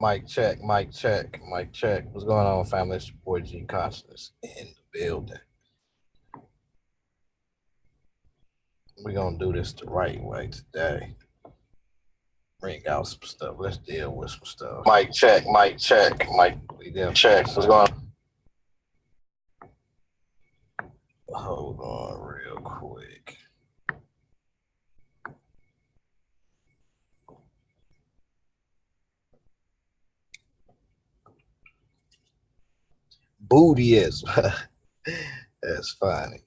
Mic check, mic check, mic check. What's going on, family? It's your boy G Constance in the building. We're gonna do this the right way today. Bring out some stuff. Let's deal with some stuff. Mic check, mic check, mic check. What's going on? Hold on real quick. Bootyism. That's funny.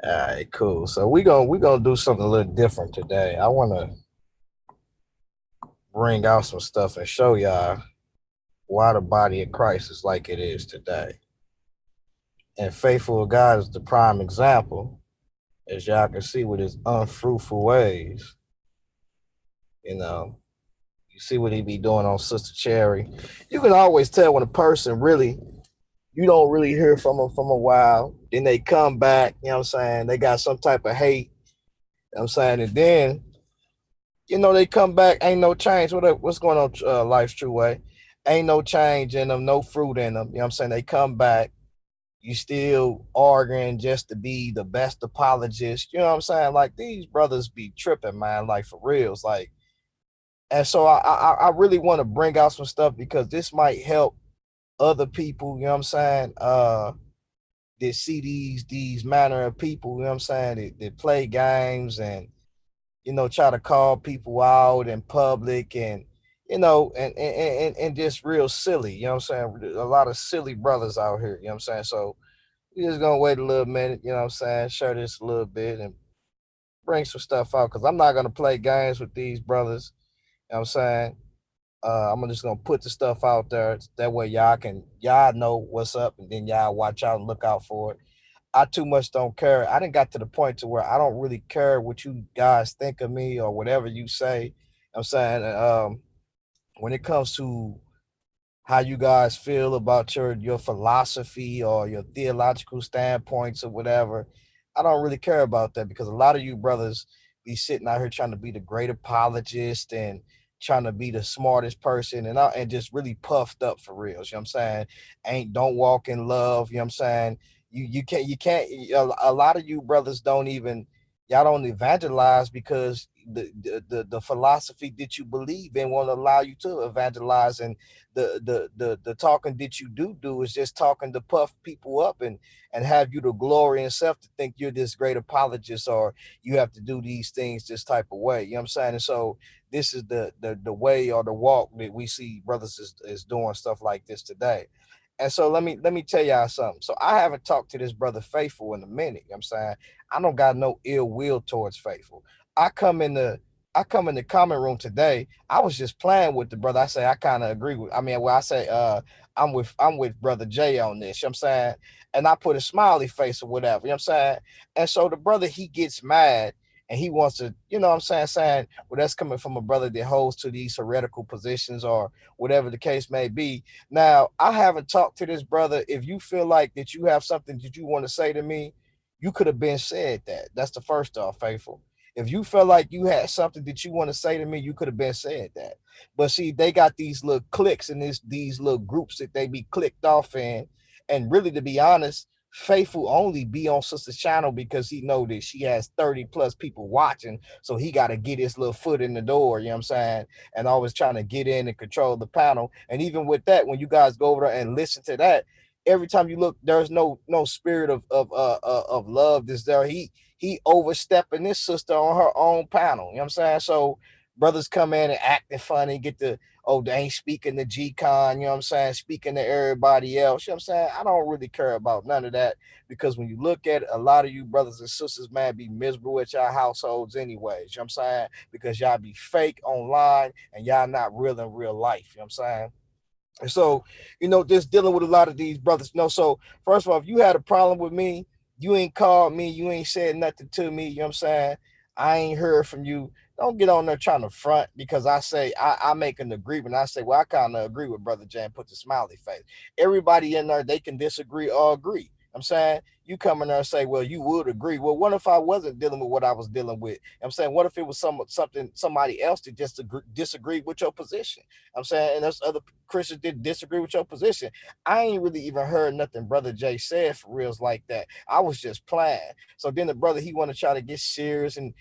All right, cool. So we gonna do something a little different today. I wanna bring out some stuff and show y'all why the body of Christ is like it is today. And faithful God is the prime example, as y'all can see with his unfruitful ways. You know, you see what he be doing on Sister Cherry. You can always tell when a person really, you don't really hear from them from a while. Then they come back, you know what I'm saying? They got some type of hate, you know what I'm saying? And then, they come back, ain't no change. What's going on, Life's True Way? Ain't no change in them, no fruit in them. You know what I'm saying? They come back, you still arguing just to be the best apologist. You know what I'm saying? Like these brothers be tripping, man. Like for reals. Like, and so I really want to bring out some stuff because this might help other people. You know what I'm saying? That see these manner of people. You know what I'm saying? That play games and try to call people out in public and and just real silly. You know what I'm saying? A lot of silly brothers out here. You know what I'm saying? So we just gonna wait a little minute, you know what I'm saying, share this a little bit and bring some stuff out because I'm not gonna play games with these brothers, you know what I'm saying? I'm just gonna put the stuff out there that way y'all know what's up and then y'all watch out and look out for it. I too much don't care. I didn't got to the point to where I don't really care what you guys think of me or whatever you say. You know what I'm saying when it comes to how you guys feel about your philosophy or your theological standpoints or whatever. I don't really care about that because a lot of you brothers be sitting out here trying to be the great apologist and trying to be the smartest person and just really puffed up for real. You know what I'm saying? Don't walk in love, you know what I'm saying? You can't a lot of you brothers don't even y'all don't evangelize because the philosophy that you believe in won't allow you to evangelize and the talking that you do is just talking to puff people up and have you the glory and self to think you're this great apologist or you have to do these things this type of way. You know what I'm saying? And so this is the way or the walk that we see brothers is doing stuff like this today. And so let me tell y'all something. So I haven't talked to this brother Faithful in a minute. You know what I'm saying? I don't got no ill will towards Faithful. I come in the I come in the comment room today. I was just playing with the brother. I say I kind of agree with. I mean, well, I say I'm with brother Jay on this. You know what I'm saying, and I put a smiley face or whatever. You know what I'm saying, and so the brother he gets mad and he wants to, what I'm saying, well, that's coming from a brother that holds to these heretical positions or whatever the case may be. Now, I haven't talked to this brother. If you feel like that you have something that you want to say to me, you could have been said that. That's the first off, Faithful. If you felt like you had something that you want to say to me, you could have been said that. But see, they got these little cliques and these little groups that they be clicked off in. And really, to be honest, Faithful only be on Sister's channel because he know that she has 30 plus people watching. So he got to get his little foot in the door, you know what I'm saying? And always trying to get in and control the panel. And even with that, when you guys go over there and listen to that, every time you look, there's no spirit of love that's there. He overstepping this sister on her own panel. You know what I'm saying? So brothers come in and acting funny, get the they ain't speaking to G-Con, you know what I'm saying? Speaking to everybody else. You know what I'm saying? I don't really care about none of that because when you look at it, a lot of you brothers and sisters, man, be miserable at y'all households anyways. You know what I'm saying? Because y'all be fake online and y'all not real in real life. You know what I'm saying? And so, just dealing with a lot of these brothers. So first of all, if you had a problem with me, you ain't called me, you ain't said nothing to me, you know what I'm saying? I ain't heard from you. Don't get on there trying to front because I say I make an agreement. I say, well, I kind of agree with Brother Jan, put the smiley face. Everybody in there, they can disagree or agree. I'm saying you come in there and say, well, you would agree. Well, what if I wasn't dealing with what I was dealing with? I'm saying, what if it was somebody else that just disagreed with your position? I'm saying, and there's other Christians that disagree with your position. I ain't really even heard nothing Brother Jay said for reals like that. I was just playing. So then the brother, he want to try to get serious, and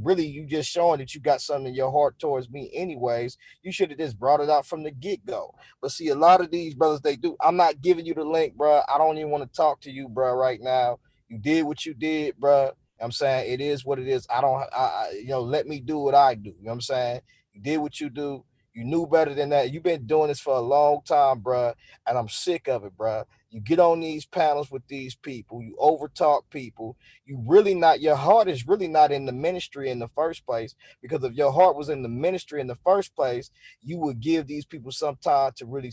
really you just showing that you got something in your heart towards me anyways. You should have just brought it out from the get-go. But see, a lot of these brothers, they do. I'm not giving you the link, bro. I don't even want to talk to you, bro, right now. You did what you did, bro. I'm saying it is what it is. Let me do what I do. You know what I'm saying? You did what you do. You knew better than that. You've been doing this for a long time, bro, and I'm sick of it, bro. You get on these panels with these people. You overtalk people. Your heart is really not in the ministry in the first place. Because if your heart was in the ministry in the first place, you would give these people some time to really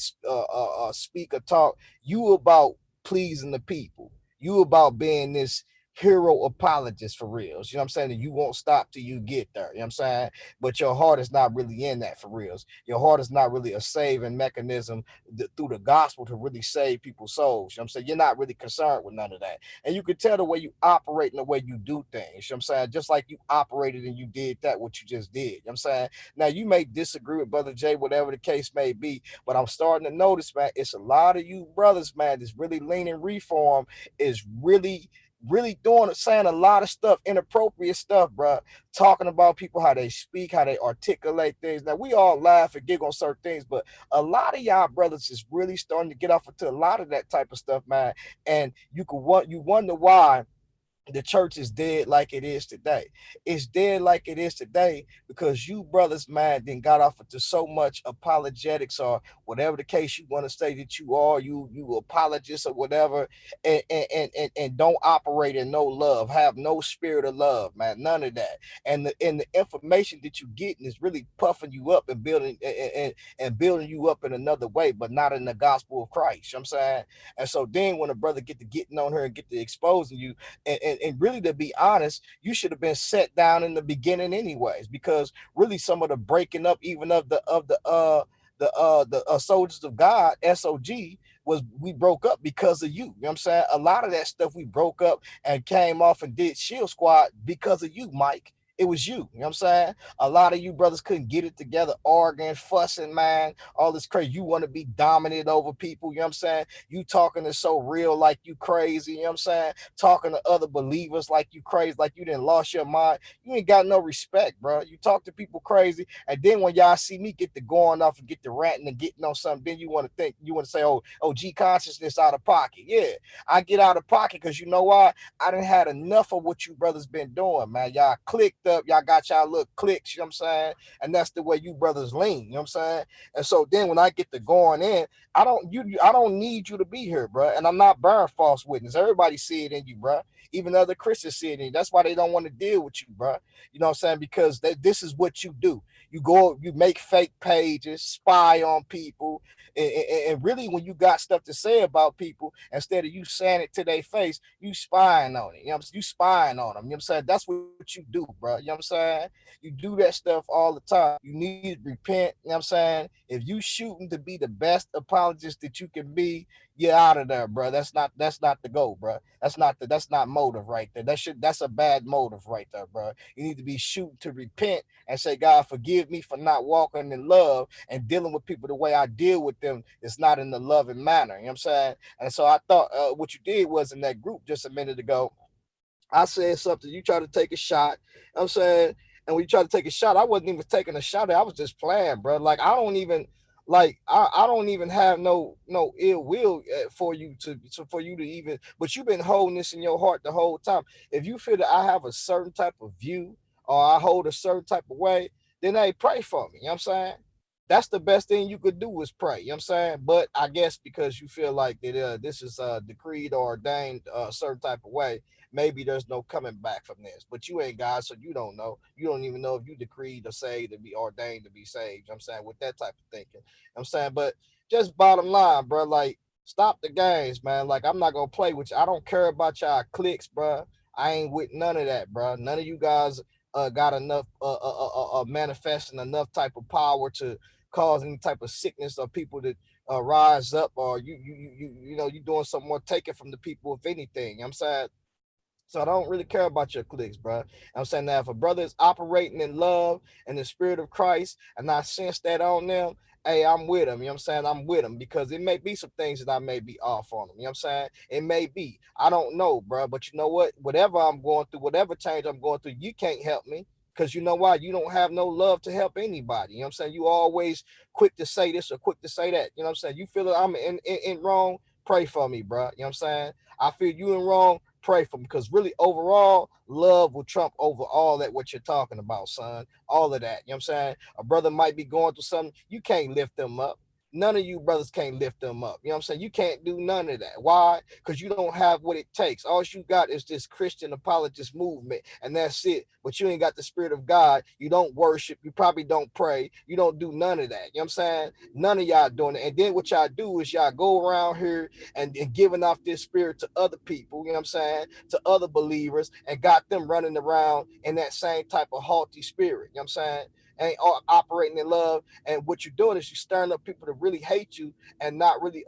speak or talk. You about pleasing the people. You about being this hero apologist for reals. You know what I'm saying? And you won't stop till you get there. You know what I'm saying? But your heart is not really in that for reals. Your heart is not really a saving mechanism through the gospel to really save people's souls. You know what I'm saying? You're not really concerned with none of that. And you can tell the way you operate and the way you do things. You know what I'm saying? Just like you operated and you did that, what you just did. You know what I'm saying? Now, you may disagree with Brother Jay, whatever the case may be, but I'm starting to notice, man, it's a lot of you brothers, man, that's really leaning reform, is really saying a lot of stuff, inappropriate stuff, bro. Talking about people, how they speak, how they articulate things. Now, we all laugh and giggle on certain things, but a lot of y'all brothers is really starting to get off into a lot of that type of stuff, man. And you wonder why the church is dead like it is today. It's dead like it is today because you brothers, man, then got off into so much apologetics or whatever the case you want to say that you are, you apologists or whatever, and don't operate in no love, have no spirit of love, man, none of that. And the information that you getting is really puffing you up and building you up in another way, but not in the gospel of Christ. You know what I'm saying? And so then when a brother get to getting on her and get to exposing you, and really, to be honest, you should have been set down in the beginning anyways, because really some of the breaking up even of the soldiers of God, SOG, was we broke up because of you. You know what I'm saying? A lot of that stuff we broke up and came off and did Shield Squad because of you, Mike. It was you. You know what I'm saying? A lot of you brothers couldn't get it together, arguing, fussing, man, all this crazy. You want to be dominant over people. You know what I'm saying? You talking is so real, like you crazy. You know what I'm saying? Talking to other believers like you crazy, like you didn't lost your mind. You ain't got no respect, bro. You talk to people crazy, and then when y'all see me get to going off and get to ranting and getting on something, then you want to say, oh, G consciousness out of pocket. Yeah, I get out of pocket because you know why? I done had enough of what you brothers been doing, man. Y'all clicked up, y'all got y'all little clicks, you know what I'm saying? And that's the way you brothers lean, you know what I'm saying? And so then when I get to going in, I don't need you to be here, bro. And I'm not bearing false witness. Everybody see it in you, bro. Even other Christians see it in you. That's why they don't want to deal with you, bro. You know what I'm saying? Because this is what you do. You make fake pages, spy on people, and really when you got stuff to say about people, instead of you saying it to their face, you spying on it. You know what I'm saying? You spying on them. You know what I'm saying? That's what you do, bro. You know what I'm saying? You do that stuff all the time. You need to repent. You know what I'm saying? If you shooting to be the best apologist that you can be, you're out of there, bro. That's not the goal, bro. That's not motive right there. That's a bad motive right there, bro. You need to be shooting to repent and say, God, forgive me for not walking in love and dealing with people the way I deal with them. It's not in the loving manner. You know what I'm saying? And so I thought what you did was in that group just a minute ago, I said something, you try to take a shot. You know what I'm saying, and when you try to take a shot, I wasn't even taking a shot. I was just playing, bro. Like I don't even have no ill will for you for you to even. But you've been holding this in your heart the whole time. If you feel that I have a certain type of view or I hold a certain type of way, then hey, pray for me. You know what I'm saying? That's the best thing you could do is pray. You know what I'm saying? But I guess because you feel like that this is decreed or ordained a certain type of way, maybe there's no coming back from this. But you ain't God, so you don't know. You don't even know if you decreed or saved to be ordained to be saved. You know what I'm saying? With that type of thinking. You know what I'm saying? But just bottom line, bro, like stop the games, man. Like I'm not gonna play with you. I don't care about y'all clicks, bro. I ain't with none of that, bro. None of you guys got enough manifesting enough type of power to cause any type of sickness or people that rise up, or you doing something more, taking from the people, if anything. You know what I'm saying? So I don't really care about your cliques, bro. I'm saying that if a brother is operating in love and the spirit of Christ, and I sense that on them, hey, I'm with them. You know what I'm saying? I'm with them, because it may be some things that I may be off on them. You know what I'm saying? It may be. I don't know, bro. But you know what? Whatever I'm going through, whatever change I'm going through, you can't help me. Because you know why? You don't have no love to help anybody. You know what I'm saying? You always quick to say this or quick to say that. You know what I'm saying? You feel that I'm in wrong, pray for me, bro. You know what I'm saying? I feel you in wrong, pray for them, because really overall love will trump over all that what you're talking about, son. All of that. You know what I'm saying? A brother might be going through something, you can't lift them up. None of you brothers can't lift them up. You know what I'm saying? You can't do none of that. Why? Because you don't have what it takes. All you got is this Christian apologist movement, and that's it. But you ain't got the spirit of God. You don't worship. You probably don't pray. You don't do none of that. You know what I'm saying? None of y'all doing it. And then what y'all do is y'all go around here and giving off this spirit to other people, you know what I'm saying, to other believers, and got them running around in that same type of haughty spirit, you know what I'm saying, and operating in love. And what you're doing is you're stirring up people to really hate you and not really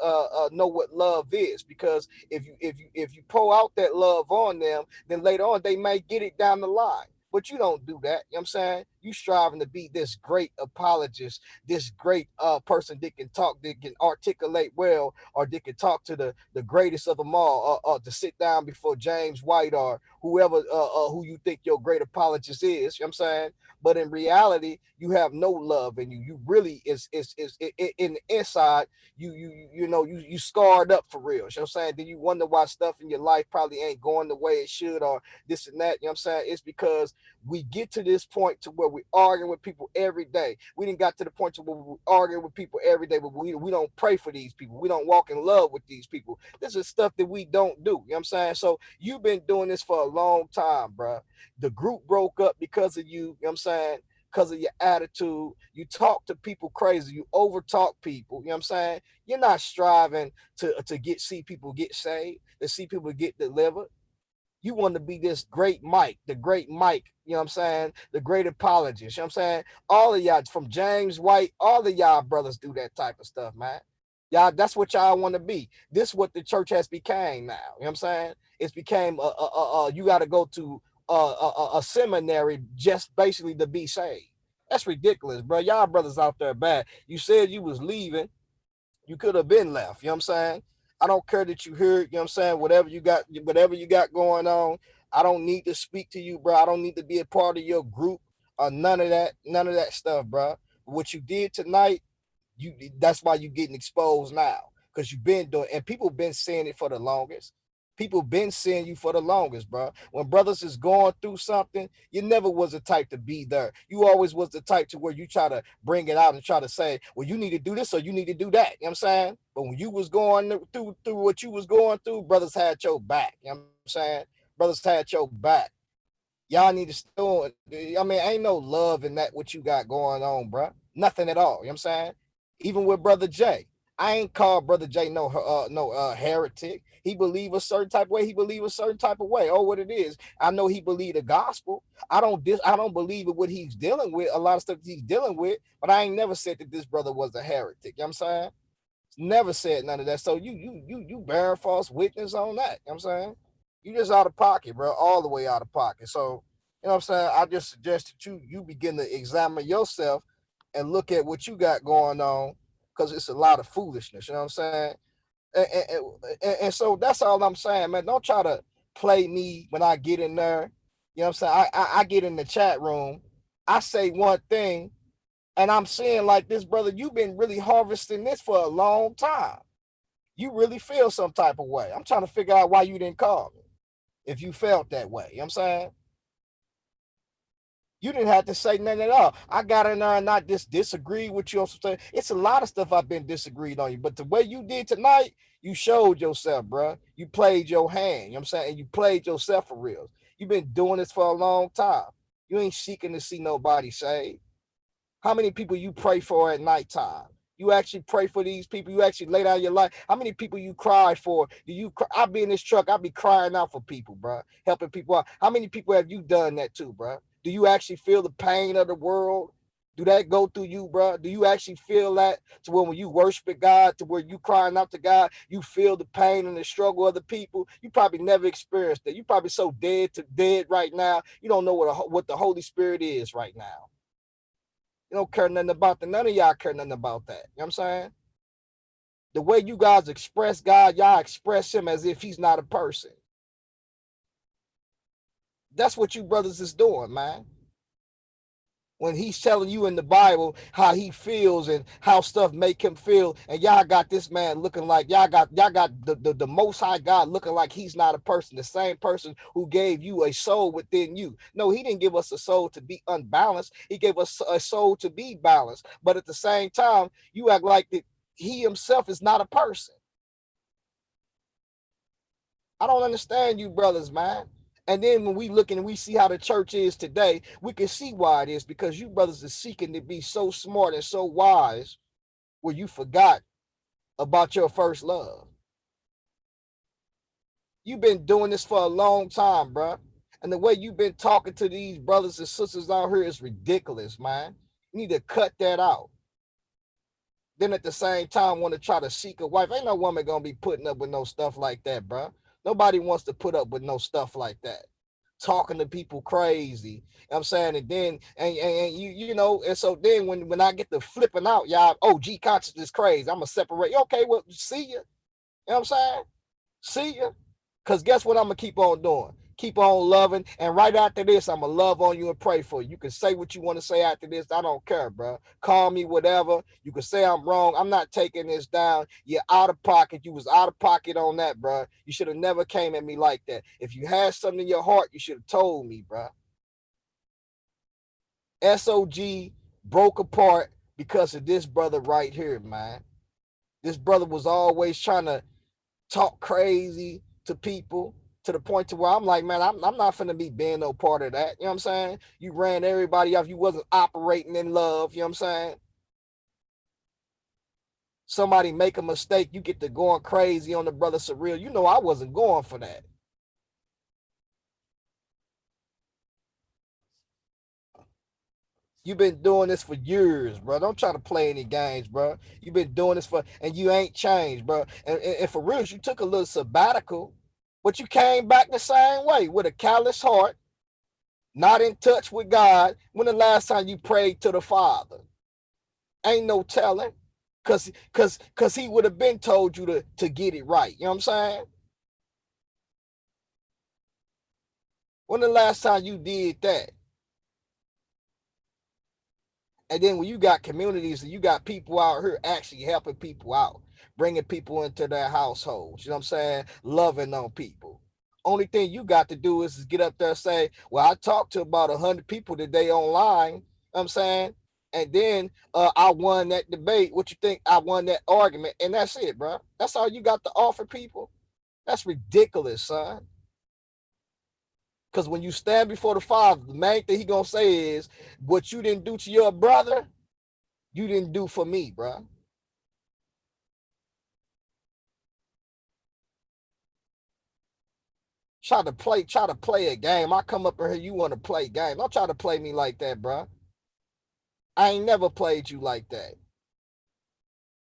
know what love is. Because if you pour out that love on them, then later on they may get it down the line. But you don't do that. You know what I'm saying? You striving to be this great apologist, this great person that can talk, that can articulate well, or they can talk to the greatest of them all, to sit down before James White or whoever, who you think your great apologist is. You know what I'm saying? But in reality, you have no love in you. You really is in the inside. You scarred up for real. You know what I'm saying? Then you wonder why stuff in your life probably ain't going the way it should, or this and that. You know what I'm saying? It's because we get to this point to where we arguing with people every day. We didn't got to the point to where we arguing with people every day, but we don't pray for these people. We don't walk in love with these people. This is stuff that we don't do. You know what I'm saying? So you've been doing this for a long time, bro. The group broke up because of you. You know what I'm saying? Because of your attitude. You talk to people crazy. You over talk people. You know what I'm saying? You're not striving to see people get saved, to see people get delivered. You want to be this great Mike, the great Mike, you know what I'm saying? The great apologist, you know what I'm saying? All of y'all, from James White, all of y'all brothers do that type of stuff, man. Y'all, that's what y'all want to be. This is what the church has became now. You know what I'm saying? It's became you got to go to a seminary just basically to be saved. That's ridiculous, bro. Y'all brothers out there bad. You said you was leaving, you could have been left. You know what I'm saying? I don't care that you heard, you know what I'm saying? Whatever you got going on, I don't need to speak to you, bro. I don't need to be a part of your group or none of that stuff, bro. What you did tonight, that's why you're getting exposed now. Because you've been doing, and people been saying it for the longest. People been seeing you for the longest, bro. When brothers is going through something, you never was the type to be there. You always was the type to where you try to bring it out and try to say, well, you need to do this or you need to do that. You know what I'm saying? But when you was going through what you was going through, brothers had your back. You know what I'm saying? Brothers had your back. Y'all need to still, I mean, ain't no love in that what you got going on, bro. Nothing at all. You know what I'm saying? Even with Brother Jay. I ain't called Brother Jay no heretic. He believe a certain type of way. He believe a certain type of way. Oh, what it is. I know he believe the gospel. I don't believe in what he's dealing with, a lot of stuff he's dealing with, but I ain't never said that this brother was a heretic. You know what I'm saying? Never said none of that. So you bearing false witness on that. You know what I'm saying? You just out of pocket, bro. All the way out of pocket. So, you know what I'm saying? I just suggest that you begin to examine yourself and look at what you got going on, because it's a lot of foolishness. You know what I'm saying? And so that's all I'm saying, man. Don't try to play me when I get in there. You know what I'm saying? I get in the chat room. I say one thing, and I'm saying, like, this brother, you've been really harvesting this for a long time. You really feel some type of way. I'm trying to figure out why you didn't call me if you felt that way. You know what I'm saying? You didn't have to say nothing at all. I got in there and not just disagree with you on something. It's a lot of stuff I've been disagreed on you, but the way you did tonight, you showed yourself, bro. You played your hand. You know what I'm saying? And you played yourself for real. You've been doing this for a long time. You ain't seeking to see nobody saved. How many people you pray for at nighttime? You actually pray for these people. You actually lay down your life. How many people you cry for? Do you? I be in this truck. I be crying out for people, bro. Helping people out. How many people have you done that to, bro? Do you actually feel the pain of the world? Do that go through you, bro? Do you actually feel that to when you worship God, to where you crying out to God, you feel the pain and the struggle of the people? You probably never experienced that. You probably so dead right now. You don't know what the Holy Spirit is right now. You don't care nothing about that. None of y'all care nothing about that. You know what I'm saying? The way you guys express God, y'all express him as if he's not a person. That's what you brothers is doing, man. When he's telling you in the Bible how he feels and how stuff make him feel, and y'all got this man looking like y'all got the most high God looking like he's not a person, the same person who gave you a soul within you. No, he didn't give us a soul to be unbalanced. He gave us a soul to be balanced. But at the same time, you act like that he himself is not a person. I don't understand you brothers, man. And then when we look and we see how the church is today, we can see why it is, because you brothers are seeking to be so smart and so wise where you forgot about your first love. You've been doing this for a long time, bro. And the way you've been talking to these brothers and sisters out here is ridiculous, man. You need to cut that out. Then at the same time want to try to seek a wife. Ain't no woman gonna be putting up with no stuff like that, bro. Nobody wants to put up with no stuff like that. Talking to people crazy. You know what I'm saying? And then and you know, and so then when I get to flipping out, y'all, oh, G consciousness is crazy. I'm gonna separate. Okay, well, see ya. You know what I'm saying? See ya. Cause guess what I'm gonna keep on doing? Keep on loving. And right after this, I'm gonna love on you and pray for you. You can say what you want to say after this. I don't care, bro. Call me whatever. You can say I'm wrong. I'm not taking this down. You're out of pocket. You was out of pocket on that, bro. You should have never came at me like that. If you had something in your heart, you should have told me, bro. SOG broke apart because of this brother right here, man. This brother was always trying to talk crazy to people to the point to where I'm like, man, I'm not finna be being no part of that. You know what I'm saying? You ran everybody off. You wasn't operating in love. You know what I'm saying? Somebody make a mistake, you get to going crazy on the brother Surreal. You know I wasn't going for that. You've been doing this for years, bro. Don't try to play any games, bro. You've been doing this for, and you ain't changed, bro. And for real, you took a little sabbatical, but you came back the same way with a callous heart, not in touch with God. When the last time you prayed to the Father? Ain't no telling, cause he would have been told you to get it right. You know what I'm saying? When the last time you did that? And then when you got communities and you got people out here actually helping people out, bringing people into their households, you know what I'm saying? Loving on people. Only thing you got to do is get up there and say, well, I talked to about 100 people today online, you know what I'm saying? And then I won that debate. What you think? I won that argument. And that's it, bro. That's all you got to offer people. That's ridiculous, son. Because when you stand before the Father, the main thing he gonna say is, what you didn't do to your brother, you didn't do for me, bro. Try to play a game. I come up in here, you want to play game. Don't try to play me like that, bro. I ain't never played you like that.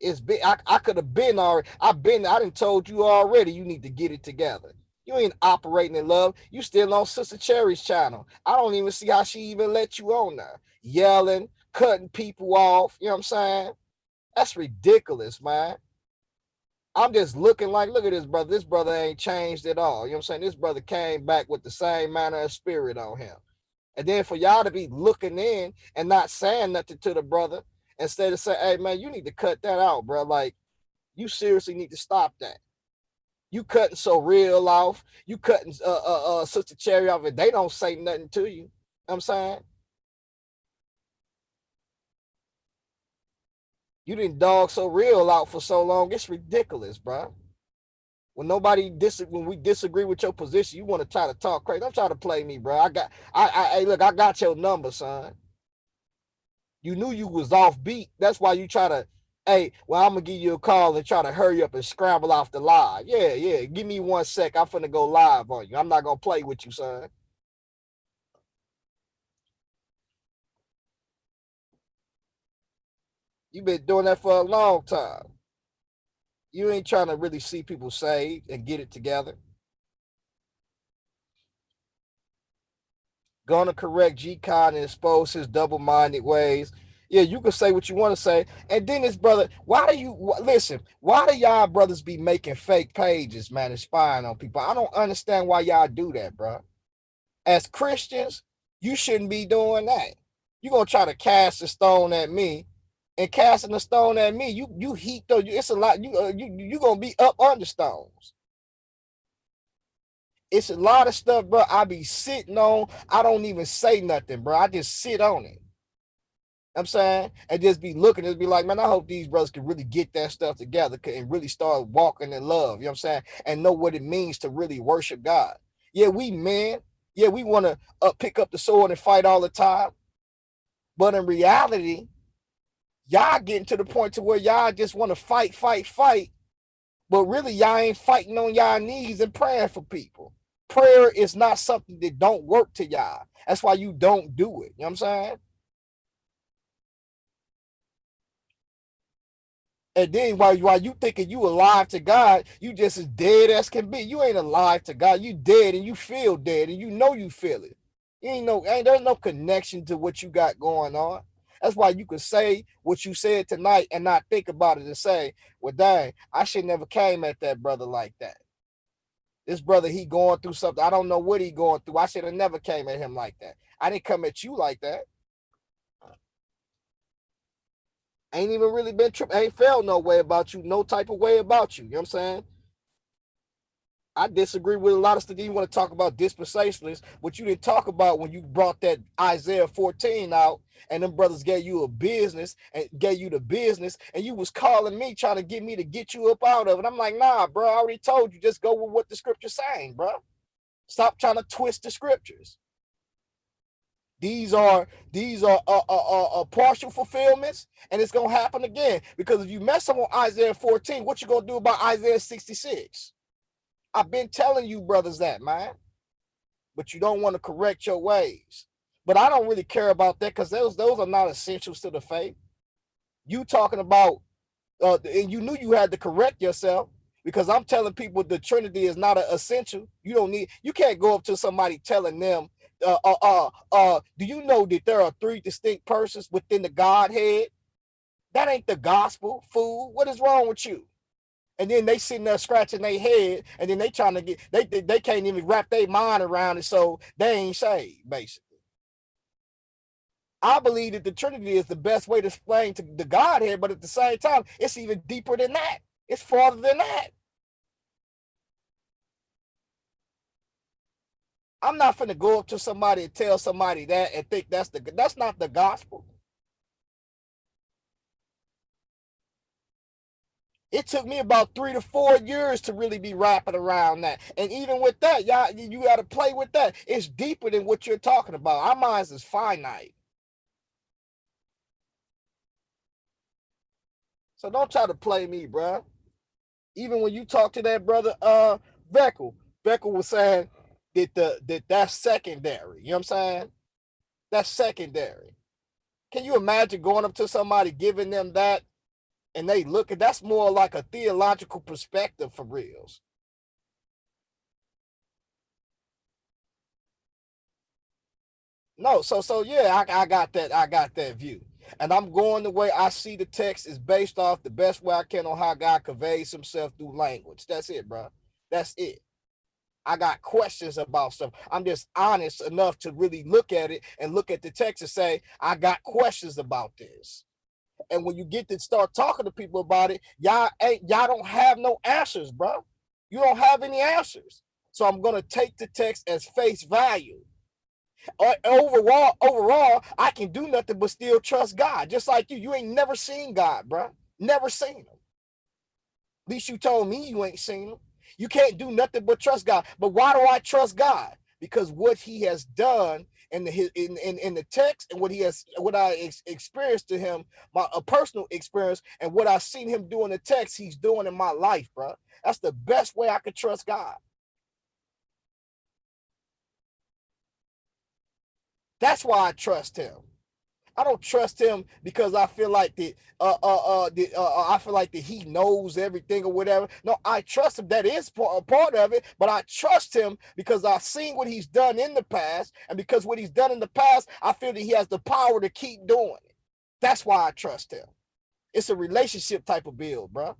It's been, I could have been already. I done told you already, you need to get it together. You ain't operating in love. You still on Sister Cherry's channel. I don't even see how she even let you on there. Yelling, cutting people off. You know what I'm saying? That's ridiculous, man. I'm just looking like, look at this brother. This brother ain't changed at all. You know what I'm saying? This brother came back with the same manner of spirit on him. And then for y'all to be looking in and not saying nothing to the brother, instead of saying, hey, man, you need to cut that out, bro. Like, you seriously need to stop that. You cutting so real off. You cutting Sister Cherry off, and they don't say nothing to you. You know what I'm saying? You didn't dog so real out for so long. It's ridiculous, bro. When we disagree with your position, you want to try to talk crazy. Don't try to play me, bro. Hey, look, I got your number, son. You knew you was off beat. That's why you try to, hey, well, I'm gonna give you a call and try to hurry up and scramble off the live. Yeah. Give me 1 sec. I'm finna go live on you. I'm not gonna play with you, son. You've been doing that for a long time. You ain't trying to really see people saved and get it together. Gonna correct G-Con and expose his double-minded ways. Yeah, you can say what you want to say. And then this brother, why do you listen? Why do y'all brothers be making fake pages, man, and spying on people? I don't understand why y'all do that, bro. As Christians, you shouldn't be doing that. You're gonna try to cast a stone at me, and casting a stone at me, you heat though. It's a lot. You gonna be up under stones. It's a lot of stuff, bro. I be sitting on. I don't even say nothing, bro. I just sit on it. I'm saying, and just be looking, just be like, man, I hope these brothers can really get that stuff together and really start walking in love. You know what I'm saying? And know what it means to really worship God. Yeah, we men. Yeah, we want to pick up the sword and fight all the time. But in reality, y'all getting to the point to where y'all just want to fight. But really, y'all ain't fighting on y'all knees and praying for people. Prayer is not something that don't work to y'all. That's why you don't do it. You know what I'm saying? And then while you thinking you alive to God, you just as dead as can be. You ain't alive to God. You dead and you feel dead and you know you feel it. You ain't there's no connection to what you got going on. That's why you could say what you said tonight and not think about it and say, well, dang, I should never came at that brother like that. This brother, he going through something. I don't know what he going through. I should have never came at him like that. I didn't come at you like that. Ain't even really been tripped. Ain't felt no way about you, no type of way about you. You know what I'm saying? I disagree with a lot of stuff. You want to talk about dispensationalists, but you didn't talk about when you brought that Isaiah 14 out and them brothers gave you a business and gave you the business and you was calling me trying to get me to get you up out of it. I'm like, nah, bro, I already told you, just go with what the scripture's saying, bro. Stop trying to twist the scriptures. These are partial fulfillments, and it's gonna happen again. Because if you mess up on Isaiah 14, what you gonna do about Isaiah 66? I've been telling you brothers that, man. But you don't want to correct your ways. But I don't really care about that because those are not essentials to the faith. You talking about and you knew you had to correct yourself because I'm telling people the Trinity is not an essential. You can't go up to somebody telling them, do you know that there are three distinct persons within the Godhead? That ain't the gospel, fool. What is wrong with you? And then they sitting there scratching their head, and then they trying to get they can't even wrap their mind around it, so they ain't saved, basically. I believe that the Trinity is the best way to explain to the Godhead, but at the same time, it's even deeper than that. It's farther than that. I'm not finna go up to somebody and tell somebody that and think that's not the gospel. It took me about 3 to 4 years to really be wrapping around that. And even with that, y'all, you got to play with that. It's deeper than what you're talking about. Our minds is finite. So don't try to play me, bro. Even when you talk to that brother, Veckel was saying that's secondary. You know what I'm saying? That's secondary. Can you imagine going up to somebody, giving them that, and they look at that's more like a theological perspective for reals. No, so yeah, I got that. I got that view. And I'm going the way I see the text is based off the best way I can on how God conveys himself through language. That's it, bro. That's it. I got questions about stuff. I'm just honest enough to really look at it and look at the text and say, I got questions about this. And when you get to start talking to people about it, y'all don't have no answers, bro. You don't have any answers. So I'm gonna take the text as face value. Overall, I can do nothing but still trust God. Just like you. You ain't never seen God, bro. Never seen him. At least you told me you ain't seen him. You can't do nothing but trust God. But why do I trust God? Because what he has done in the text and what I experienced to him, my a personal experience, and what I've seen him do in the text, he's doing in my life, bro. That's the best way I could trust God. That's why I trust him. I don't trust him because I feel like I feel like that he knows everything or whatever. No, I trust him. That is a part of it, but I trust him because I've seen what he's done in the past, and because what he's done in the past, I feel that he has the power to keep doing it. That's why I trust him. It's a relationship type of build, bro.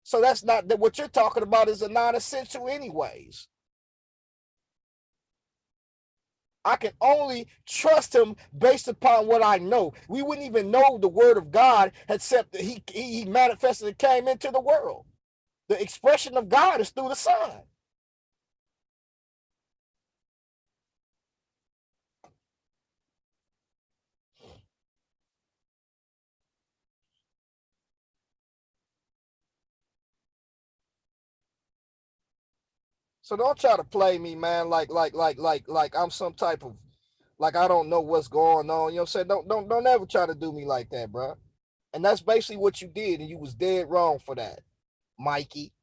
So that's not that what you're talking about is a non-essential anyways. I can only trust him based upon what I know. We wouldn't even know the word of God except that he manifested and came into the world. The expression of God is through the Son. So don't try to play me, man, like I'm some type of like I don't know what's going on. You know what I'm saying? Don't ever try to do me like that, bro. And that's basically what you did, and you was dead wrong for that, Mikey.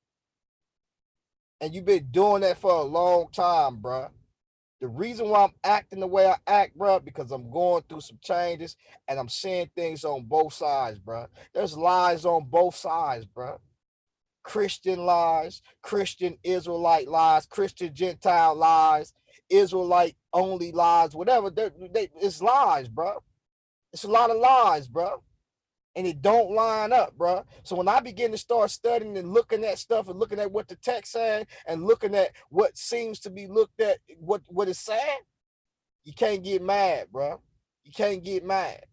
And you've been doing that for a long time, bro. The reason why I'm acting the way I act, bro, because I'm going through some changes and I'm seeing things on both sides, bro. There's lies on both sides, bro. Christian lies, Christian Israelite lies, Christian Gentile lies, Israelite only lies, whatever. It's lies, bro. It's a lot of lies, bro. And it don't line up, bro. So when I begin to start studying and looking at stuff and looking at what the text saying and looking at what seems to be looked at, what it's saying, you can't get mad, bro. You can't get mad.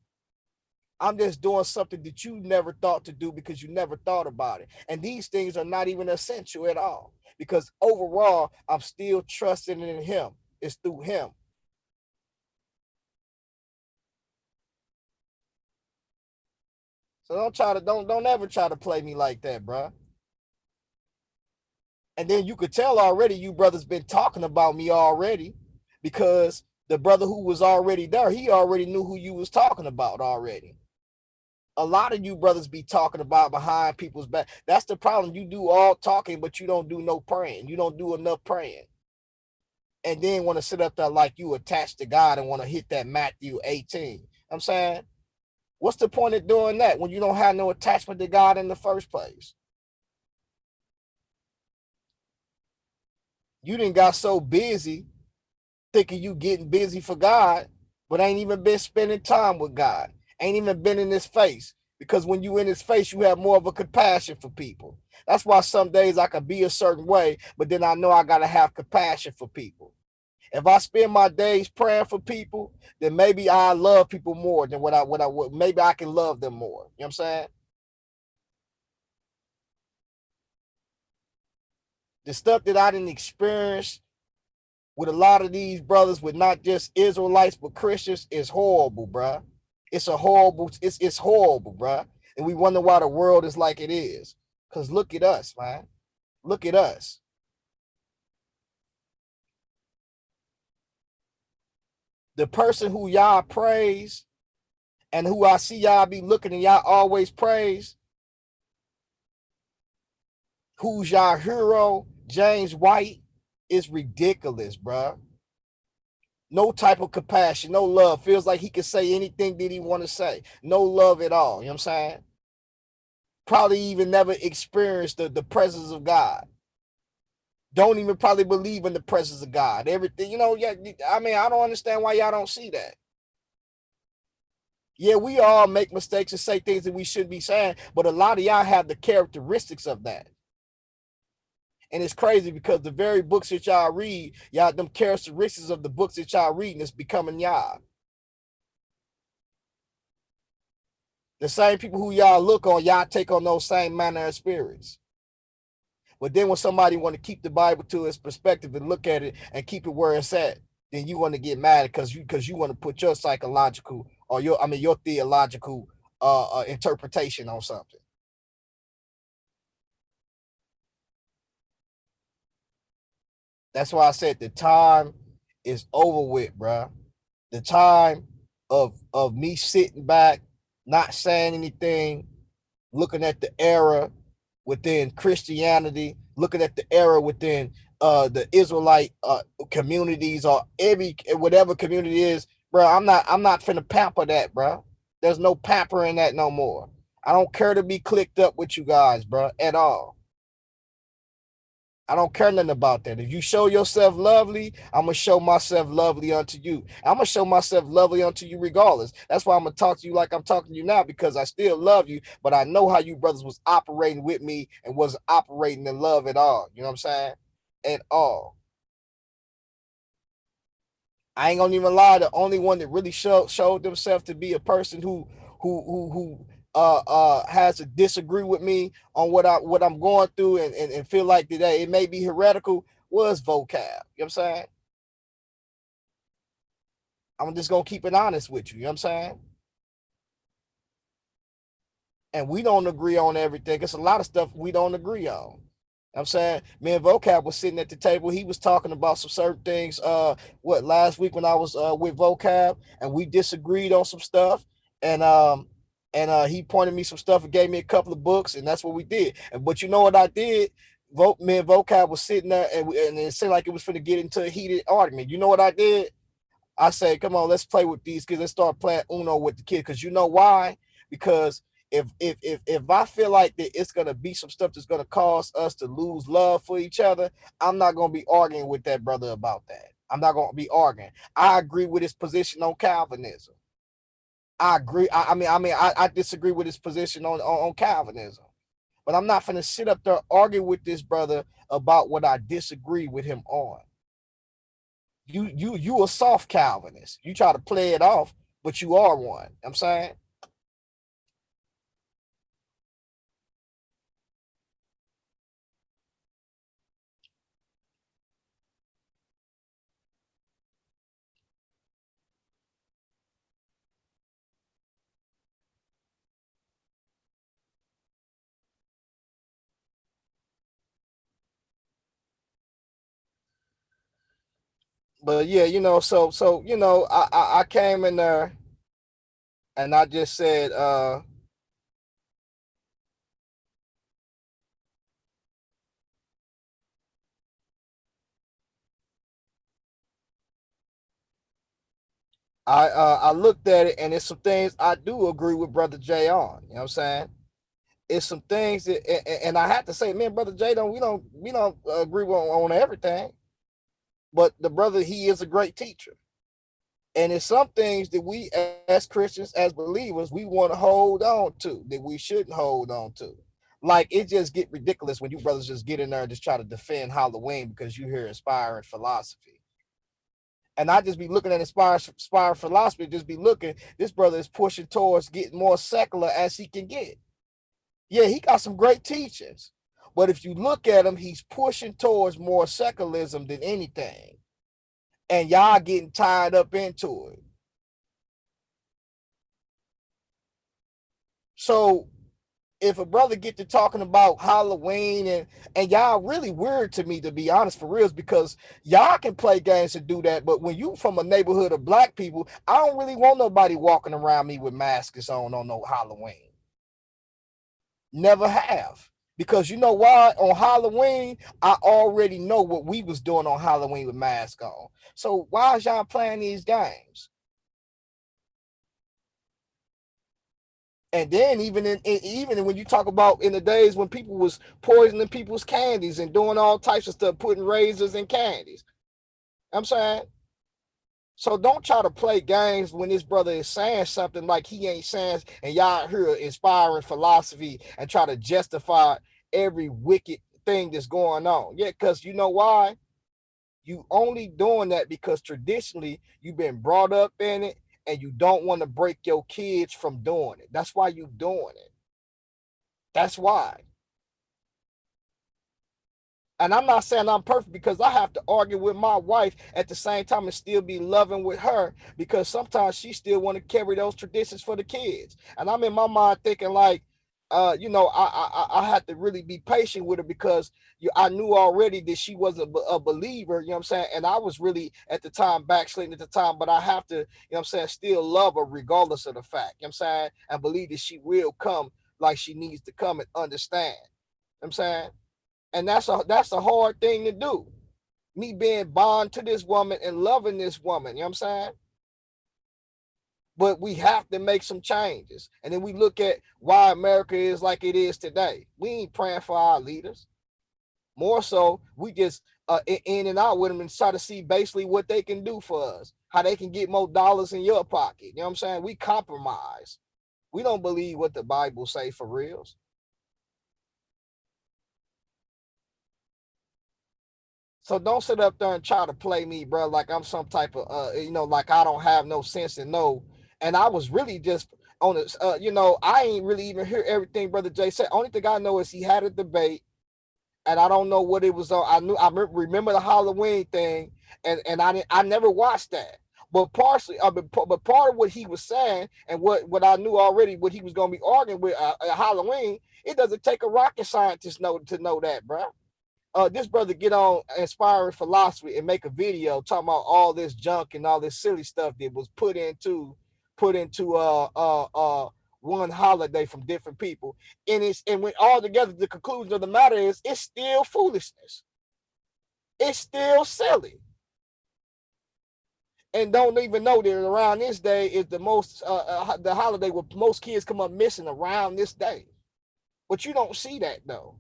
I'm just doing something that you never thought to do because you never thought about it. And these things are not even essential at all because overall, I'm still trusting in him. It's through him. So don't ever try to play me like that, bro. And then you could tell already you brothers been talking about me already because the brother who was already there, he already knew who you was talking about already. A lot of you brothers be talking about behind people's back. That's the problem. You do all talking, but you don't do no praying. You don't do enough praying. And then want to sit up there like you attached to God and want to hit that Matthew 18. I'm saying, what's the point of doing that when you don't have no attachment to God in the first place? You didn't got so busy thinking you getting busy for God, but ain't even been spending time with God. Ain't even been in his face. Because when you in his face, you have more of a compassion for people. That's why some days I can be a certain way, but then I know I gotta have compassion for people. If I spend my days praying for people, then maybe I love people more than what I would. Maybe I can love them more. You know what I'm saying? The stuff that I didn't experience with a lot of these brothers with not just Israelites but Christians is horrible, bruh. It's horrible, bruh. And we wonder why the world is like it is. Cause look at us, man. Look at us. The person who y'all praise and who I see y'all be looking and y'all always praise, who's y'all hero, James White, is ridiculous, bruh. No type of compassion, no love. Feels like he can say anything that he want to say. No love at all. You know what I'm saying? Probably even never experienced the presence of God. Don't even probably believe in the presence of God. Everything, yeah. I mean, I don't understand why y'all don't see that. Yeah, we all make mistakes and say things that we shouldn't be saying, but a lot of y'all have the characteristics of that. And it's crazy because the very books that y'all read, y'all, them characteristics of the books that y'all reading is becoming y'all. The same people who y'all look on, y'all take on those same manner of spirits. But then when somebody want to keep the Bible to its perspective and look at it and keep it where it's at, then you want to get mad because you want to put your psychological or your theological interpretation on something. That's why I said the time is over with, bro. The time of me sitting back, not saying anything, looking at the era within Christianity, looking at the era within the Israelite communities or whatever community is, bro. I'm not finna pamper that, bro. There's no pampering that no more. I don't care to be clicked up with you guys, bro, at all. I don't care nothing about that. If you show yourself lovely, I'm gonna show myself lovely unto you. I'm gonna show myself lovely unto you regardless. That's why I'm gonna talk to you like I'm talking to you now, because I still love you, but I know how you brothers was operating with me and wasn't operating in love at all. You know what I'm saying? At all. I ain't gonna even lie. The only one that really showed themselves to be a person who has to disagree with me on what I'm going through and feel like today it may be heretical was vocab. You know what I'm saying? I'm just gonna keep it honest with you. You know what I'm saying? And we don't agree on everything. It's a lot of stuff we don't agree on. I'm saying, me and Vocab was sitting at the table. He was talking about some certain things. What last week when I was with Vocab, and we disagreed on some stuff, and he pointed me some stuff and gave me a couple of books, and that's what we did. And but you know what I did? Me and Vocab was sitting there, and it seemed like it was finna get into a heated argument. You know what I did? I say, come on, let's play with these kids. Let's start playing Uno with the kid. Because you know why? Because if I feel like that it's gonna be some stuff that's gonna cause us to lose love for each other, I'm not gonna be arguing with that brother about that. I'm not gonna be arguing. I agree with his position on Calvinism. I agree. I disagree with his position on Calvinism. But I'm not gonna sit up there arguing with this brother about what I disagree with him on. You a soft Calvinist. You try to play it off, but you are one. I'm saying. But yeah, I came in there and I just said, I looked at it and it's some things I do agree with Brother Jay on. You know what I'm saying? It's some things that, and I have to say, man, Brother Jay, we don't agree on everything, but the brother, he is a great teacher. And it's some things that we as Christians, as believers, we want to hold on to that we shouldn't hold on to. Like it just get ridiculous when you brothers just get in there and just try to defend Halloween because you hear inspiring philosophy. And I just be looking at inspired philosophy, just be looking, this brother is pushing towards getting more secular as he can get. Yeah, he got some great teachings. But if you look at him, he's pushing towards more secularism than anything. And y'all getting tied up into it. So if a brother get to talking about Halloween and y'all really weird to me, to be honest, for reals, because y'all can play games and do that, but when you from a neighborhood of black people, I don't really want nobody walking around me with masks on no Halloween. Never have. Because you know why? On Halloween, I already know what we was doing on Halloween with masks on. So why is y'all playing these games? And then even when you talk about in the days when people was poisoning people's candies and doing all types of stuff, putting razors in candies. I'm saying, so don't try to play games when this brother is saying something like he ain't saying, and y'all hear inspiring philosophy and try to justify every wicked thing that's going on. Yeah, because you know why? You only doing that because traditionally you've been brought up in it and you don't want to break your kids from doing it. That's why you doing it. That's why. And I'm not saying I'm perfect because I have to argue with my wife at the same time and still be loving with her because sometimes she still want to carry those traditions for the kids. And I'm in my mind thinking like, I had to really be patient with her because I knew already that she wasn't a believer, you know what I'm saying? And I was really at the time backsliding at the time, but I have to, you know what I'm saying, still love her regardless of the fact, you know what I'm saying? And believe that she will come like she needs to come and understand. You know what I'm saying? And that's a hard thing to do. Me being bond to this woman and loving this woman, you know what I'm saying? But we have to make some changes. And then we look at why America is like it is today. We ain't praying for our leaders. More so, we just in and out with them and try to see basically what they can do for us, how they can get more dollars in your pocket. You know what I'm saying? We compromise. We don't believe what the Bible say for reals. So don't sit up there and try to play me, bro, like I'm some type of like I don't have no sense and no. And I was really just on this, I ain't really even hear everything Brother Jay said. Only thing I know is he had a debate, and I don't know what it was on. I remember the Halloween thing, and I never watched that. But partially, but part of what he was saying and what I knew already, what he was gonna be arguing with at Halloween, it doesn't take a rocket scientist to know that, bro. This brother get on Inspiring Philosophy and make a video talking about all this junk and all this silly stuff that was put into one holiday from different people. And when all together, the conclusion of the matter is it's still foolishness. It's still silly. And don't even know that around this day is the holiday where most kids come up missing around this day. But you don't see that though.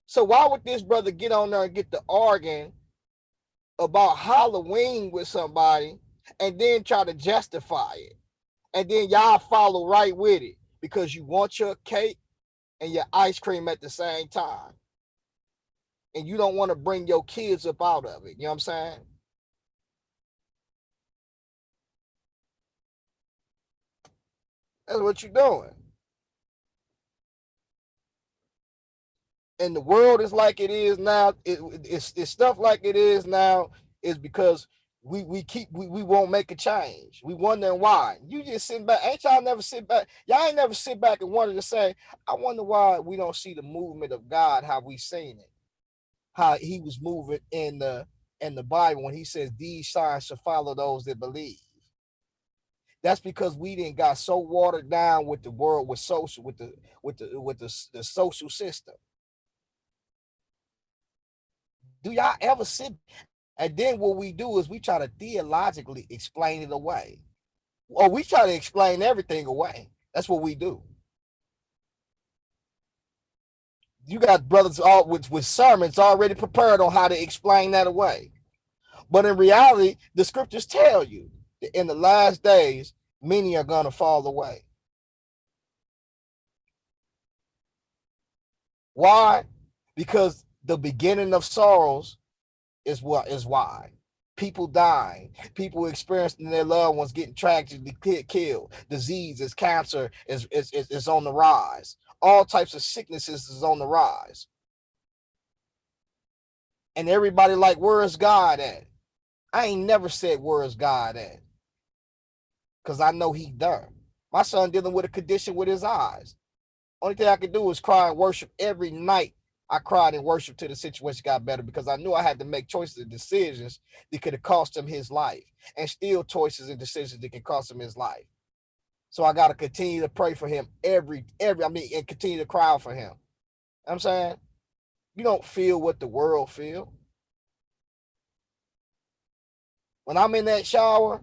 So why would this brother get on there and get the arguing about Halloween with somebody and then try to justify it? And then y'all follow right with it because you want your cake and your ice cream at the same time. And you don't want to bring your kids up out of it. You know what I'm saying? That's what you're doing. And the world is like it is now. It's stuff like it is now is because we won't make a change. We wondering why. You just sitting back. Ain't y'all never sit back? Y'all ain't never sit back and wonder to say, I wonder why we don't see the movement of God how we seen it. How he was moving in the Bible when he says these signs shall follow those that believe. That's because we didn't got so watered down with the world with social with the social system. Do y'all ever sit? And then what we do is we try to theologically explain it away. Or we try to explain everything away. That's what we do. You got brothers all with sermons already prepared on how to explain that away. But in reality, the scriptures tell you that in the last days, many are going to fall away. Why? Because the beginning of sorrows is what is why. People dying, people experiencing their loved ones getting tragically killed, diseases, cancer is on the rise. All types of sicknesses is on the rise. And everybody like, where is God at? I ain't never said where is God at. Because I know he there. My son dealing with a condition with his eyes. Only thing I could do is cry and worship every night. I cried and worshiped till the situation got better because I knew I had to make choices and decisions that could have cost him his life, and still choices and decisions that can cost him his life. So I got to continue to pray for him and continue to cry for him. You know what I'm saying? You don't feel what the world feel. When I'm in that shower,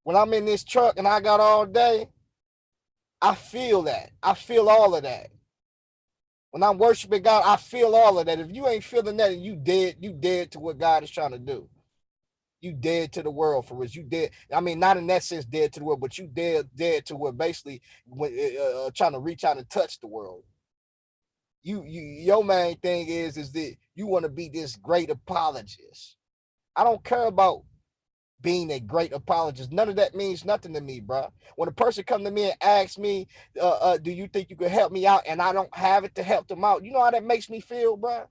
when I'm in this truck and I got all day, I feel that. I feel all of that. When I'm worshiping God, I feel all of that. If you ain't feeling that, you dead to what God is trying to do. You dead to the world for us. You dead. I mean, not in that sense dead to the world, but you dead to what basically trying to reach out and touch the world. Your main thing is that you want to be this great apologist. I don't care about being a great apologist. None of that means nothing to me, bro. When a person come to me and asks me, do you think you could help me out? And I don't have it to help them out. You know how that makes me feel, bro?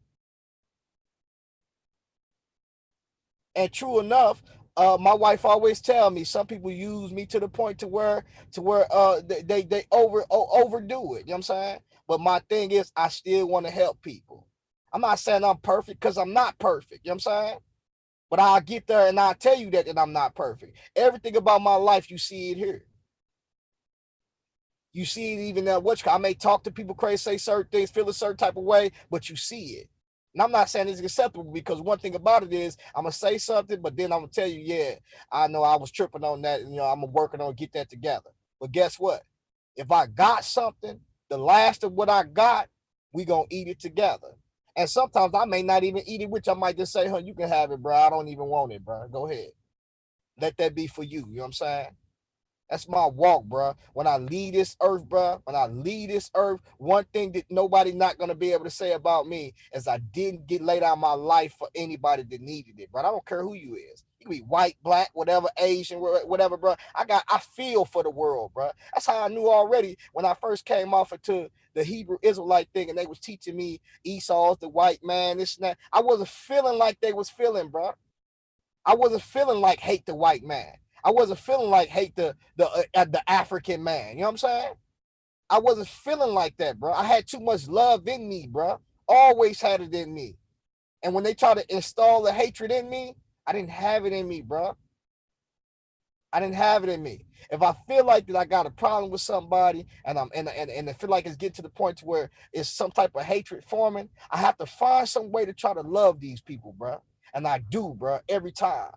And true enough, my wife always tell me some people use me to the point to where they overdo it. You know what I'm saying? But my thing is I still want to help people. I'm not saying I'm perfect because I'm not perfect. You know what I'm saying? But I'll get there and I'll tell you that I'm not perfect. Everything about my life, you see it here. You see it even I may talk to people crazy, say certain things, feel a certain type of way, but you see it. And I'm not saying it's acceptable, because one thing about it is I'm gonna say something, but then I'm gonna tell you, yeah, I know I was tripping on that, and I'm working on get that together. But guess what? If I got something, the last of what I got, we gonna eat it together. And sometimes I may not even eat it with you. I might just say, you can have it, bro. I don't even want it, bro. Go ahead. Let that be for you. You know what I'm saying? That's my walk, bro. When I leave this earth, bro, when I leave this earth, one thing that nobody not going to be able to say about me is I didn't get laid out my life for anybody that needed it, bro. I don't care who you is. You can be white, black, whatever, Asian, whatever, bro. I feel for the world, bro. That's how I knew already when I first came off into the Hebrew Israelite thing, and they was teaching me Esau's the white man, this and that. I wasn't feeling like they was feeling, bro. I wasn't feeling like hate the white man. I wasn't feeling like hate the African man. You know what I'm saying? I wasn't feeling like that, bro. I had too much love in me, bro. Always had it in me. And when they try to install the hatred in me, I didn't have it in me, bro. I didn't have it in me. If I feel like that I got a problem with somebody, and I feel like it's getting to the point to where it's some type of hatred forming, I have to find some way to try to love these people, bro. And I do, bro, every time.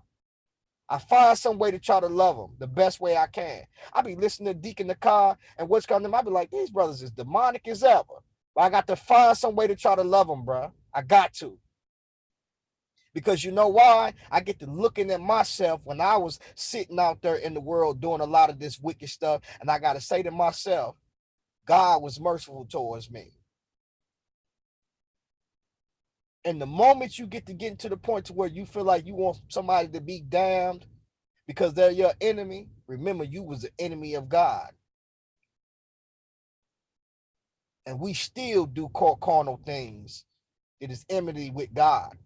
I find some way to try to love them the best way I can. I be listening to Deacon the car and what's coming to them. I be like, these brothers is demonic as ever. But I got to find some way to try to love them, bro. I got to. Because you know why? I get to looking at myself when I was sitting out there in the world doing a lot of this wicked stuff. And I got to say to myself, God was merciful towards me. And the moment you get to the point to where you feel like you want somebody to be damned because they're your enemy, remember you was the enemy of God. And we still do carnal things. It is enmity with God.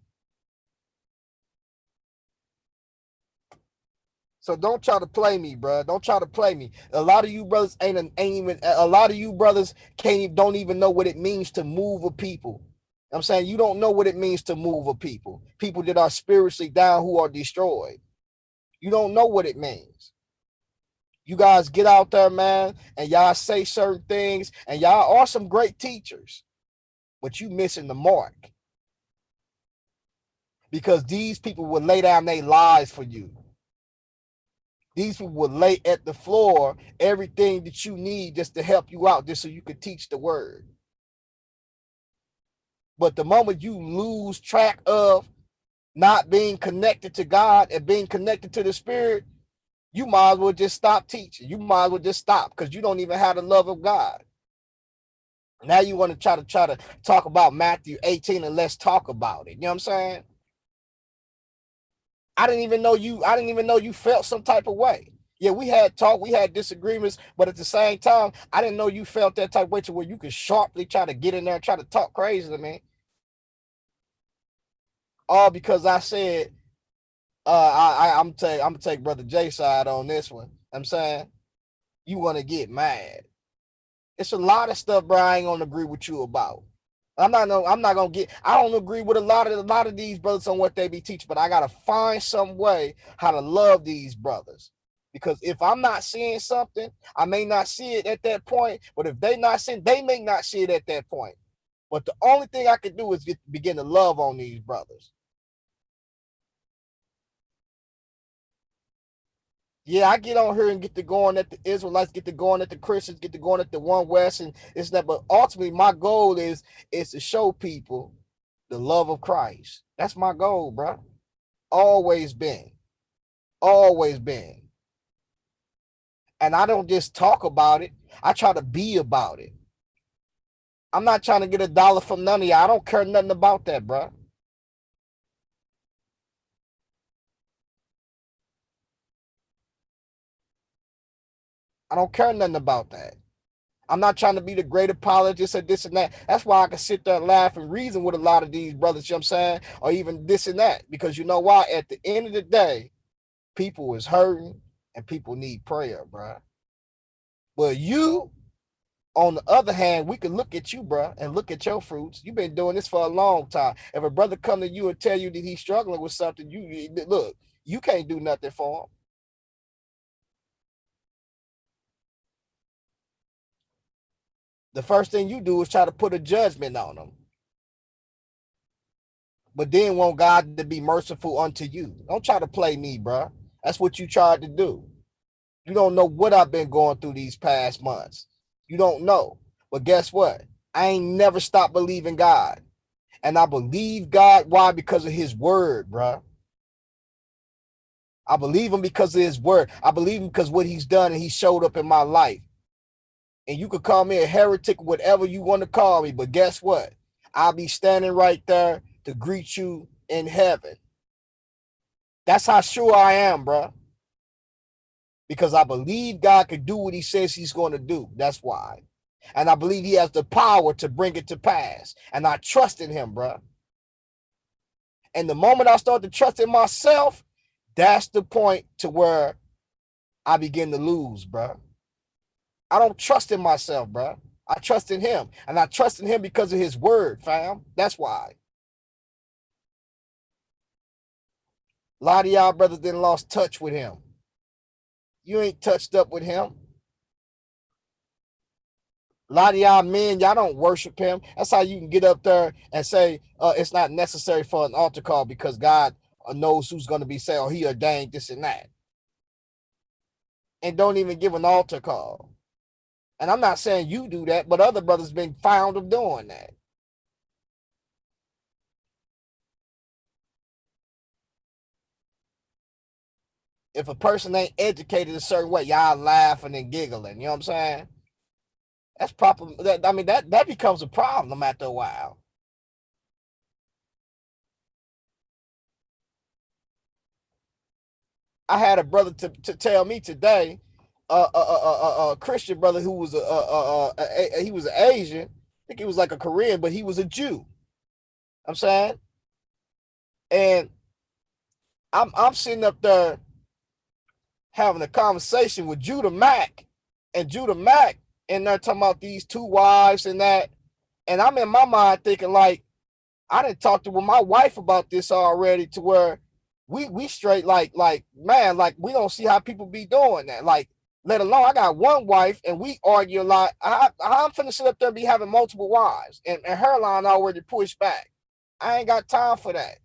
So don't try to play me, bro. Don't try to play me. A lot of you brothers ain't even. A lot of you brothers don't even know what it means to move a people. I'm saying you don't know what it means to move a people. People that are spiritually down who are destroyed. You don't know what it means. You guys get out there, man, and y'all say certain things, and y'all are some great teachers, but you missing the mark. Because these people will lay down their lives for you. These people will lay at the floor everything that you need just to help you out, just so you can teach the word. But the moment you lose track of not being connected to God and being connected to the Spirit, you might as well just stop teaching. You might as well just stop, because you don't even have the love of God. Now you want to try to talk about Matthew 18 and let's talk about it. You know what I'm saying? I didn't even know you felt some type of way. Yeah, we had talk, we had disagreements, but at the same time, I didn't know you felt that type of way to where you could sharply try to get in there and try to talk crazy to me. All because I said, I'm gonna take Brother J side on this one. I'm saying you want to get mad. It's a lot of stuff, bro. I ain't gonna agree with you about. I'm not gonna get. I don't agree with a lot of these brothers on what they be teaching, but I gotta find some way how to love these brothers. Because if I'm not seeing something, I may not see it at that point. But if they not seeing, they may not see it at that point. But the only thing I can do is begin to love on these brothers. Yeah, I get on here and get to going at the Israelites, get to going at the Christians, get to going at the One West, and it's that. But ultimately, my goal is to show people the love of Christ. That's my goal, bro. Always been, always been. And I don't just talk about it. I try to be about it. I'm not trying to get a dollar from none of y'all. I don't care nothing about that, bro. I don't care nothing about that. I'm not trying to be the great apologist or this and that. That's why I can sit there and laugh and reason with a lot of these brothers, you know what I'm saying? Or even this and that. Because you know why? At the end of the day, people is hurting and people need prayer, bro. But you, on the other hand, we can look at you, bro, and look at your fruits. You've been doing this for a long time. If a brother come to you and tell you that he's struggling with something, you look, you can't do nothing for him. The first thing you do is try to put a judgment on them. but then want God to be merciful unto you. Don't try to play me, bro. That's what you tried to do. You don't know what I've been going through these past months. You don't know. But guess what? I ain't never stopped believing God. And I believe God. Why? Because of his word, bro. I believe him because of his word. I believe him because what he's done and he showed up in my life. And you could call me a heretic, whatever you want to call me. But guess what? I'll be standing right there to greet you in heaven. That's how sure I am, bro. Because I believe God could do what he says he's going to do. That's why. And I believe he has the power to bring it to pass. And I trust in him, bro. And the moment I start to trust in myself, that's the point to where I begin to lose, bro. I don't trust in myself, bro. I trust in him. And I trust in him because of his word, fam. That's why. A lot of y'all brothers done lost touch with him. You ain't touched up with him. A lot of y'all men, y'all don't worship him. That's how you can get up there and say it's not necessary for an altar call because God knows who's going to be saved or he ordained this and that. And don't even give an altar call. And I'm not saying you do that, but other brothers been found of doing that. If a person ain't educated a certain way, y'all laughing and giggling. You know what I'm saying? That's proper. I mean, that becomes a problem after a while. I had a brother to tell me today, a Christian brother who was he was an Asian. I think he was like a Korean, but he was a Jew. I'm saying, and I'm sitting up there having a conversation with Judah Mack, and Judah Mack, and they're talking about these two wives and that, and I'm in my mind thinking like, I didn't talk to my wife about this already, to where we straight like man, like we don't see how people be doing that. Like, let alone I got one wife and we argue a lot. I'm finna sit up there and be having multiple wives, and her line already pushed back. I ain't got time for that.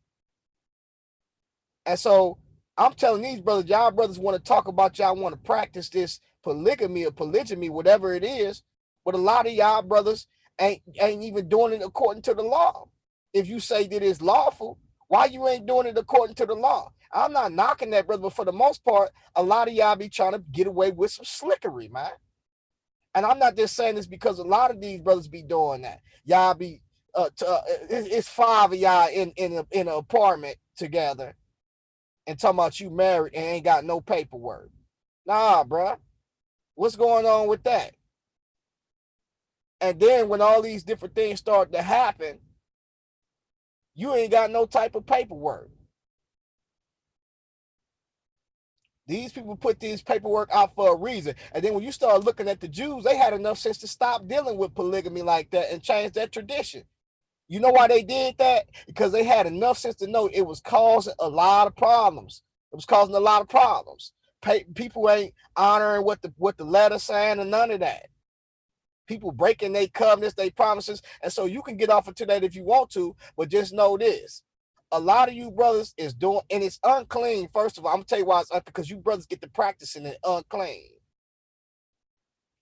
And so I'm telling these brothers, y'all brothers want to talk about, y'all want to practice this polygamy or polygyny, whatever it is. But a lot of y'all brothers ain't even doing it according to the law. If you say that it's lawful, why you ain't doing it according to the law? I'm not knocking that, brother, but for the most part, a lot of y'all be trying to get away with some slickery, man. And I'm not just saying this because a lot of these brothers be doing that. Y'all be, it's five of y'all in an apartment together and talking about you married and ain't got no paperwork. Nah, bruh. What's going on with that? And then when all these different things start to happen, you ain't got no type of paperwork. These people put this paperwork out for a reason. And then when you start looking at the Jews, they had enough sense to stop dealing with polygamy like that and change that tradition. You know why they did that? Because they had enough sense to know it was causing a lot of problems. It was causing a lot of problems. People ain't honoring what the letter saying and none of that. People breaking their covenants, their promises. And so you can get off into that if you want to, but just know this. A lot of you brothers is doing, and it's unclean. First of all, I'm gonna tell you why it's unclean, because you brothers get to practicing it unclean.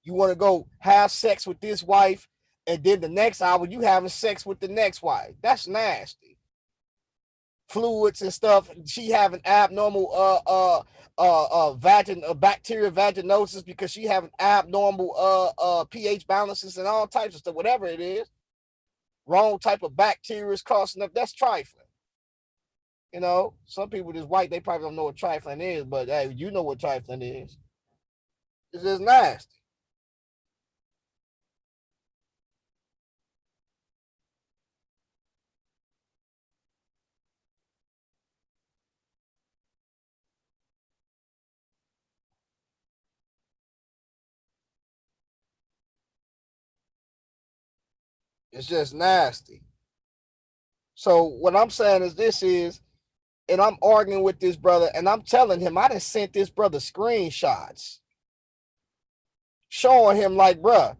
You want to go have sex with this wife, and then the next hour you having sex with the next wife. That's nasty. Fluids and stuff. She having abnormal bacterial vaginosis because she having abnormal pH balances and all types of stuff, whatever it is. Wrong type of bacteria is causing up. That's trifling. You know, some people just white, they probably don't know what trifling is, but hey, you know what trifling is. It's just nasty. It's just nasty. So what I'm saying is this is, and I'm arguing with this brother, and I'm telling him, I done sent this brother screenshots showing him like, bruh,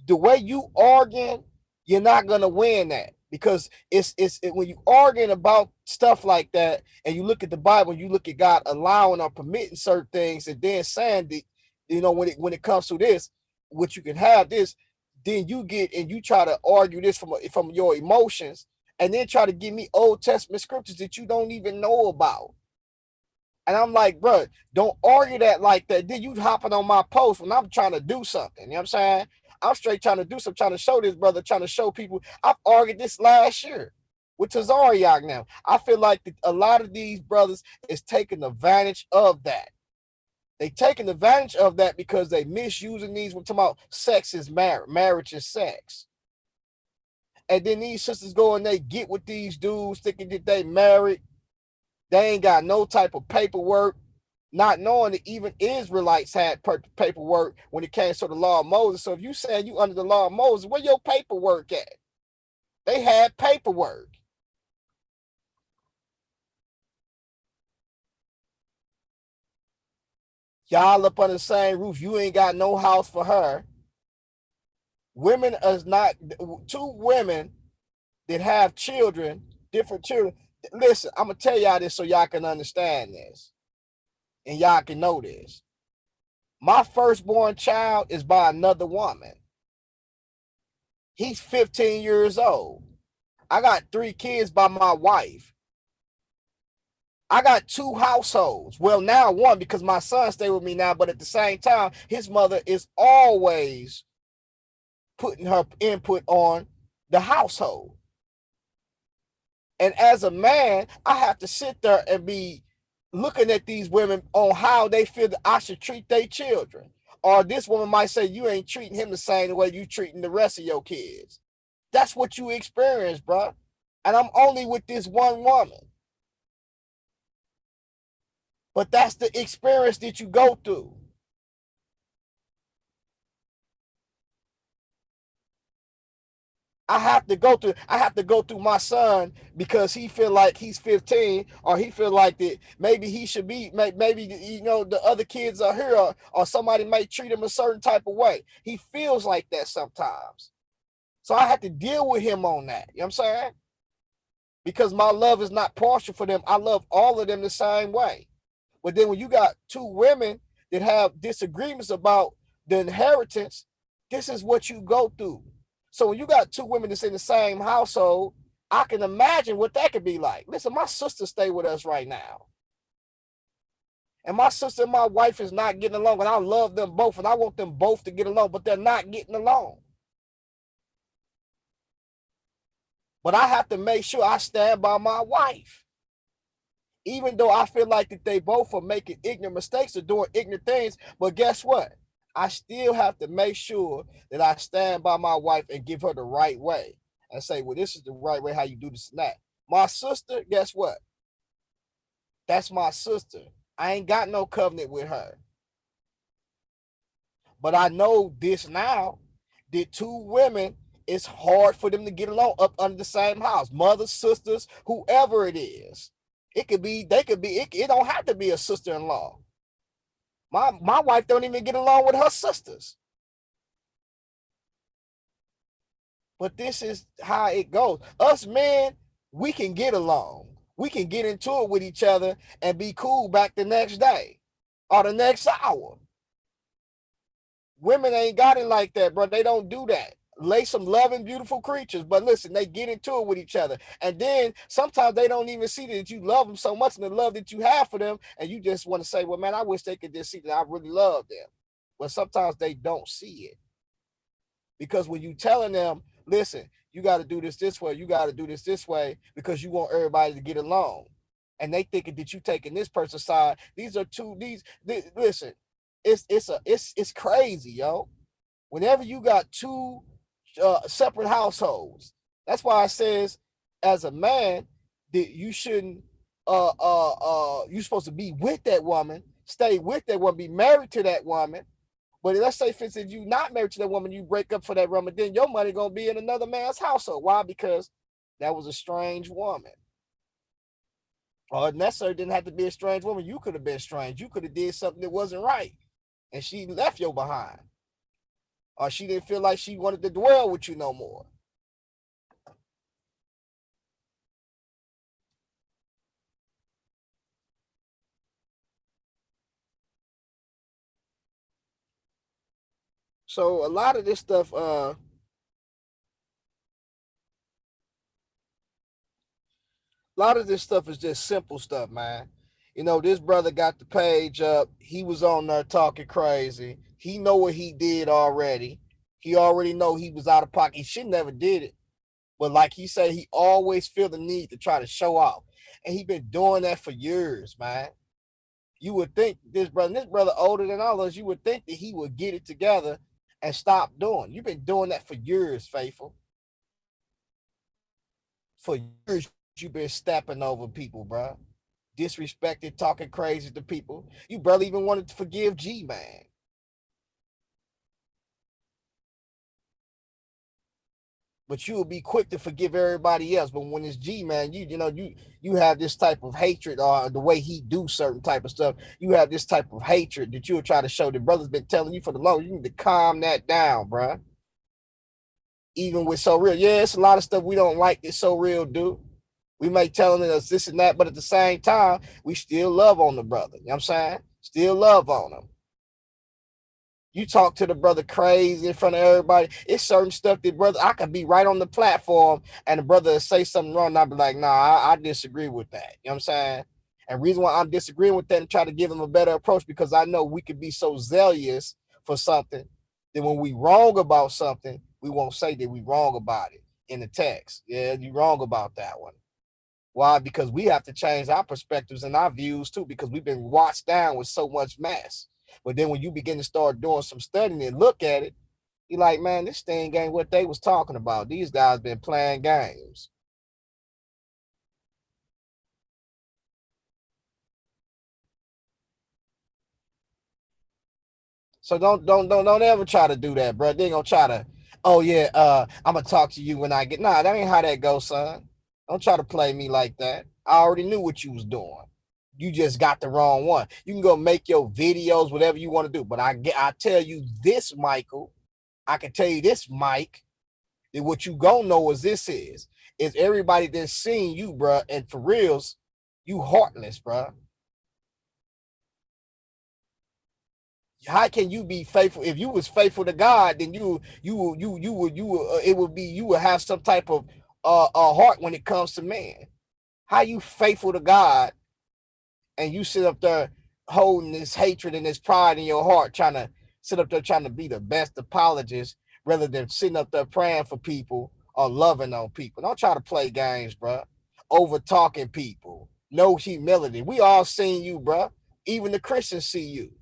the way you arguing, you're not gonna win that. because when you arguing about stuff like that, and you look at the Bible, you look at God allowing or permitting certain things, and then saying that, when it comes to this, what you can have this, then you get and you try to argue this from your emotions, and then try to give me Old Testament scriptures that you don't even know about. And I'm like, bro, don't argue that like that. Then you hopping on my post when I'm trying to do something. You know what I'm saying? I'm straight trying to do something, trying to show this brother, trying to show people. I've argued this last year with Tazariak now. I feel like a lot of these brothers is taking advantage of that. They taking advantage of that because they misusing these. We're talking about sex is marriage is sex. And then these sisters go and they get with these dudes thinking that they married. They ain't got no type of paperwork, not knowing that even Israelites had paperwork when it came to the law of Moses. So if you saying you under the law of Moses, where your paperwork at? They had paperwork. Y'all up under the same roof. You ain't got no house for her. Women is not, two women that have children, different children. Listen, I'm gonna tell y'all this so y'all can understand this and y'all can know this. My firstborn child is by another woman. He's 15 years old. I got 3 kids by my wife. I got 2 households. Well, now 1 because my son stay with me now, but at the same time, his mother is always putting her input on the household. And as a man, I have to sit there and be looking at these women on how they feel that I should treat their children. Or this woman might say, you ain't treating him the same way you treating the rest of your kids. That's what you experience, bro. And I'm only with this one woman. But that's the experience that you go through. I have to go through my son because he feel like he's 15, or he feel like that maybe he should be, maybe the other kids are here, or somebody might treat him a certain type of way. He feels like that sometimes. So I have to deal with him on that. You know what I'm saying? Because my love is not partial for them. I love all of them the same way. But then when you got 2 women that have disagreements about the inheritance, this is what you go through. So when you got 2 women that's in the same household, I can imagine what that could be like. Listen, my sister stay with us right now. And my sister and my wife is not getting along, and I love them both, and I want them both to get along, but they're not getting along. But I have to make sure I stand by my wife. Even though I feel like that they both are making ignorant mistakes or doing ignorant things, but guess what? I still have to make sure that I stand by my wife and give her the right way and say, well, this is the right way how you do this and that. My sister, guess what? That's my sister. I ain't got no covenant with her. But I know this now, that 2 women, it's hard for them to get along up under the same house. Mothers, sisters, whoever it is. It could be, it don't have to be a sister-in-law. My wife don't even get along with her sisters. But this is how it goes. Us men, we can get along. We can get into it with each other and be cool back the next day or the next hour. Women ain't got it like that, bro. They don't do that. Lay some loving, beautiful creatures, but listen, they get into it with each other. And then sometimes they don't even see that you love them so much, and the love that you have for them, and you just want to say, well, man, I wish they could just see that I really love them. But sometimes they don't see it. Because when you telling them, listen, you got to do this way, you got to do this way, because you want everybody to get along. And they thinking that you taking this person's side. These are listen, it's crazy, yo. Whenever you got 2 separate households, that's why it says, as a man, that you shouldn't you're supposed to be with that woman, stay with that woman, be married to that woman. But let's say, for instance, you not married to that woman, you break up for that woman, then your money gonna be in another man's household. Why? Because that was a strange woman. Or necessarily didn't have to be a strange woman. You could have been strange. You could have did something that wasn't right, and she left you behind. Or she didn't feel like she wanted to dwell with you no more. So a lot of this stuff, is just simple stuff, man. You know, this brother got the page up. He was on there talking crazy. He know what he did already. He already know he was out of pocket. He should never did it. But like he said, he always feel the need to try to show off. And he been doing that for years, man. You would think this brother older than all of us, you would think that he would get it together and stop doing. You've been doing that for years, Faithful. For years, you've been stepping over people, bro. Disrespected, talking crazy to people. You barely even wanted to forgive G, man. But you will be quick to forgive everybody else. But when it's G, man, you have this type of hatred, or the way he do certain type of stuff. You have this type of hatred that you'll try to show. The brother's been telling you for the long. You need to calm that down, bro. Even with So Real, yeah, it's a lot of stuff we don't like that So Real do. We may telling us this and that, but at the same time, we still love on the brother. You know what I'm saying? Still love on him. You talk to the brother crazy in front of everybody. It's certain stuff that brother, I could be right on the platform and the brother say something wrong, and I'll be like, nah, I disagree with that. You know what I'm saying? And reason why I'm disagreeing with that and try to give him a better approach, because I know we could be so zealous for something that when we wrong about something, we won't say that we wrong about it in the text. Yeah, you wrong about that one. Why? Because we have to change our perspectives and our views too, because we've been washed down with so much mess. But then when you begin to start doing some studying and look at it, you're like, man, this thing ain't what they was talking about. These guys been playing games. So don't ever try to do that, bro. They gonna try to, oh yeah, I'm gonna talk to you when I get. Nah, that ain't how that goes, son. Don't try to play me like that. I already knew what you was doing. You just got the wrong one. You can go make your videos, whatever you want to do. But I tell you this, Michael. I can tell you this, Mike. That what you gonna know is this is everybody that's seen you, bro. And for reals, you heartless, bro. How can you be faithful? If you was faithful to God, then it would be, you would have some type of heart when it comes to man. How you faithful to God and you sit up there holding this hatred and this pride in your heart, trying to sit up there trying to be the best apologist rather than sitting up there praying for people or loving on people. Don't try to play games, bro. Over talking people. No humility. We all seen you, bro. Even the Christians see you.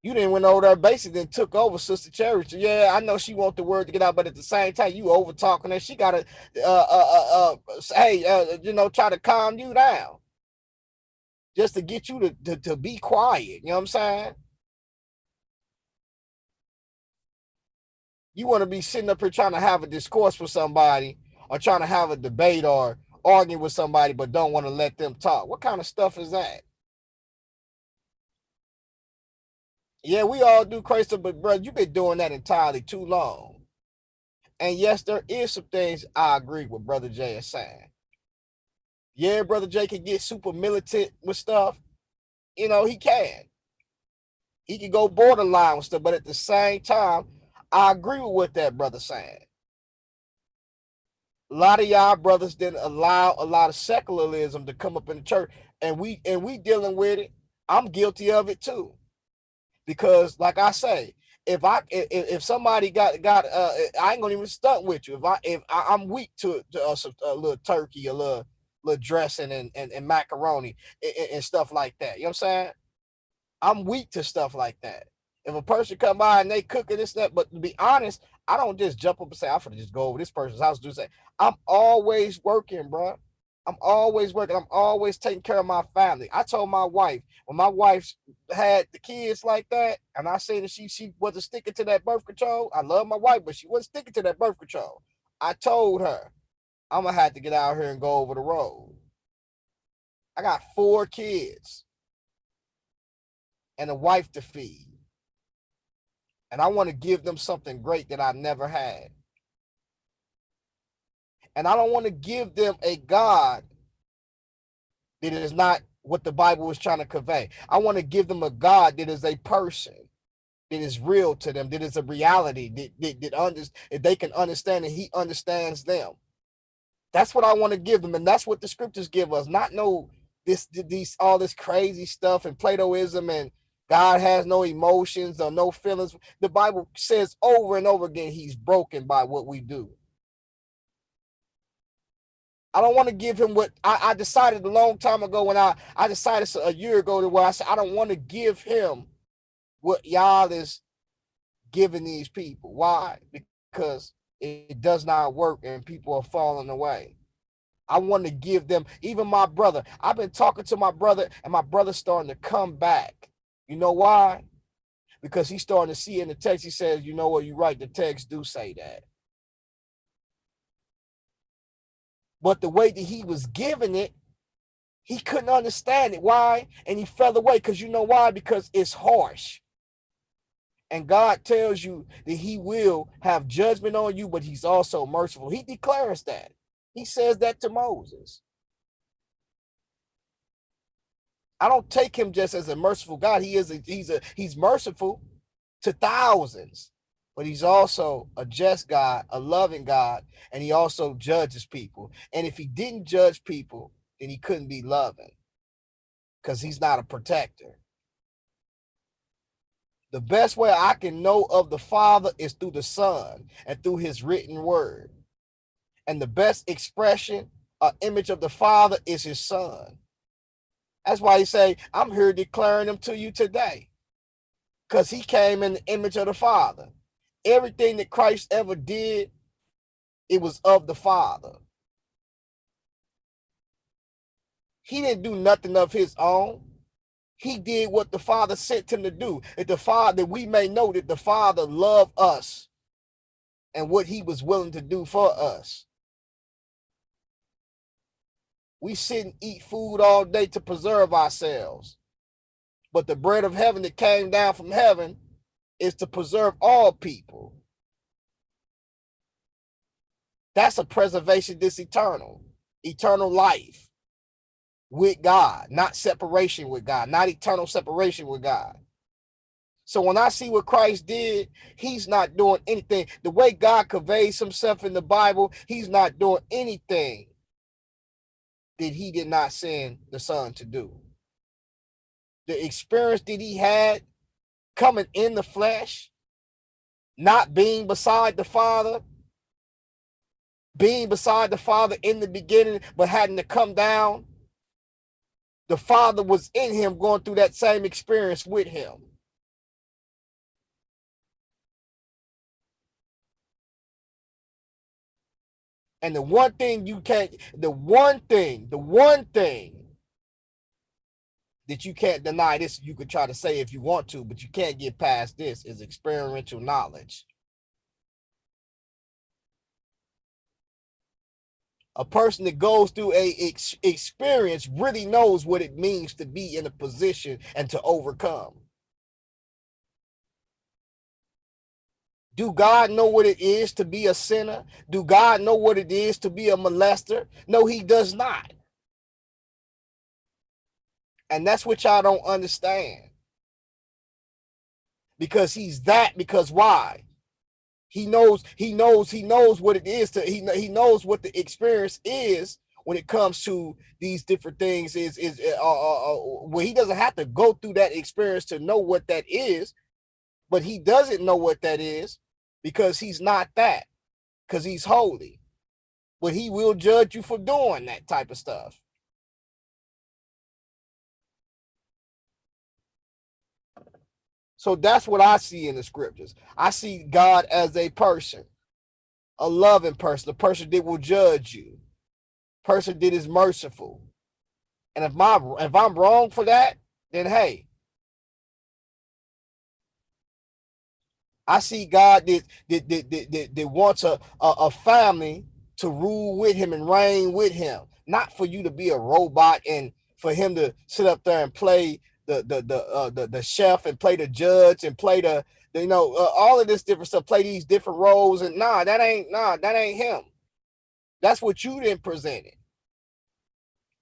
You didn't went over there basically and took over Sister Charity. Yeah, I know she want the word to get out, but at the same time, you over talking her. She gotta, hey, try to calm you down just to get you to be quiet. You know what I'm saying? You want to be sitting up here trying to have a discourse with somebody or trying to have a debate or arguing with somebody, but don't want to let them talk. What kind of stuff is that? Yeah, we all do crazy, but bro, you've been doing that entirely too long. And yes, there is some things I agree with Brother Jay is saying. Yeah, Brother Jay can get super militant with stuff. You know, he can. He can go borderline with stuff, but at the same time, I agree with what that brother saying. A lot of y'all brothers didn't allow a lot of secularism to come up in the church, and we dealing with it. I'm guilty of it too, because like I say, if somebody got I ain't gonna even stunt with you. I'm weak to a little turkey, a little dressing and macaroni and stuff like that. You know what I'm saying? I'm weak to stuff like that. If a person come by and they cooking this, that, but to be honest, I don't just jump up and say, I'm gonna just go over this person's house. Do say, I'm always working, bro. I'm always working. I'm always taking care of my family. I told my wife when my wife had the kids like that, and I said that she wasn't sticking to that birth control. I love my wife, but she wasn't sticking to that birth control. I told her I'm gonna have to get out here and go over the road. I got 4 kids and a wife to feed. And I want to give them something great that I never had. And I don't want to give them a God that is not what the Bible was trying to convey. I want to give them a God that is a person, that is real to them, that is a reality, that they can understand, and he understands them. That's what I want to give them, and that's what the scriptures give us. Not no these all this crazy stuff and Platoism and God has no emotions or no feelings. The Bible says over and over again he's broken by what we do. I don't want to give him what I decided a long time ago when I decided a year ago to where I said I don't want to give him what y'all is giving these people. Why? Because it does not work and people are falling away. I want to give them, even my brother. I've been talking to my brother, and my brother's starting to come back. You know why? Because he's starting to see in the text, he says, you know what, you're right, the text do say that. But the way that he was giving it, he couldn't understand it. Why? And he fell away. Because you know why? Because it's harsh. And God tells you that he will have judgment on you, but he's also merciful. He declares that. He says that to Moses. I don't take him just as a merciful God. He's merciful to thousands, but he's also a just God, a loving God, and he also judges people. And if he didn't judge people, then he couldn't be loving, because he's not a protector. The best way I can know of the Father is through the Son and through his written word. And the best expression, image of the Father is his Son. That's why he say, I'm here declaring them to you today. Because he came in the image of the Father. Everything that Christ ever did, it was of the Father. He didn't do nothing of his own. He did what the Father sent him to do. That we may know that the Father loved us and what he was willing to do for us. We sit and eat food all day to preserve ourselves. But the bread of heaven that came down from heaven is to preserve all people. That's a preservation that's eternal life with God, not separation with God, not eternal separation with God. So when I see what Christ did, he's not doing anything. The way God conveys himself in the Bible, he's not doing anything that he did not send the Son to do. The experience that he had coming in the flesh, not being beside the Father, being beside the Father in the beginning, but having to come down. The Father was in him going through that same experience with him. And the one thing that you can't deny, this you could try to say if you want to, but you can't get past this, is experiential knowledge. A person that goes through a experience really knows what it means to be in a position and to overcome. Do God know what it is to be a sinner? Do God know what it is to be a molester? No, he does not. And that's what y'all don't understand. Because because why? He knows what it is to, he knows what the experience is when it comes to these different things where he doesn't have to go through that experience to know what that is, but he doesn't know what that is because he's not that, because he's holy, but he will judge you for doing that type of stuff. So that's what I see in the scriptures. I see God as a person, a loving person, a person that will judge you, a person that is merciful. And if I'm wrong for that, then hey, I see God that wants a family to rule with him and reign with him, not for you to be a robot and for him to sit up there and play the chef and play the judge and play all of this different stuff, play these different roles. And that ain't him. That's what you didn't present it.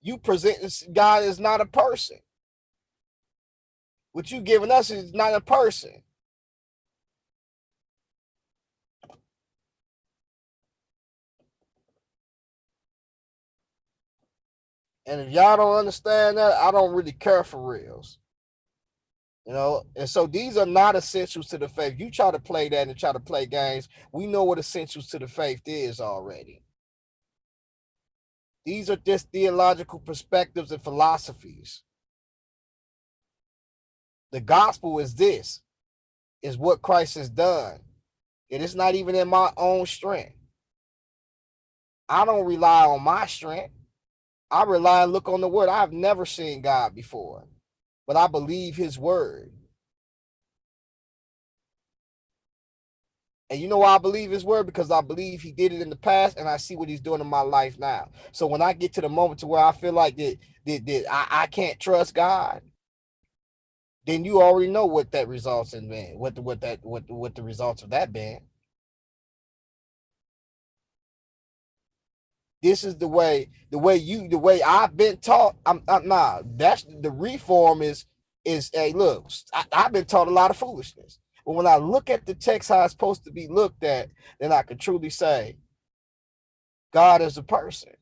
You present God is not a person. What you giving us is not a person. And if y'all don't understand that, I don't really care for reals. You know, and so these are not essentials to the faith. You try to play that and try to play games. We know what essentials to the faith is already. These are just theological perspectives and philosophies. The gospel is this, is what Christ has done. It is not even in my own strength. I don't rely on my strength. I rely and look on the word. I've never seen God before, but I believe his word. And you know why I believe his word? Because I believe he did it in the past and I see what he's doing in my life now. So when I get to the moment to where I feel like that I can't trust God, then you already know what that results in, man. What the results of that been. This is the way I've been taught. I'm nah. That's the reform is hey, look, I've been taught a lot of foolishness. But when I look at the text how it's supposed to be looked at, then I can truly say God is a person.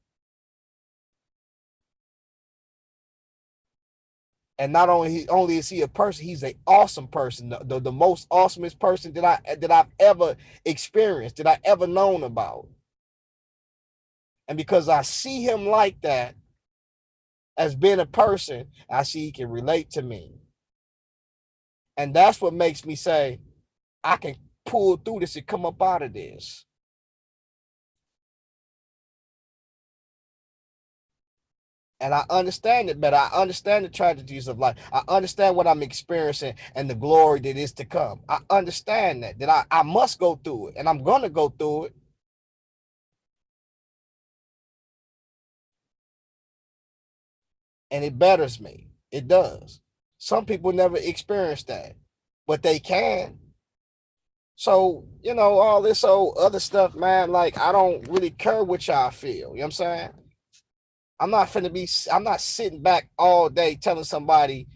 And not only is he a person, he's an awesome person, the most awesomest person that I've ever experienced, that I ever known about. And because I see him like that, as being a person, I see he can relate to me. And that's what makes me say, I can pull through this and come up out of this. And I understand it better. I understand the tragedies of life. I understand what I'm experiencing and the glory that is to come. I understand that I must go through it and I'm going to go through it. And it betters me. It does. Some people never experience that, but they can. So, you know, all this old other stuff, man, like I don't really care what y'all feel. You know what I'm saying? I'm not sitting back all day telling somebody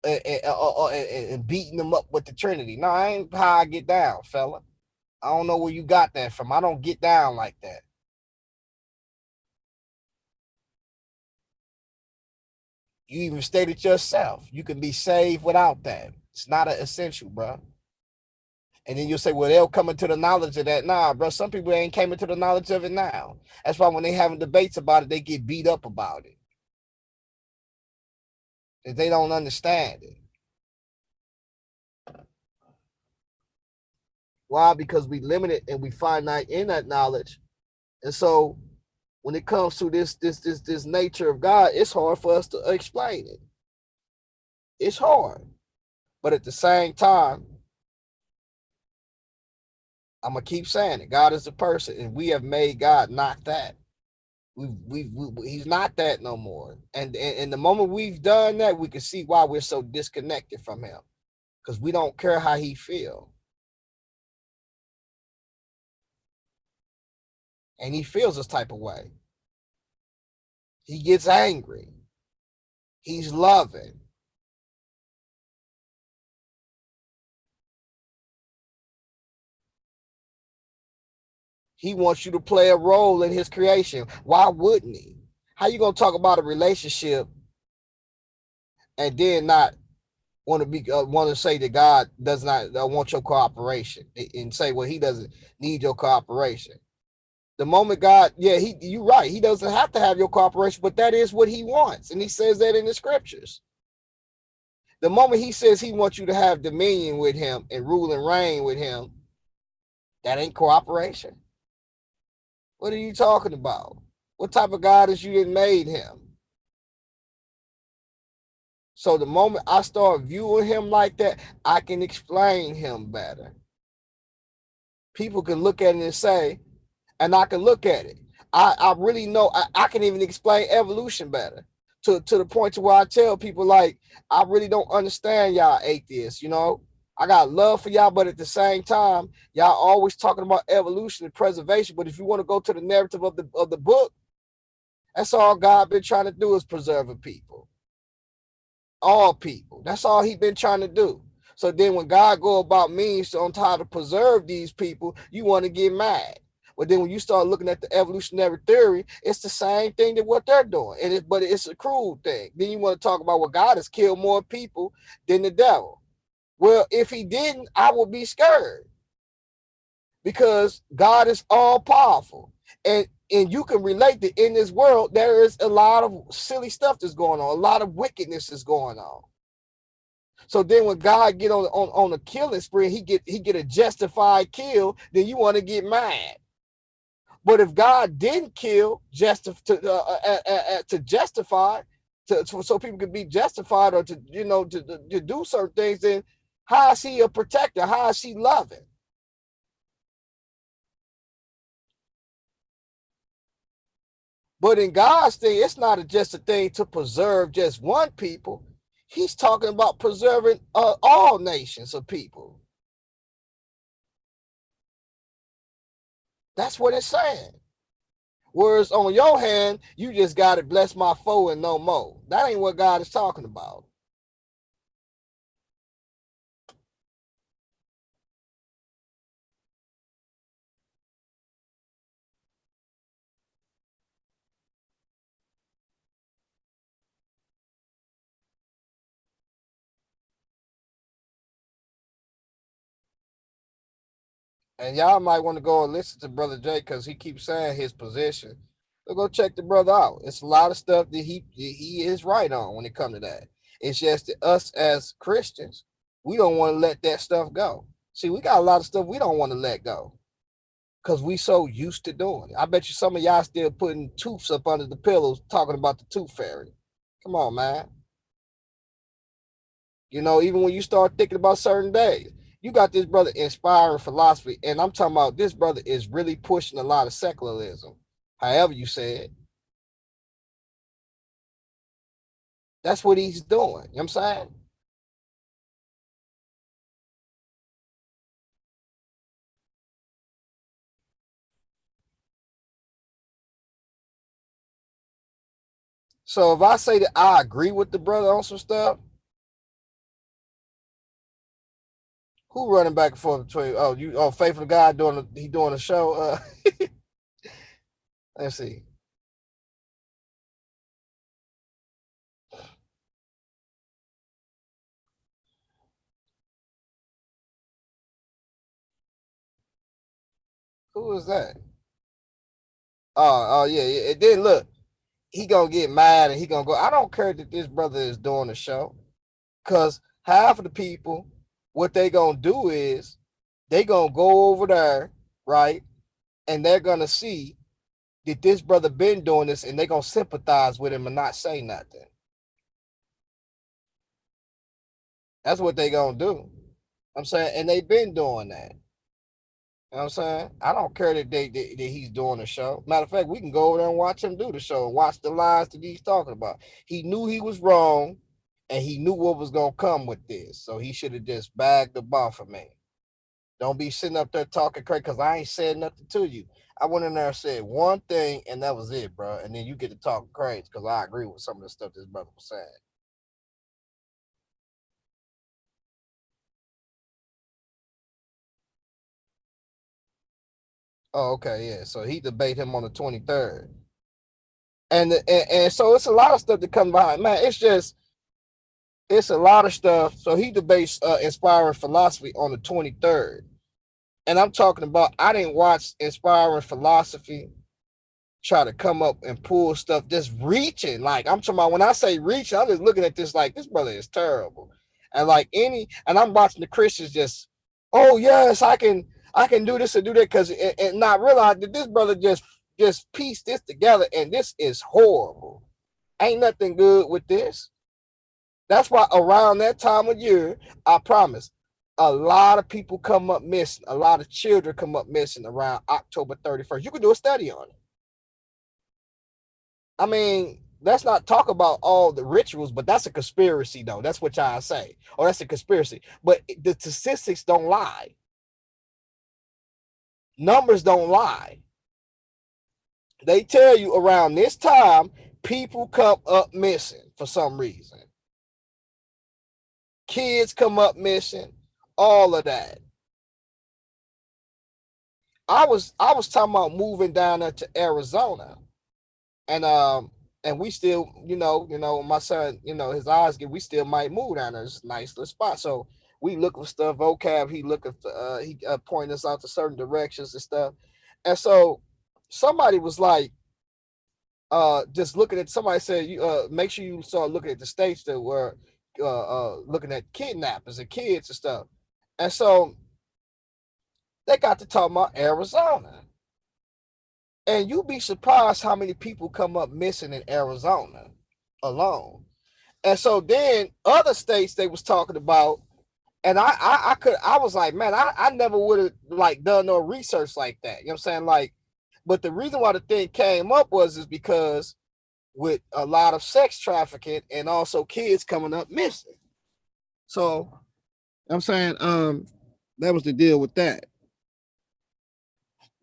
and beating them up with the Trinity. No, I ain't how I get down, fella. I don't know where you got that from. I don't get down like that. You even stated yourself. You can be saved without that. It's not an essential, bro. And then you'll say, well, they'll come into the knowledge of that. Nah, bro, some people ain't came into the knowledge of it now. That's why when they having debates about it, they get beat up about it. If they don't understand it. Why? Because we limited and we finite in that knowledge. And so when it comes to this nature of God, it's hard for us to explain it. It's hard. But at the same time, I'm gonna keep saying it. God is a person, and we have made God not that. He's not that no more. And the moment we've done that, we can see why we're so disconnected from him, because we don't care how he feels, and he feels this type of way. He gets angry. He's loving. He wants you to play a role in his creation. Why wouldn't he? How you gonna talk about a relationship and then not want to say that God does not want your cooperation and say, well, he doesn't need your cooperation. The moment God, yeah, you're right. He doesn't have to have your cooperation, but that is what he wants. And he says that in the scriptures. The moment he says he wants you to have dominion with him and rule and reign with him, that ain't cooperation. What are you talking about? What type of God is you that made him? So the moment I start viewing him like that, I can explain him better. People can look at it and say, and I can look at it. I really know I can even explain evolution better to the point to where I tell people, like, I really don't understand y'all atheists, you know. I got love for y'all, but at the same time, y'all always talking about evolution and preservation. But if you want to go to the narrative of the book, That's all God been trying to do is preserve a people. All people. That's all he been trying to do. So then when God go about means on how to preserve these people, you want to get mad. But then when you start looking at the evolutionary theory, it's the same thing that what they're doing. But it's a cruel thing. Then you want to talk about, well, God has killed more people than the devil. Well, if he didn't, I would be scared, because God is all powerful. And you can relate that in this world, there is a lot of silly stuff that's going on. A lot of wickedness is going on. So then when God get on a killing spree, he get a justified kill, then you want to get mad. But if God didn't kill just to justify, so people could be justified, or to do certain things, then how is he a protector? How is he loving? But in God's thing, it's not just a thing to preserve just one people. He's talking about preserving all nations of people. That's what it's saying. Whereas on your hand, you just got to bless my foe and no more. That ain't what God is talking about. And y'all might want to go and listen to Brother Jay, because he keeps saying his position. So go check the brother out. It's a lot of stuff that he is right on when it comes to that. It's just that us as Christians, we don't want to let that stuff go. See, we got a lot of stuff we don't want to let go, because we so used to doing it. I bet you some of y'all still putting tooths up under the pillows talking about the tooth fairy. Come on, man. Even when you start thinking about certain days, you got this brother inspiring philosophy, and I'm talking about this brother is really pushing a lot of secularism. However you say it, that's what he's doing. You know what I'm saying? So if I say that I agree with the brother on some stuff, who running back and forth between? Faithful God doing a show. Let's see. Who is that? Oh yeah, yeah. And then look, he gonna get mad and he gonna go. I don't care that this brother is doing a show, because half of the people, what they gonna do is they gonna go over there, right, and they're gonna see that this brother been doing this, and they gonna sympathize with him and not say nothing. That's what they gonna do. I'm saying, and they been doing that. You know what I'm saying? I don't care that he's doing the show. Matter of fact, we can go over there and watch him do the show and watch the lies that he's talking about. He knew he was wrong, and he knew what was gonna come with this. So he should have just bagged the bar for me. Don't be sitting up there talking crazy, because I ain't said nothing to you. I went in there and said one thing, and that was it, bro. And then you get to talk crazy because I agree with some of the stuff this brother was saying. Oh, okay, yeah. So he debate him on the 23rd. And so it's a lot of stuff that comes behind. Man, it's a lot of stuff. So he debates inspiring philosophy on the 23rd. And I'm talking about, I didn't watch inspiring philosophy try to come up and pull stuff just reaching. Like, I'm talking about, when I say reaching, I'm just looking at this like, this brother is terrible. And I'm watching the Christians just, oh yes, I can do this and do that, because and not realize that this brother just pieced this together, and this is horrible. Ain't nothing good with this. That's why around that time of year, I promise, a lot of people come up missing. A lot of children come up missing around October 31st. You can do a study on it. I mean, let's not talk about all the rituals, but that's a conspiracy, though. That's what y'all say. Oh, that's a conspiracy. But the statistics don't lie. Numbers don't lie. they tell you around this time, people come up missing for some reason. Kids come up missing, all of that. I was talking about moving down there to Arizona, and we still, my son, his eyes get, we still might move down there. It's a nice little spot. So we look for stuff, vocab. He looking for, he pointed us out to certain directions and stuff. And so somebody was like, just looking at, somebody said, you make sure you start looking at the states that were looking at kidnappers and kids and stuff. And so they got to talk about Arizona. And you'd be surprised how many people come up missing in Arizona alone. And so then other states they was talking about, and I was like, man, I never would have like done no research like that. You know what I'm saying? Like, but the reason why the thing came up is because with a lot of sex trafficking and also kids coming up missing. So I'm saying, that was the deal with that.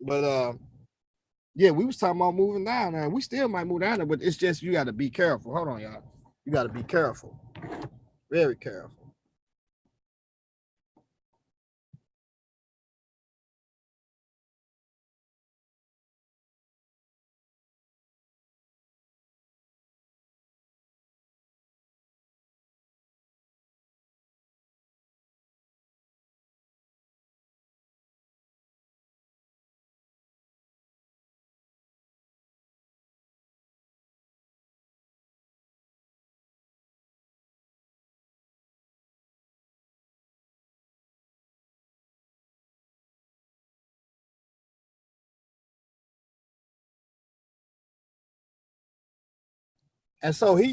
But yeah, we was talking about moving down there. We still might move down there, but it's just, you got to be careful. Hold on, y'all. You got to be careful. Very careful. And so a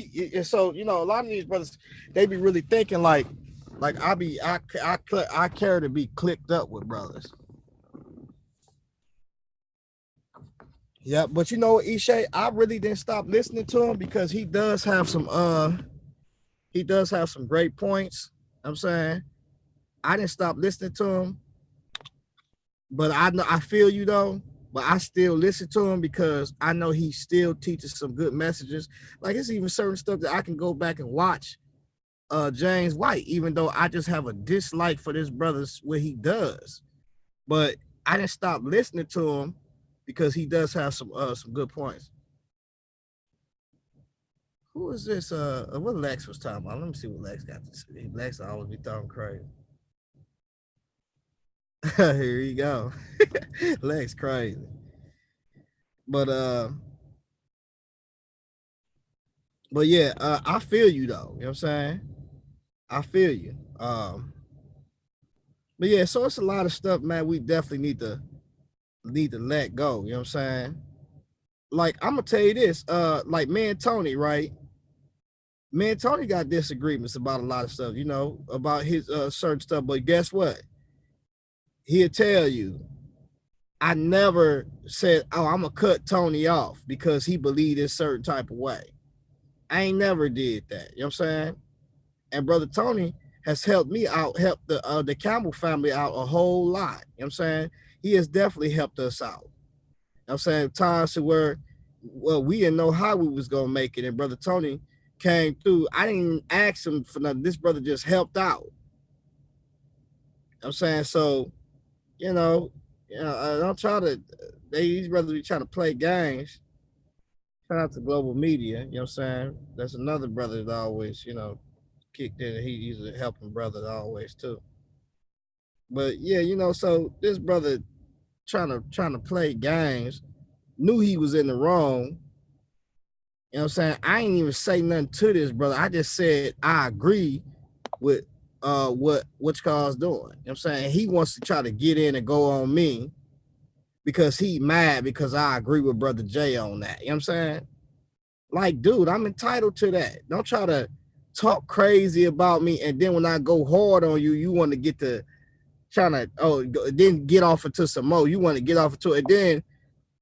lot of these brothers, they be really thinking like I care to be clicked up with brothers. Yeah, but Ishay, I really didn't stop listening to him because he does have some great points. I'm saying I didn't stop listening to him, but I feel you though. But I still listen to him because I know he still teaches some good messages. Like, it's even certain stuff that I can go back and watch James White, even though I just have a dislike for this brother's what he does. But I didn't stop listening to him because he does have some good points. Who is this? What Lex was talking about? Let me see what Lex got to say. Lex always be talking crazy. Here you go. Lex crazy. But yeah, I feel you though. You know what I'm saying? I feel you. But yeah, so it's a lot of stuff, man. We definitely need to let go. You know what I'm saying? Like, I'm gonna tell you this. Like, me and Tony, right? Me and Tony got disagreements about a lot of stuff, about his certain stuff. But guess what? He'll tell you, I never said, oh, I'm gonna cut Tony off because he believed a certain type of way. I ain't never did that. You know what I'm saying? And brother Tony has helped me out, helped the Campbell family out a whole lot. You know what I'm saying? He has definitely helped us out. You know what I'm saying? Times to where, well, we didn't know how we was gonna make it, and brother Tony came through. I didn't ask him for nothing. This brother just helped out. You know what I'm saying? So, I don't try to, these brothers be trying to play games. Shout out to Global Media, you know what I'm saying? That's another brother that always, kicked in. He's a helping brother always too. But yeah, so this brother trying to play games, knew he was in the wrong. You know what I'm saying? I ain't even say nothing to this brother. I just said I agree with what Call's doing. You know what I'm saying? He wants to try to get in and go on me because he mad because I agree with Brother Jay on that. You know what I'm saying? Like, dude, I'm entitled to that. Don't try to talk crazy about me, and then when I go hard on you, you want to get to trying to then get off into some more. You want to get off into it, then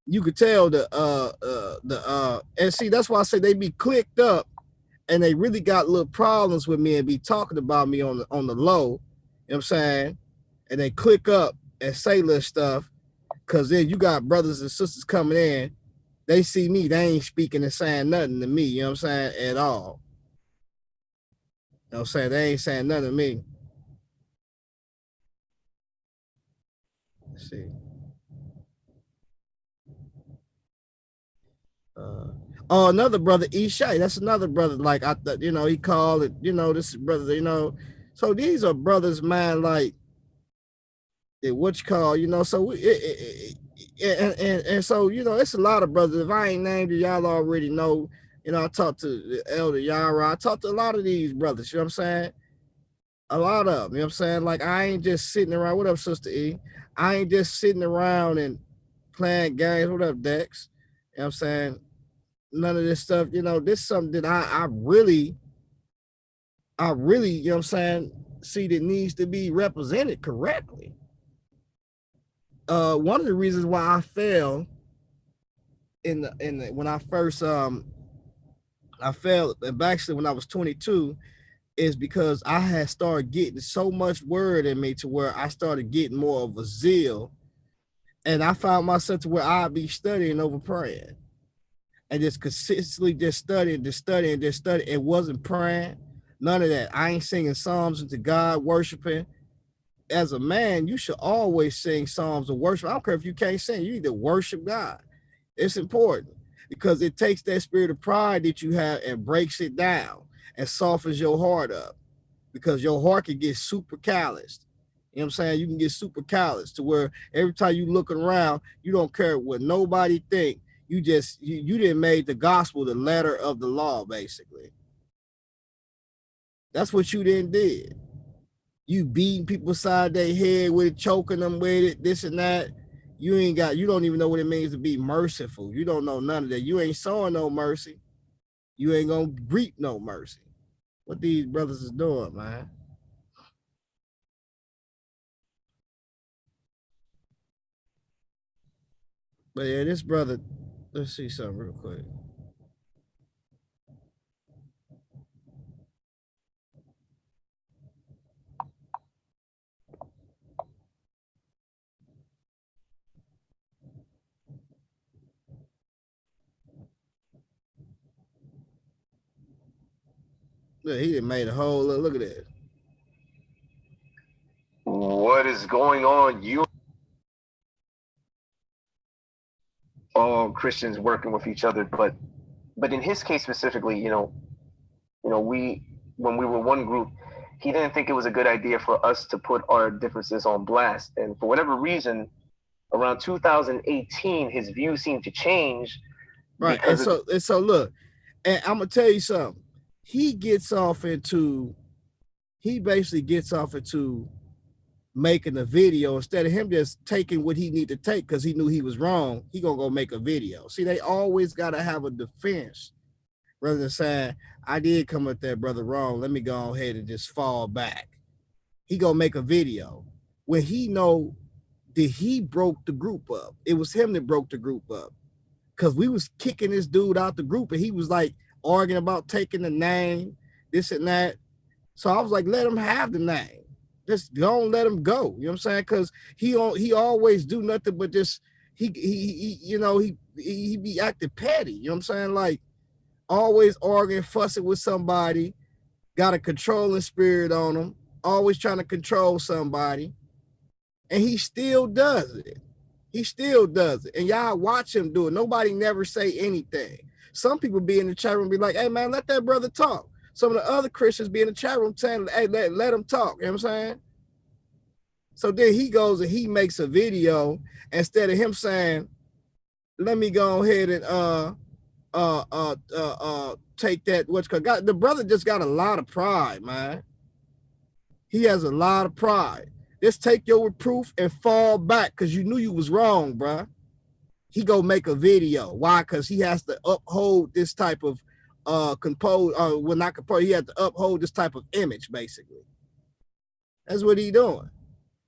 you could tell and see, that's why I say they be clicked up and they really got little problems with me and be talking about me on the low. You know what I'm saying? And they click up and say little stuff, because then you got brothers and sisters coming in they see me, they ain't speaking and saying nothing to me, you know what I'm saying, at all. You know what I'm saying? They ain't saying nothing to me. Let's see. Oh, another brother, Ishai. That's another brother. Like I thought, you know, he called it, you know, this brother, you know. So these are brothers, man, like what you call, you know. So and so, you know, it's a lot of brothers. If I ain't named you, y'all already know. You know, I talked to the Elder Yara. I talked to a lot of these brothers, you know what I'm saying? A lot of them, you know what I'm saying? Like I ain't just sitting around. What up, Sister E? I ain't just sitting around and playing games. What up, Dex? You know what I'm saying? None of this stuff, you know, this is something that I really, you know what I'm saying, see that needs to be represented correctly. One of the reasons why I fell in the when I first I fell actually when I was 22 is because I had started getting so much word in me to where I started getting more of a zeal, and I found myself to where I'd be studying over praying. And just consistently just studying. It wasn't praying, none of that. I ain't singing psalms into God, worshiping. As a man, you should always sing psalms of worship. I don't care if you can't sing, you need to worship God. It's important because it takes that spirit of pride that you have and breaks it down and softens your heart up, because your heart can get super calloused. You know what I'm saying? You can get super callous to where every time you looking around, you don't care what nobody think. You just you didn't made the gospel the letter of the law, basically. That's what you didn't did. You beating people side their head with it, choking them with it, this and that. You don't even know what it means to be merciful. You don't know none of that. You ain't showing no mercy. You ain't gonna reap no mercy. What these brothers is doing, man. But yeah, this brother, let's see something real quick. Look, he done made a whole look at that. What is going on? You all Christians working with each other, but in his case specifically, we when we were one group, he didn't think it was a good idea for us to put our differences on blast, and for whatever reason, around 2018, his views seemed to change. Right, and so look, and I'm gonna tell you something. He basically gets off into making a video instead of him just taking what he need to take because he knew he was wrong. He gonna go make a video. See, they always gotta have a defense rather than saying, I did come at that brother wrong. Let me go ahead and just fall back. He gonna make a video when he know that he broke the group up. It was him that broke the group up because we was kicking this dude out the group and he was like arguing about taking the name, this and that. So I was like, let him have the name. Just don't let him go. You know what I'm saying? Because he always do nothing but just he be acting petty. You know what I'm saying? Like always arguing, fussing with somebody, got a controlling spirit on him, always trying to control somebody, and he still does it. He still does it. And y'all watch him do it. Nobody never say anything. Some people be in the chat room and be like, hey man, let that brother talk. Some of the other Christians be in the chat room saying, hey, let him talk. You know what I'm saying? So then he goes and he makes a video instead of him saying, let me go ahead and take that. The brother just got a lot of pride, man. He has a lot of pride. Just take your reproof and fall back because you knew you was wrong, bro. He go make a video. Why? Because he has to uphold this type of not compose. He had to uphold this type of image, basically. That's what he doing.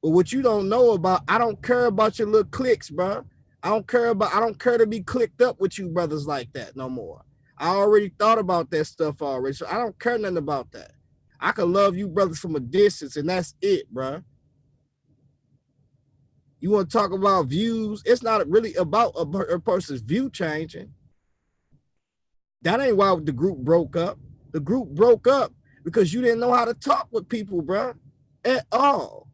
But what you don't know about, I don't care about your little cliques, bro. I don't care to be clicked up with you brothers like that no more. I already thought about that stuff already, so I don't care nothing about that. I can love you brothers from a distance, and that's it, bro. You want to talk about views? It's not really about a person's view changing. That ain't why the group broke up. The group broke up because you didn't know how to talk with people, bro, at all.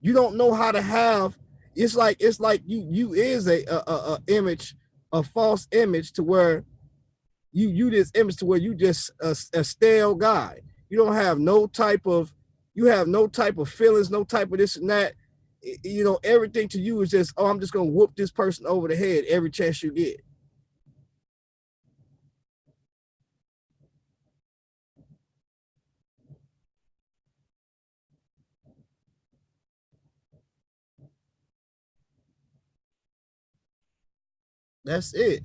You don't know how to have. It's like you is a image, a false image to where you this image to where you just a stale guy. You don't have no type of feelings, no type of this and that. You know, everything to you is just, oh, I'm just gonna whoop this person over the head every chance you get. That's it.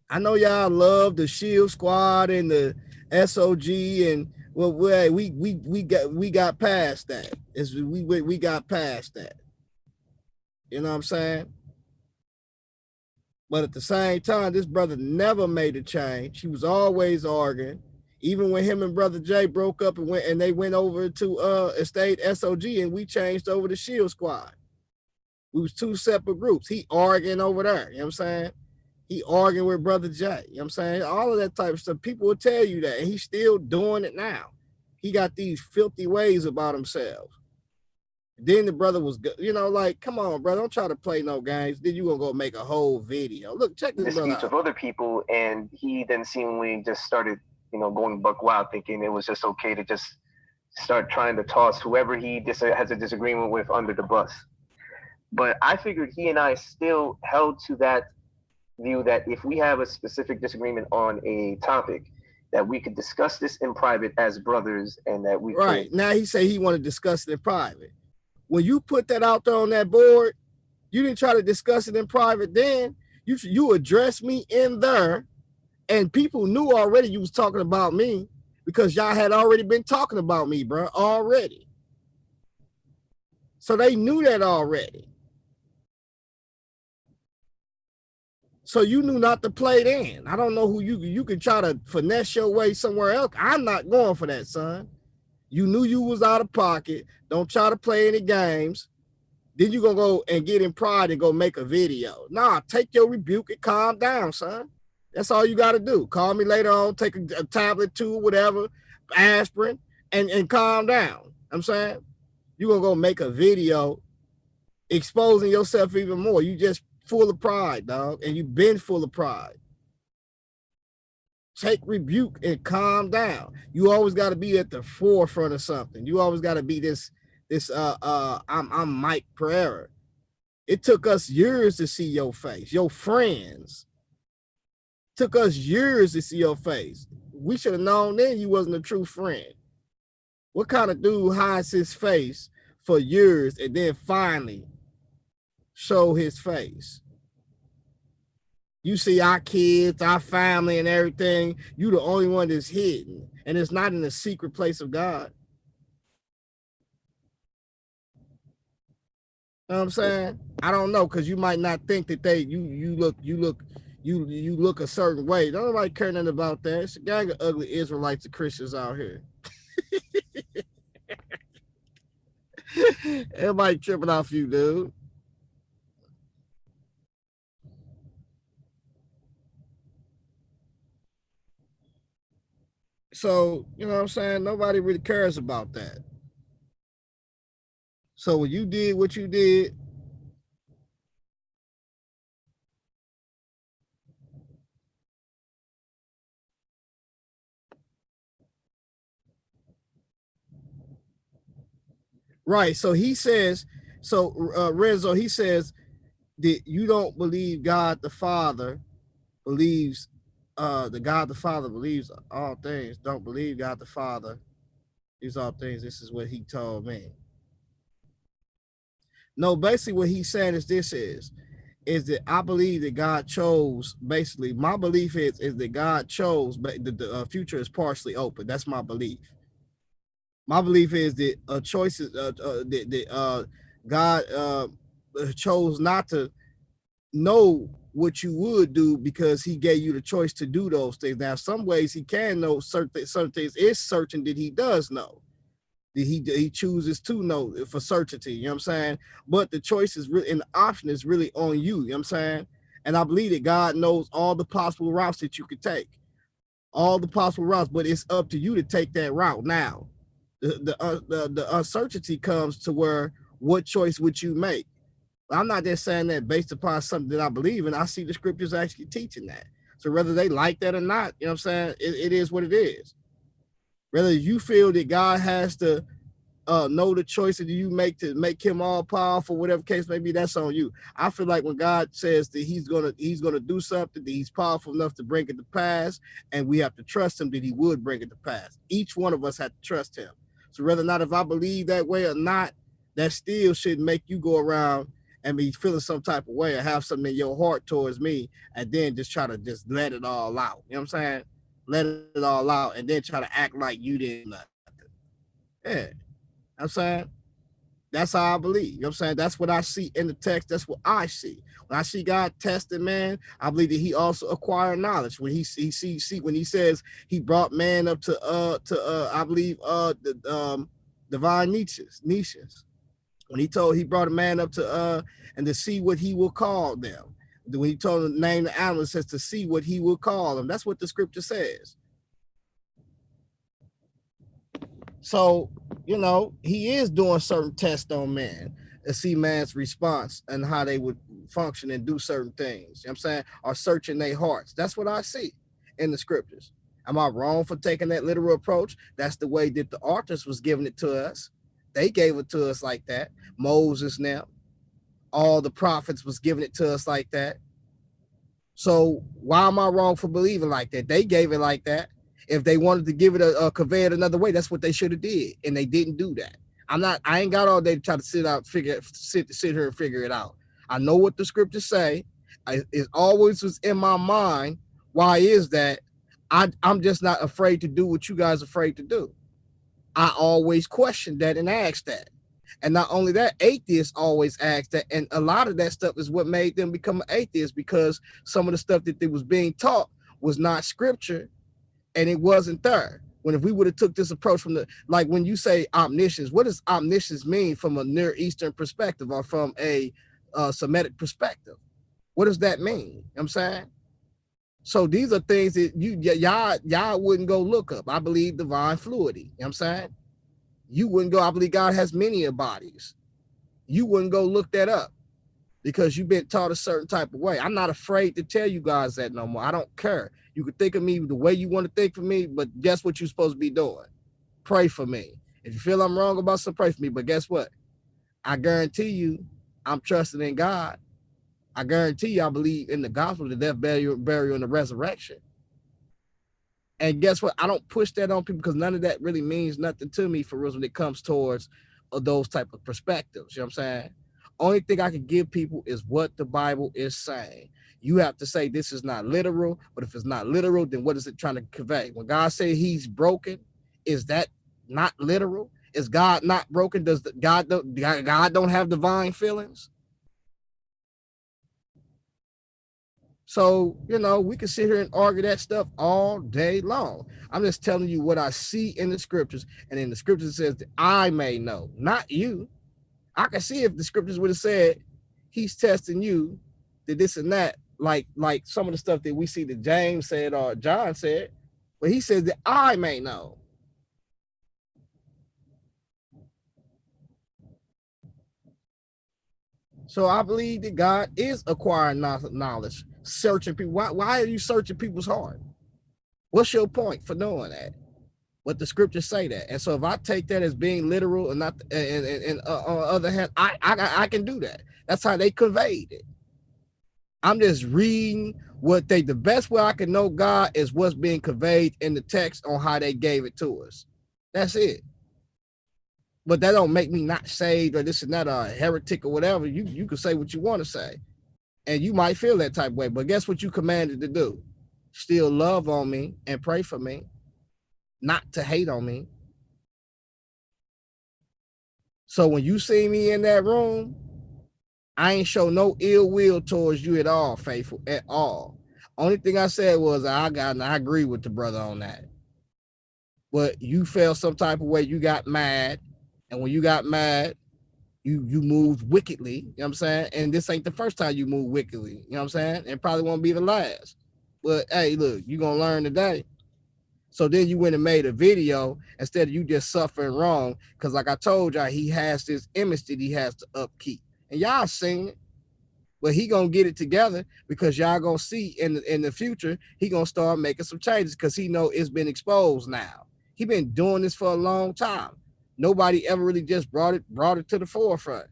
I know y'all love the Shield Squad and the SOG, and well, we got past that. We got past that. You know what I'm saying? But at the same time, this brother never made a change. He was always arguing. Even when him and Brother Jay broke up and they went over to Estate SOG, and we changed over to Shield Squad. We was two separate groups. He arguing over there. You know what I'm saying? He arguing with Brother Jay. You know what I'm saying? All of that type of stuff. People will tell you that. And he's still doing it now. He got these filthy ways about himself. Then the brother was, you know, like, come on, bro, don't try to play no games. Then you gonna go make a whole video. Look, check this brother out. Disputes with other people, and he then seemingly just started, you know, going buck wild, thinking it was just okay to just start trying to toss whoever he has a disagreement with under the bus. But I figured he and I still held to that view that if we have a specific disagreement on a topic, that we could discuss this in private as brothers, and that we right. Now he say he want to discuss it in private. When you put that out there on that board, you didn't try to discuss it in private then. You addressed me in there, and people knew already you was talking about me because y'all had already been talking about me, bro, already. So they knew that already. So you knew not to play then. I don't know who you could try to finesse your way somewhere else. I'm not going for that, son. You knew you was out of pocket. Don't try to play any games. Then you gonna go and get in pride and go make a video. Nah, take your rebuke and calm down, son. That's all you got to do. Call me later on, take a tablet, too, whatever, aspirin, and calm down. I'm saying you gonna go make a video exposing yourself even more. You just full of pride, dog, and you've been full of pride. Take rebuke and calm down. You always got to be at the forefront of something. You always got to be this I'm Mike Pereira. It took us years to see your face. Your friends took us years to see your face. We should have known then you wasn't a true friend. What kind of dude hides his face for years and then finally show his face? You see our kids, our family, and everything. You the only one that's hidden, and it's not in the secret place of God. You know what I'm saying? I don't know, because you might not think that you look a certain way. Don't nobody care nothing about that. It's a gang of ugly Israelites and Christians out here. Everybody tripping off you, dude. So, you know what I'm saying? Nobody really cares about that. So when you did what you did, right. So he says, Renzo, he says that you don't believe God the Father believes, the God the Father believes all things. Don't believe God the Father believes all things. This is what he told me. No, basically what he's saying is that I believe that God chose, basically, my belief is that God chose, but the future is partially open. That's my belief. My belief is that God chose not to know what you would do because he gave you the choice to do those things. Now, some ways he can know certain things is certain that he does know. He chooses to know for certainty, you know what I'm saying? But the choice is really, and the option is really on you, you know what I'm saying? And I believe that God knows all the possible routes that you could take, all the possible routes, but it's up to you to take that route. Now, the uncertainty comes to where, what choice would you make? I'm not just saying that based upon something that I believe in. I see the scriptures actually teaching that. So whether they like that or not, you know what I'm saying, it is what it is. Whether you feel that God has to know the choices that you make to make him all powerful, whatever case may be, that's on you. I feel like when God says that he's gonna do something, that he's powerful enough to bring it to pass, and we have to trust him that he would bring it to pass. Each one of us have to trust him. So whether or not, if I believe that way or not, that still should make you go around and be feeling some type of way or have something in your heart towards me, and then just try to just let it all out. You know what I'm saying? Let it all out and then try to act like you didn't do nothing. Yeah. I'm saying, that's how I believe. You know what I'm saying? That's what I see in the text. That's what I see. When I see God testing man, I believe that he also acquired knowledge. When he when he says he brought man up to I believe the divine niches. When he brought a man up to and to see what he will call them. When he told him to name the animals, it says to see what he will call them. That's what the scripture says. So, he is doing certain tests on man to see man's response and how they would function and do certain things. You know what I'm saying? Or searching their hearts. That's what I see in the scriptures. Am I wrong for taking that literal approach? That's the way that the authors was giving it to us. They gave it to us like that. Moses now, all the prophets was giving it to us like that. So why am I wrong for believing like that? They gave it like that. If they wanted to give it a convey it another way, that's what they should have did, and they didn't do that. I ain't got all day to try to sit here and figure it out. I know what the scriptures say. It always was in my mind. Why is that? I'm just not afraid to do what you guys are afraid to do. I always question that and ask that. And not only that, atheists always ask that. And a lot of that stuff is what made them become atheists, because some of the stuff that they was being taught was not scripture, and it wasn't there. When if we would have took this approach from like when you say omniscience, what does omniscience mean from a Near Eastern perspective or from a Semitic perspective? What does that mean? You know what I'm saying? So these are things that y'all wouldn't go look up. I believe divine fluidity. You know what I'm saying? You wouldn't go, I believe God has many bodies. You wouldn't go look that up because you've been taught a certain type of way. I'm not afraid to tell you guys that no more. I don't care. You can think of me the way you want to think of me, but guess what you're supposed to be doing? Pray for me. If you feel I'm wrong about something, pray for me. But guess what? I guarantee you, I'm trusting in God. I guarantee you, I believe in the gospel, the death, burial, and the resurrection. And guess what? I don't push that on people because none of that really means nothing to me for real when it comes towards those type of perspectives. You know what I'm saying? Only thing I can give people is what the Bible is saying. You have to say this is not literal, but if it's not literal, then what is it trying to convey? When God say he's broken, is that not literal? Is God not broken? Does God don't have divine feelings? So, we can sit here and argue that stuff all day long. I'm just telling you what I see in the scriptures. And in the scriptures it says that I may know, not you. I can see if the scriptures would have said he's testing you, that this and that, like some of the stuff that we see that James said or John said, but he says that I may know. So I believe that God is acquiring knowledge, searching people. Why are you searching people's heart? What's your point for knowing that? But the scriptures say that, and so if I take that as being literal and not, and on the other hand, I can do that. That's how they conveyed it. I'm just reading the best way I can know God is what's being conveyed in the text on how they gave it to us. That's it. But that don't make me not saved or this and that or a heretic or whatever. You can say what you want to say, and you might feel that type of way. But guess what you commanded to do? Still love on me and pray for me, not to hate on me. So when you see me in that room, I ain't show no ill will towards you at all, faithful, at all. Only thing I said was I agree with the brother on that. but you felt some type of way, you got mad, and when you got mad, you moved wickedly, you know what I'm saying? And this ain't the first time you moved wickedly, you know what I'm saying? And probably won't be the last. But hey, look, you gonna learn today. So then you went and made a video instead of you just suffering wrong. Cause like I told y'all, he has this image that he has to upkeep. And y'all seen it. But he gonna get it together because y'all gonna see in the future, he gonna start making some changes because he know it's been exposed now. He been doing this for a long time. Nobody ever really just brought it to the forefront.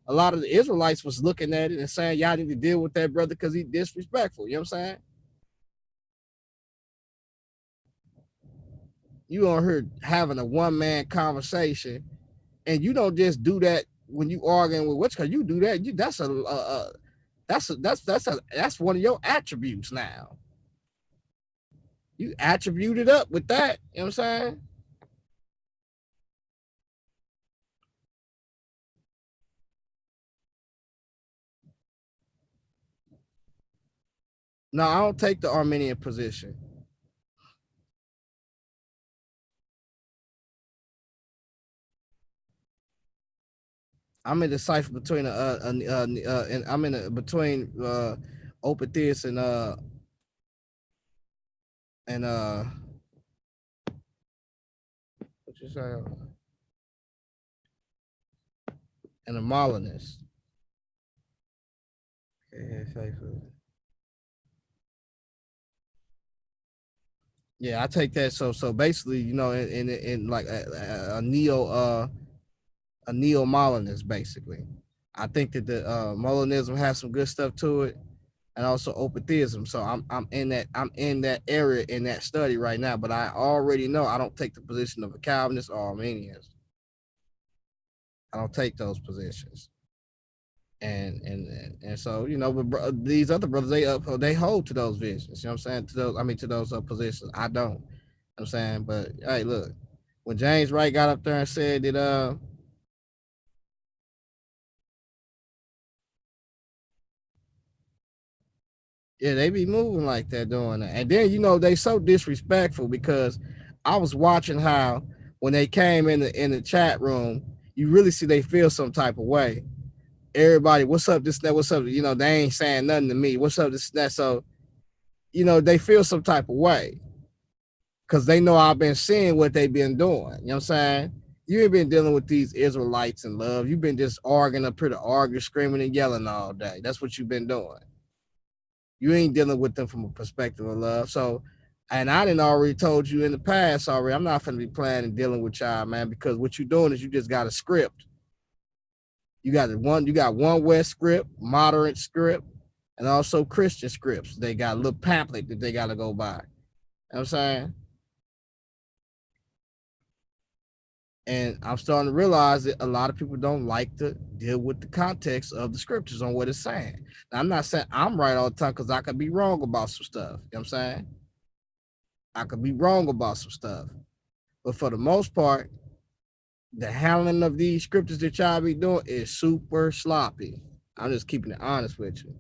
A lot of the Israelites was looking at it and saying, y'all need to deal with that brother because he disrespectful. You know what I'm saying? You on here having a one-man conversation, and you don't just do that when you arguing with what's because you do that. That's one of your attributes now. You attribute it up with that. You know what I'm saying? No, I don't take the Arminian position. I'm in the cipher between and I'm in a, between open theist and what you say, and a Molinist. Yeah, I take that. So basically, you know, in like a neo Molinist basically. I think that the Molinism has some good stuff to it, and also open theism. So I'm in that area in that study right now. But I already know I don't take the position of a Calvinist or Arminians. I don't take those positions. And so you know, but these other brothers they hold to those visions. You know what I'm saying? To those positions. I don't. You know what I'm saying, but hey, look, when James Wright got up there and said that yeah, they be moving like that doing that. And then you know they so disrespectful because I was watching how when they came in the chat room, you really see they feel some type of way. Everybody, what's up, this, that, what's up? You know, they ain't saying nothing to me. What's up, this, that? So, you know, they feel some type of way because they know I've been seeing what they've been doing. You know what I'm saying? You ain't been dealing with these Israelites in love. You've been just arguing up here to argue, screaming and yelling all day. That's what you've been doing. You ain't dealing with them from a perspective of love. So, and I didn't already told you in the past already, I'm not going to be playing and dealing with y'all, man, because what you're doing is you just got a script. You got one West script, moderate script, and also Christian scripts. They got a little pamphlet that they got to go by. You know what I'm saying? And I'm starting to realize that a lot of people don't like to deal with the context of the scriptures on what it's saying. Now, I'm not saying I'm right all the time because I could be wrong about some stuff. You know what I'm saying? I could be wrong about some stuff. But for the most part, the handling of these scriptures that y'all be doing is super sloppy. I'm just keeping it honest with you.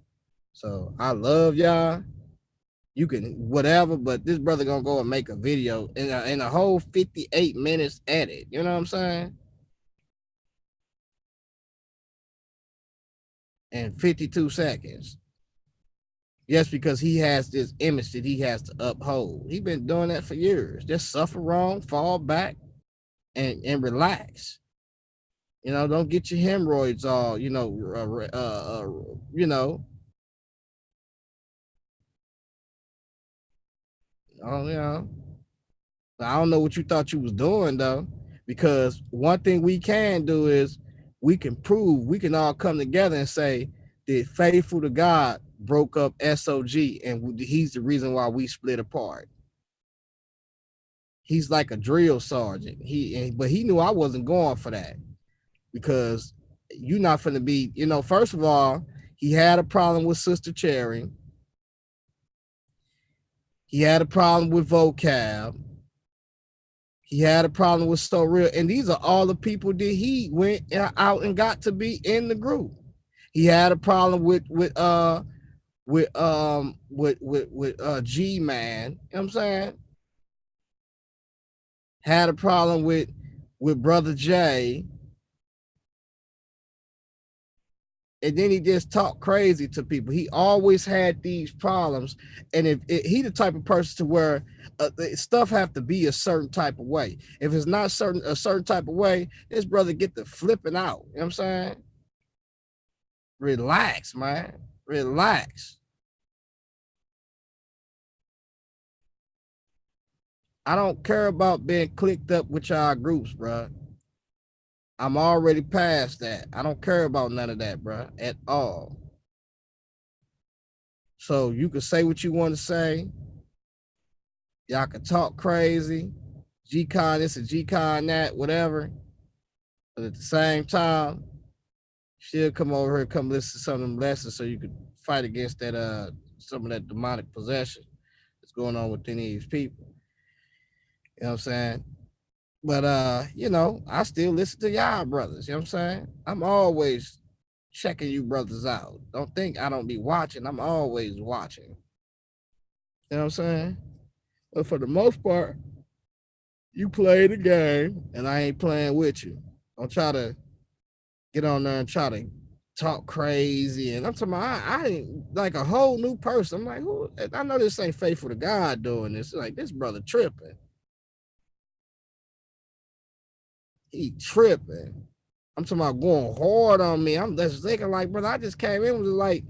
So I love y'all. You can whatever, but this brother gonna go and make a video in a whole 58 minutes edit. You know what I'm saying? In 52 seconds. Yes, because he has this image that he has to uphold. He's been doing that for years. Just suffer wrong, fall back, and relax. You know, don't get your hemorrhoids all, you know, oh, you know. I don't know what you thought you was doing though, because one thing we can do is we can prove, we can all come together and say that faithful to God broke up SOG and he's the reason why we split apart. He's like a drill sergeant. But he knew I wasn't going for that because you're not going to be, you know, first of all, he had a problem with Sister Cherry. He had a problem with vocab. He had a problem with So Real. And these are all the people that he went out and got to be in the group. He had a problem with G Man. You know what I'm saying? had a problem with Brother Jay, and then he just talked crazy to people. He always had these problems, and if he the type of person to where stuff have to be a certain type of way. If it's not a certain type of way, this brother get to flipping out. You know what I'm saying? Relax, man. Relax. I don't care about being clicked up with y'all groups, bro. I'm already past that. I don't care about none of that, bro, at all. So you can say what you want to say. Y'all can talk crazy, G-Con this and G-Con that, whatever. But at the same time, she'll come over here, come listen to some of them lessons so you could fight against that some of that demonic possession that's going on within these people. You know what I'm saying? But I still listen to y'all brothers, you know what I'm saying? I'm always checking you brothers out. Don't think I don't be watching. I'm always watching. You know what I'm saying? But for the most part, you play the game and I ain't playing with you. Don't try to get on there and try to talk crazy. And I'm talking about I ain't like a whole new person. I'm like, who? I know this ain't faithful to God doing this. Like this brother tripping. He tripping. I'm talking about going hard on me. I'm just thinking like, brother, I just came in with like,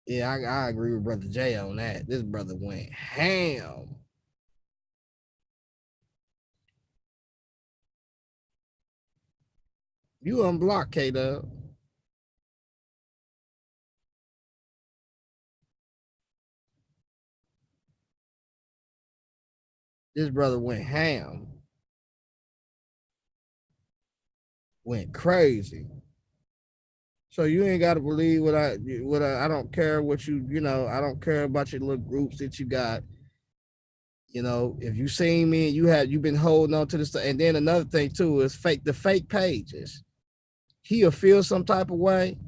yeah, I agree with Brother Jay on that. This brother went ham. You unblocked, K-Dub. This brother went ham. Went crazy. So you ain't got to believe what I don't care what I don't care about your little groups that you got. If you seen me and you've been holding on to this, and then another thing too is the fake pages. He'll feel some type of way,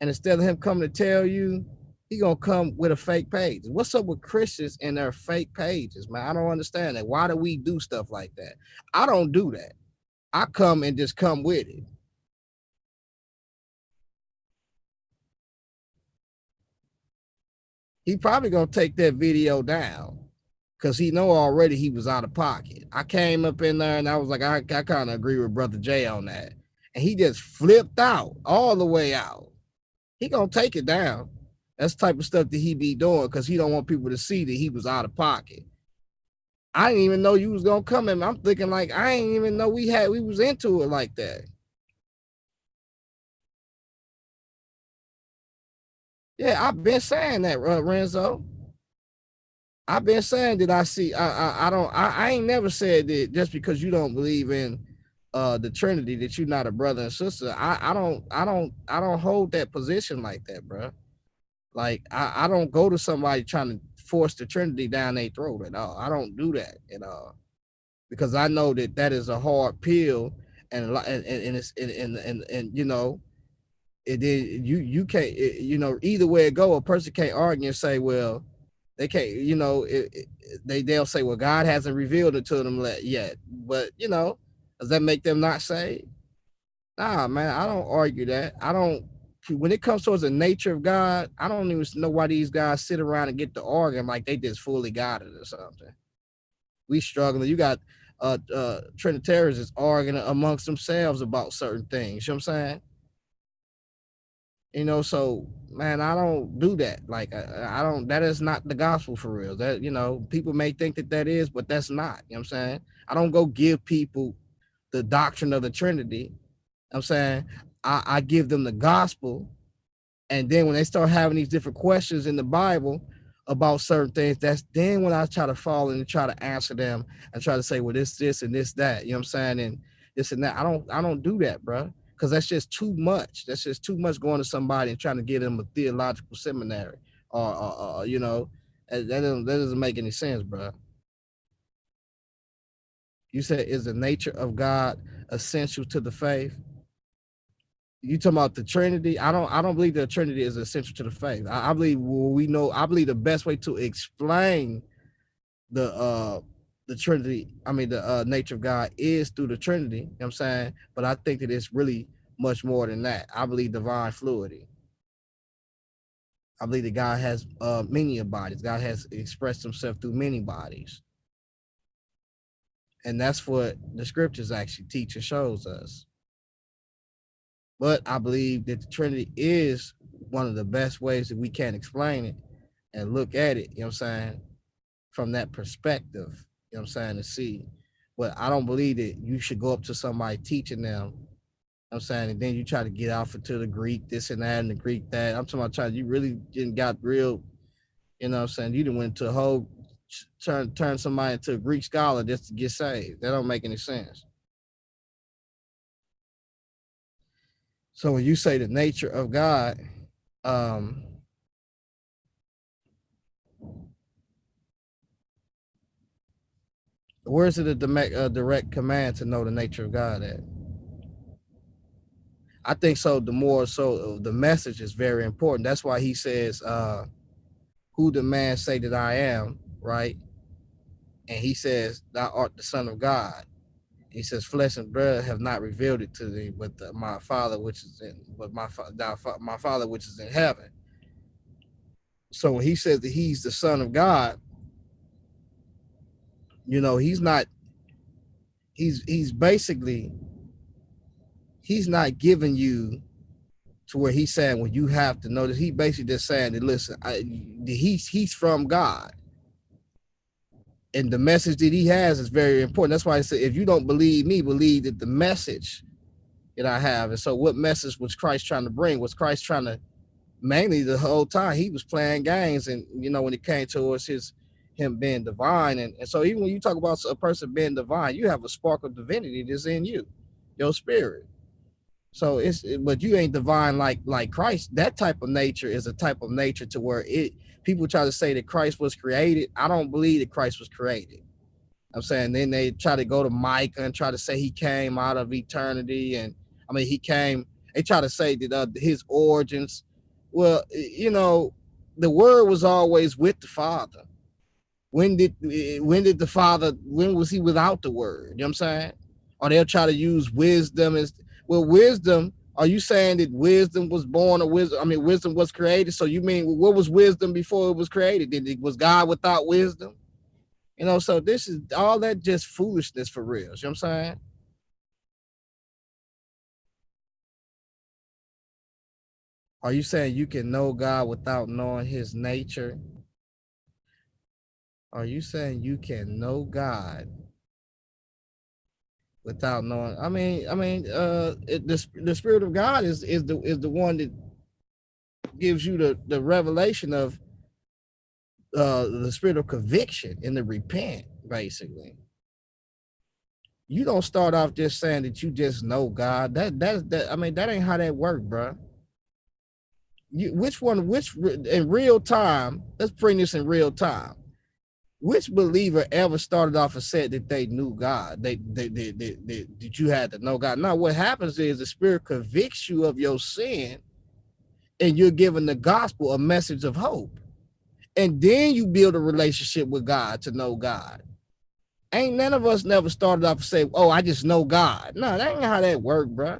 and instead of him coming to tell you, he gonna come with a fake page. What's up with Christians and their fake pages, man? I don't understand that. Why do we do stuff like that? I don't do that. I come and just come with it. He probably gonna take that video down because he know already he was out of pocket. I came up in there and I was like, I kind of agree with Brother Jay on that. And he just flipped out all the way out. He gonna take it down. That's the type of stuff that he be doing because he don't want people to see that he was out of pocket. I didn't even know you was gonna come in. I'm thinking like I didn't even know we was into it like that. Yeah, I've been saying that, Renzo. I've been saying that I ain't never said that just because you don't believe in the Trinity that you're not a brother and sister. I don't hold that position like that, bro. Like I don't go to somebody trying to force the Trinity down their throat at all. I don't do that at all because I know that is a hard pill and it's and and then you can't either way it go, a person can't argue and say, well, they can't, they'll say, well, God hasn't revealed it to them yet. But, does that make them not saved? Nah, man, I don't argue that. When it comes towards the nature of God, I don't even know why these guys sit around and get to arguing like they just fully got it or something. We struggling. You got Trinitarians is arguing amongst themselves about certain things. You know what I'm saying? So man, I don't do that. Like I don't, that is not the gospel for real. That, people may think that is, but that's not. You know what I'm saying? I don't go give people the doctrine of the Trinity. You know what I'm saying? I give them the gospel, and then when they start having these different questions in the Bible about certain things, that's then when I try to fall in and try to answer them and try to say, well, this and this, that, you know what I'm saying? And this and that. I don't do that, bro. Because that's just too much. That's just too much going to somebody and trying to get them a theological seminary, or that doesn't make any sense, bro. You said, is the nature of God essential to the faith? You talking about the Trinity? I don't believe the Trinity is essential to the faith. I believe the best way to explain the the Trinity, the nature of God is through the Trinity, you know what I'm saying? But I think that it's really much more than that. I believe divine fluidity. I believe that God has many bodies. God has expressed himself through many bodies. And that's what the scriptures actually teach and shows us. But I believe that the Trinity is one of the best ways that we can explain it and look at it, you know what I'm saying, from that perspective, you know what I'm saying, to see. But I don't believe that you should go up to somebody teaching them, you know what I'm saying, and then you try to get off into the Greek, this and that, and the Greek that. I'm talking about you really didn't got real, you know what I'm saying, you didn't went to a whole, turn somebody into a Greek scholar just to get saved. That don't make any sense. So when you say the nature of God, um, where's it a direct command to know the nature of God at? I think so. The more so, the message is very important. That's why he says, "Who the man say that I am?" Right, and he says, "Thou art the Son of God." He says, "Flesh and blood have not revealed it to thee, but my Father which is in, but my Father which is in heaven." So when he says that he's the Son of God, you know, he's not. He's basically, he's not giving you to where he's saying, well, you have to know this. He basically just saying that, listen, he's from God. And the message that he has is very important. That's why I said, if you don't believe me, believe that the message that I have. And so what message was Christ trying to bring? Was Christ trying to, mainly the whole time, he was playing games. And, you know, when it came towards him being divine. And so even when you talk about a person being divine, you have a spark of divinity that's in you, your spirit. So but you ain't divine like Christ. That type of nature is a type of nature to where people try to say that Christ was created. I don't believe that Christ was created. I'm saying then they try to go to Micah and try to say he came out of eternity, and they try to say that his origins. Well, you know, the word was always with the Father. When did the Father, when was he without the word? You know what I'm saying? Or they'll try to use wisdom as, well, wisdom. Are you saying that wisdom was born, or wisdom was created? So you mean, what was wisdom before it was created? Was God without wisdom? You know, so this is all that just foolishness for real. You know what I'm saying? Are you saying you can know God without knowing his nature? Are you saying you can know God without knowing? The Spirit of God is the one that gives you the revelation of the spirit of conviction and the repent. Basically, you don't start off just saying that you just know God. That ain't how that works, bro. Which in real time? Let's bring this in real time. Which believer ever started off and said that they knew God? That you had to know God. Now, what happens is the Spirit convicts you of your sin, and you're given the gospel, a message of hope, and then you build a relationship with God to know God. Ain't none of us never started off and say, "Oh, I just know God." No, that ain't how that worked, bro.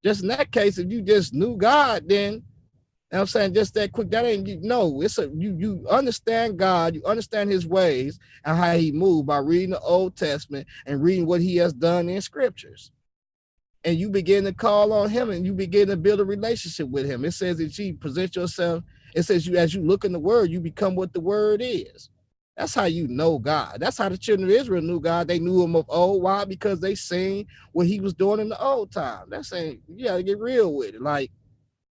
Just in that case, if you just knew God, then, and I'm saying, just that quick, that ain't, no, it's you understand God, you understand his ways and how he moved by reading the Old Testament and reading what he has done in scriptures. And you begin to call on him, and you begin to build a relationship with him. It says that you present yourself, it says as you look in the word, you become what the word is. That's how you know God. That's how the children of Israel knew God. They knew him of old. Why? Because they seen what he was doing in the old time. That's saying, you gotta get real with it. Like,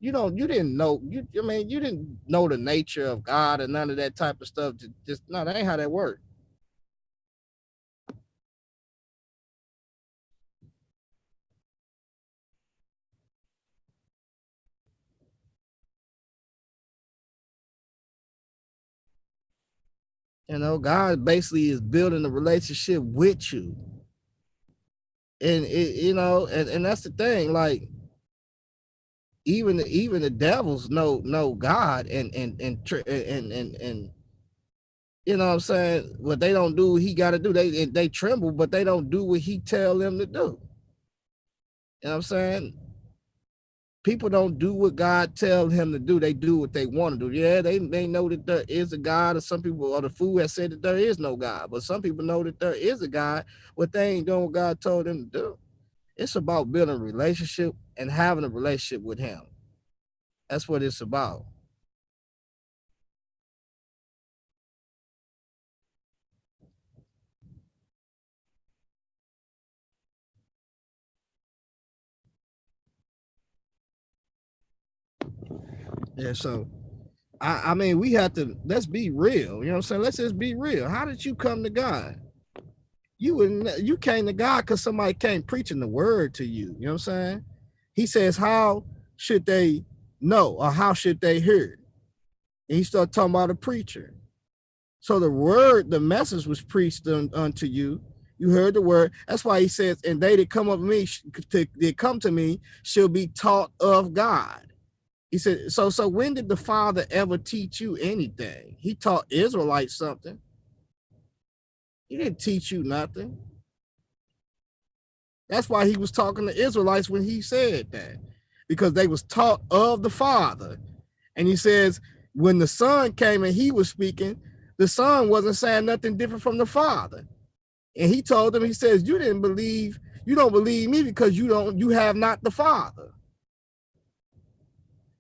you didn't know, you didn't know the nature of God and none of that type of stuff. Just no, that ain't how that works. You know, God basically is building a relationship with you. And and that's the thing, like, even the devils know God, and You know what I'm saying? What they don't do, what he got to do. They tremble, but they don't do what he tell them to do. You know what I'm saying? People don't do what God tells him to do. They do what they want to do. Yeah, they know that there is a God, or some people, or the fool has said that there is no God. But some people know that there is a God, but they ain't doing what God told them to do. It's about building a relationship and having a relationship with him. That's what it's about. Yeah, so I mean, we have to, let's be real. You know what I'm saying? Let's just be real. How did you come to God? You came to God because somebody came preaching the word to you. You know what I'm saying? He says, how should they know, or how should they hear? And he started talking about a preacher. So the word, the message was preached unto you. You heard the word. That's why he says, and they that come of me, they come to me, shall be taught of God. He said, so when did the Father ever teach you anything? He taught Israelites something. He didn't teach you nothing. That's why he was talking to Israelites when he said that, because they was taught of the Father. And he says, when the Son came and he was speaking, the Son wasn't saying nothing different from the Father. And he told them, he says, you don't believe me because you have not the Father.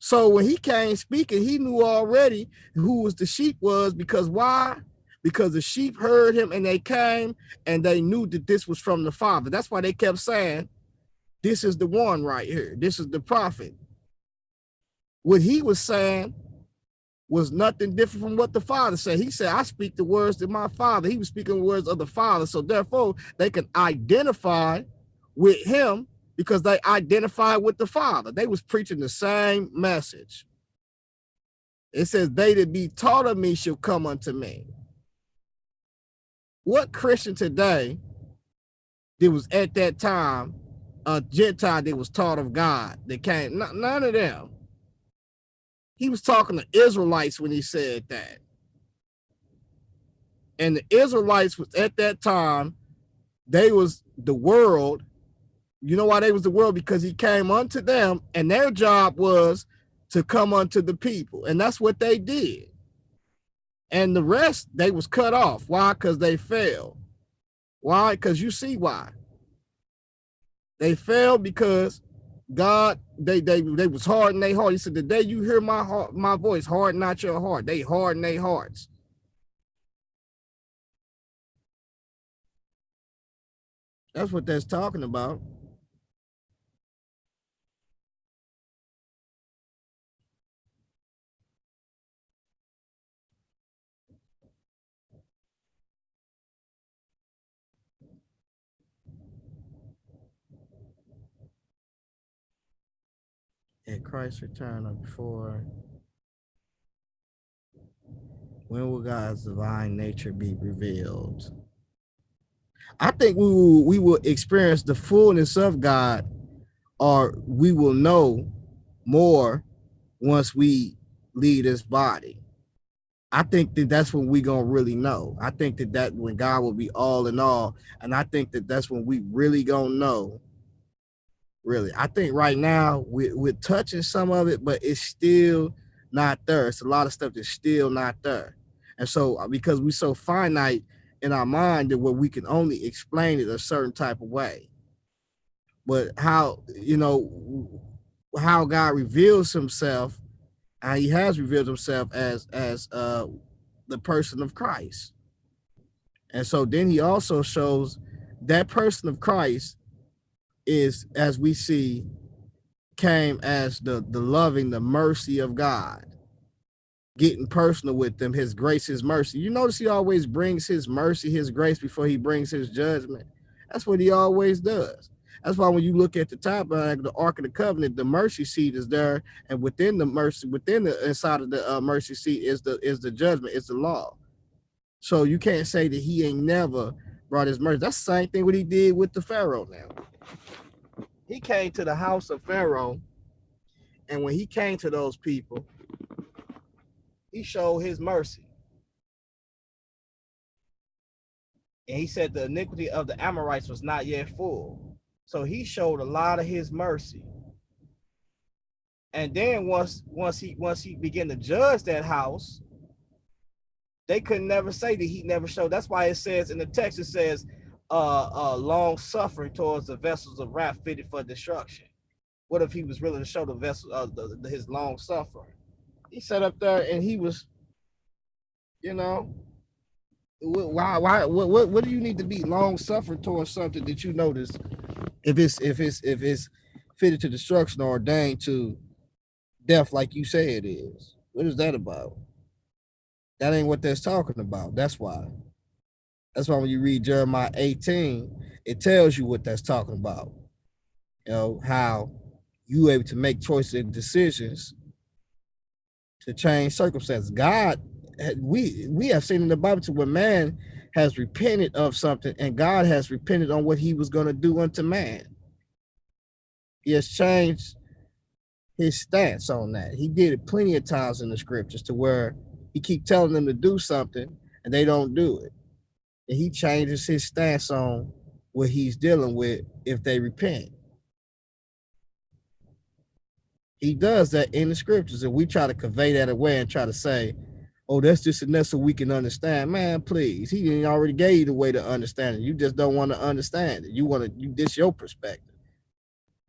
So when he came speaking, he knew already who was the sheep was, because why? Because the sheep heard him and they came and they knew that this was from the Father. That's why they kept saying, this is the one right here. This is the prophet. What he was saying was nothing different from what the Father said. He said, I speak the words of my Father. He was speaking the words of the Father. So therefore, they can identify with him because they identify with the Father. They was preaching the same message. It says, they that be taught of me shall come unto me. What Christian today that was at that time a Gentile that was taught of God that came? None of them. He was talking to Israelites when he said that. And the Israelites was at that time, they was the world. You know why they was the world? Because he came unto them, and their job was to come unto the people. And that's what they did. And the rest, they was cut off. Why? Because they failed. Why? Because you see why. They failed because God, they was hard in their heart. He said, the day you hear my voice, harden not your heart. They harden their hearts. That's what that's talking about. At Christ's return or before, when will God's divine nature be revealed? I think we will experience the fullness of God, or we will know more once we leave this body. I think that that's when we gonna really know. I think that when God will be all in all, and I think that that's when we really gonna know. Really, I think right now we're touching some of it, but it's still not there. It's a lot of stuff that's still not there, and so because we're so finite in our mind that where we can only explain it a certain type of way. But how, how God reveals himself, and he has revealed himself as the person of Christ. And so then he also shows that person of Christ is, as we see, came as the loving, the mercy of God, getting personal with them, his grace, his mercy. You notice he always brings his mercy, his grace before he brings his judgment. That's what he always does. That's why when you look at the top of the Ark of the Covenant, the mercy seat is there, and within the mercy, within the inside of the mercy seat is the judgment, is the law. So you can't say that he ain't never brought his mercy. That's the same thing what he did with the Pharaoh. Now he came to the house of Pharaoh, and when he came to those people, he showed his mercy. And he said the iniquity of the Amorites was not yet full. So he showed a lot of his mercy. And then once he began to judge that house, they could never say that he never showed. That's why it says in the text, it says, long suffering towards the vessels of wrath fitted for destruction. What if he was willing to show the vessel his long suffering? He sat up there and he was, you know, why what do you need to be long suffering towards something that you notice if it's fitted to destruction or ordained to death like you say it is? What is that about? That ain't what that's talking about. That's why. That's why when you read Jeremiah 18, it tells you what that's talking about. You know, how you able to make choices and decisions to change circumstances. God, we have seen in the Bible to where man has repented of something and God has repented on what he was going to do unto man. He has changed his stance on that. He did it plenty of times in the scriptures to where he keep telling them to do something and they don't do it. And he changes his stance on what he's dealing with if they repent. He does that in the scriptures, and we try to convey that away and try to say, oh, that's just enough so we can understand. Man, please, he didn't already gave you the way to understand it. You just don't want to understand it. This your perspective. You know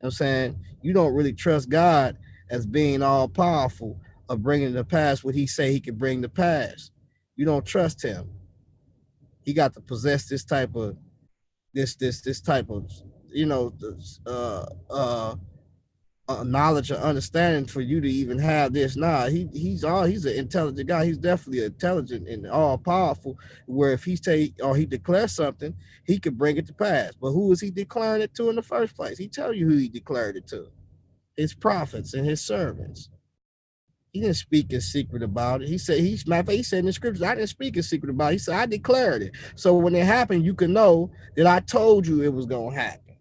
what I'm saying? You don't really trust God as being all powerful of bringing to pass what he say he can bring to pass. You don't trust him. He got to possess this type of this type of, you know, knowledge or understanding for you to even have this. Nah, he's an intelligent guy. He's definitely intelligent and all powerful. Where if he declares something, he could bring it to pass. But who is he declaring it to in the first place? He tell you who he declared it to: his prophets and his servants. He didn't speak in secret about it. He said he said in the scriptures, I didn't speak in secret about it. He said I declared it. So when it happened, you can know that I told you it was gonna happen.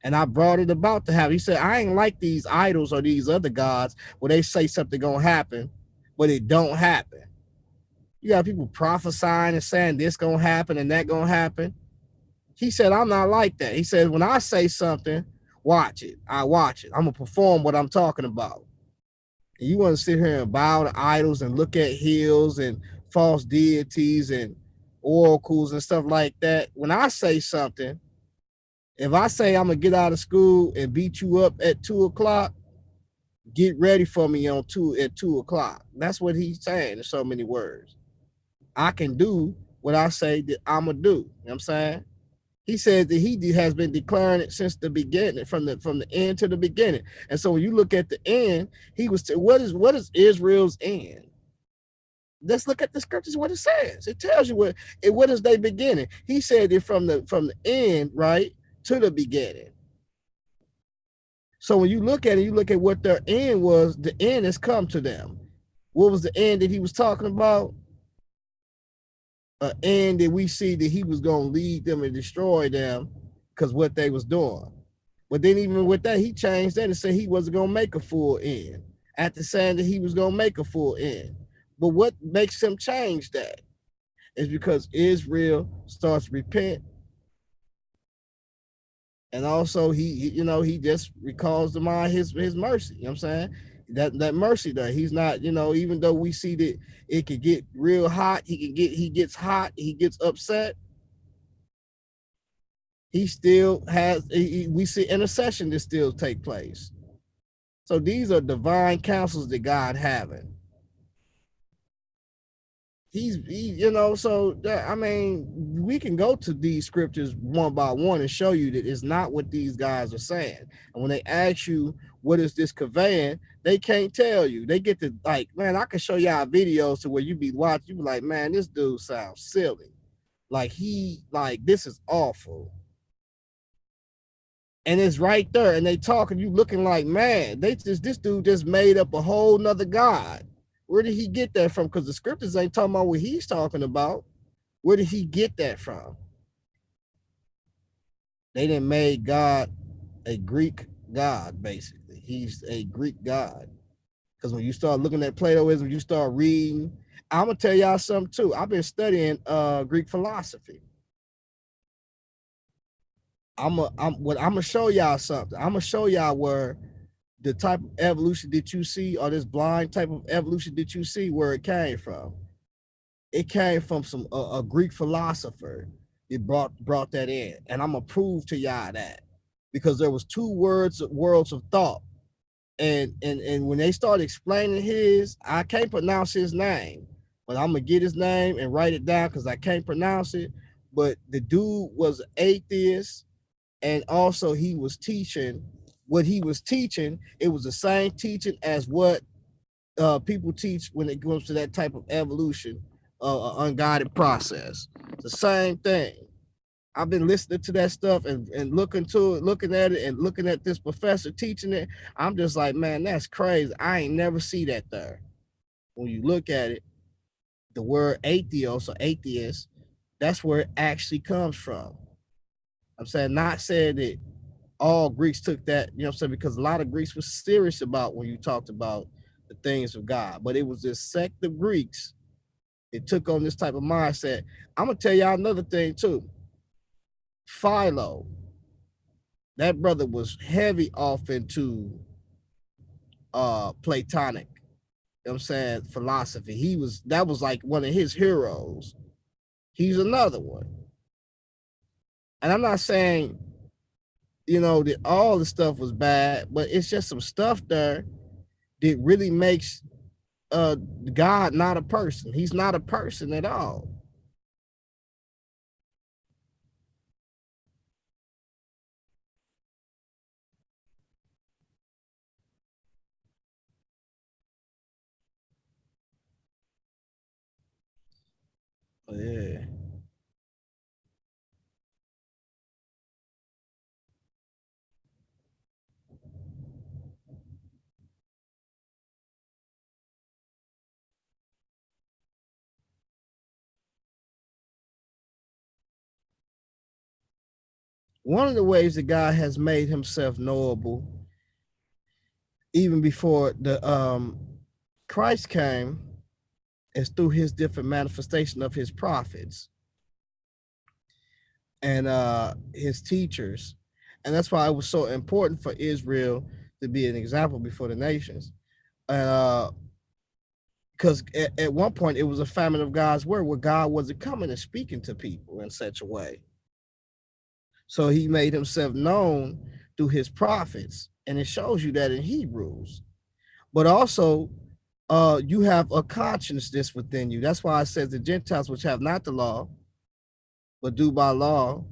And I brought it about to happen. He said, I ain't like these idols or these other gods where they say something gonna happen, but it don't happen. You got people prophesying and saying this gonna happen and that gonna happen. He said, I'm not like that. He said, when I say something, watch it. I watch it. I'm gonna perform what I'm talking about. And you want to sit here and bow to idols and look at hills and false deities and oracles and stuff like that. When I say something, if I say I'm gonna get out of school and beat you up at 2:00, get ready for me at 2:00. That's what he's saying in so many words. I can do what I say that I'm gonna do. You know what I'm saying? He says that he has been declaring it since the beginning, from the end to the beginning. And so when you look at the end, he was what is Israel's end? Let's look at the scriptures, what it says. It tells you what is their beginning. He said it from the end, right, to the beginning. So when you look at it, you look at what their end was, the end has come to them. What was the end that he was talking about? An end that we see that he was going to lead them and destroy them because what they was doing. But then even with that, he changed that and said he wasn't going to make a full end after saying that he was going to make a full end. But what makes him change that is because Israel starts to repent. And also he just recalls to mind his mercy. You know what I'm saying? That mercy there. He's not, even though we see that it could get real hot, he gets hot, he gets upset. He still we see intercession that still take place. So these are divine counsels that God having. We can go to these scriptures one by one and show you that it's not what these guys are saying. And when they ask you, what is this conveying? They can't tell you. They get to man, I can show y'all videos to where you be watching, you be like, man, this dude sounds silly. This is awful. And it's right there. And they talking, you looking like, man, this dude just made up a whole nother God. Where did he get that from? Because the scriptures ain't talking about what he's talking about. Where did he get that from? They didn't make God a Greek God, basically. He's a Greek God. Because when you start looking at Platoism, you start reading. I'm going to tell y'all something too. I've been studying Greek philosophy. I'm gonna show y'all something. I'm gonna show y'all where the type of evolution that you see, or this blind type of evolution that you see, where it came from. It came from some a Greek philosopher. It brought that in, and I'm gonna prove to y'all that, because there was two worlds of thought, and when they started explaining his, I can't pronounce his name, but I'm gonna get his name and write it down because I can't pronounce it. But the dude was an atheist, and also he was teaching what he was teaching. It was the same teaching as what people teach when it comes to that type of evolution, unguided process. It's the same thing. I've been listening to that stuff and looking to it, looking at it, and looking at this professor teaching it. I'm just like, man, that's crazy. I ain't never see that there. When you look at it, the word atheos or atheist, that's where it actually comes from. I'm saying, not saying that all Greeks took that, you know what I'm saying, because a lot of Greeks were serious about when you talked about the things of God. But it was this sect of Greeks that took on this type of mindset. I'm gonna tell y'all another thing too. Philo, that brother was heavy off into Platonic, you know what I'm saying, philosophy. That was like one of his heroes. He's another one. And I'm not saying, you know, that all the stuff was bad, but it's just some stuff there that really makes God not a person. He's not a person at all. Yeah. One of the ways that God has made himself knowable, even before the Christ came, is through his different manifestation of his prophets and his teachers. And that's why it was so important for Israel to be an example before the nations. Because at one point it was a famine of God's word, where God wasn't coming and speaking to people in such a way. So he made himself known through his prophets. And it shows you that in Hebrews. But also, you have a consciousness within you. That's why it says the Gentiles which have not the law, but do by law,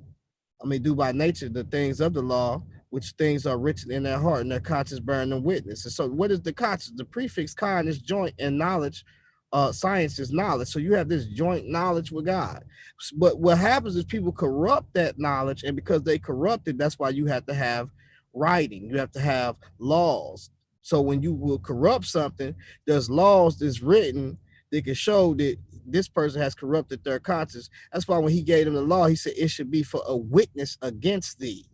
do by nature the things of the law, which things are written in their heart, and their conscience bearing them witness. And so what is the conscience? The prefix con is joint, and knowledge, science is knowledge. So you have this joint knowledge with God. But what happens is people corrupt that knowledge, and because they corrupt it, that's why you have to have writing. You have to have laws. So when you will corrupt something, there's laws that's written that can show that this person has corrupted their conscience. That's why when he gave them the law, he said it should be for a witness against thee.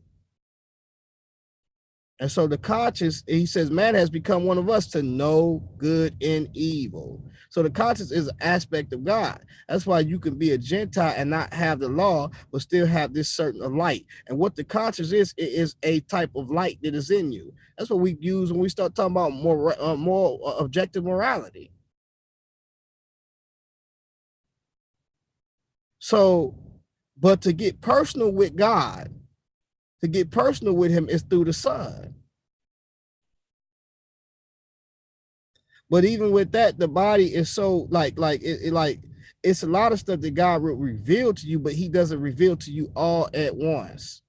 And so the conscience, he says, man has become one of us to know good and evil. So the conscience is an aspect of God. That's why you can be a Gentile and not have the law, but still have this certain light. And what the conscience is, it is a type of light that is in you. That's what we use when we start talking about more objective morality. So, but to get personal with God, to get personal with him is through the Son. But even with that, the body is so like it's a lot of stuff that God will reveal to you, but he doesn't reveal to you all at once.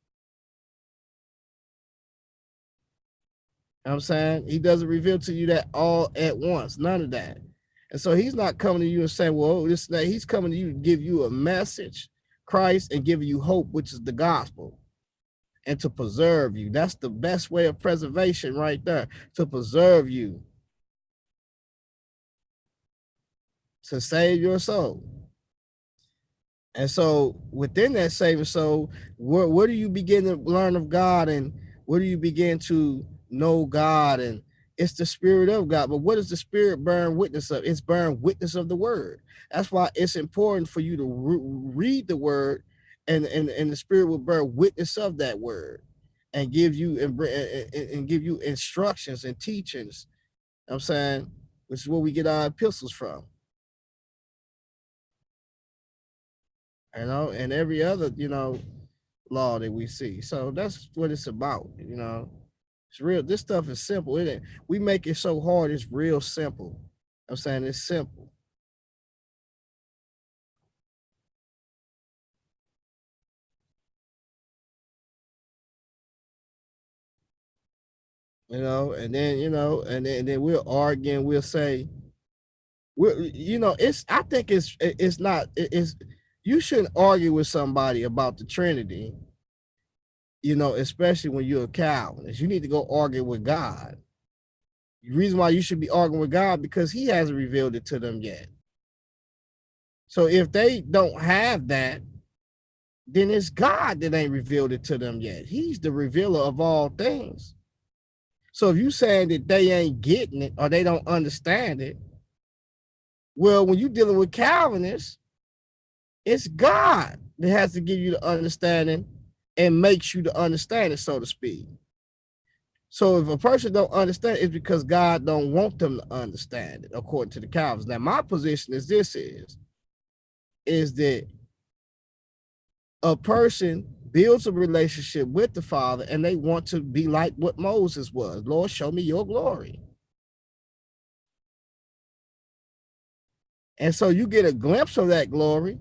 You know what I'm saying? He doesn't reveal to you that all at once, none of that. And so he's not coming to you and saying, well, this that. He's coming to you to give you a message, Christ, and giving you hope, which is the gospel, and to preserve you. That's the best way of preservation right there, to preserve you, to save your soul. And so within that saving soul, where do you begin to learn of God, and where do you begin to know God? And it's the spirit of God. But what is the spirit bearing witness of? It's bearing witness of the word. That's why it's important for you to read the word and the Spirit will bear witness of that word and give you and give you instructions and teachings. I'm saying, which is where we get our epistles from. And every other, law that we see. So that's what it's about. It's real. This stuff is simple. It ain't, we make it so hard, it's real simple. I'm saying it's simple. And then we'll argue and we'll say, I think it's not, it's, you shouldn't argue with somebody about the Trinity, especially when you're a Calvinist. You need to go argue with God. The reason why you should be arguing with God, because he hasn't revealed it to them yet. So if they don't have that, then it's God that ain't revealed it to them yet. He's the revealer of all things. So if you saying that they ain't getting it or they don't understand it, well, when you're dealing with Calvinists, it's God that has to give you the understanding and makes you to understand it, so to speak. So if a person don't understand it, it's because God don't want them to understand it, according to the Calvinists. Now, my position is that a person builds a relationship with the Father and they want to be like what Moses was. Lord, show me your glory. And so you get a glimpse of that glory,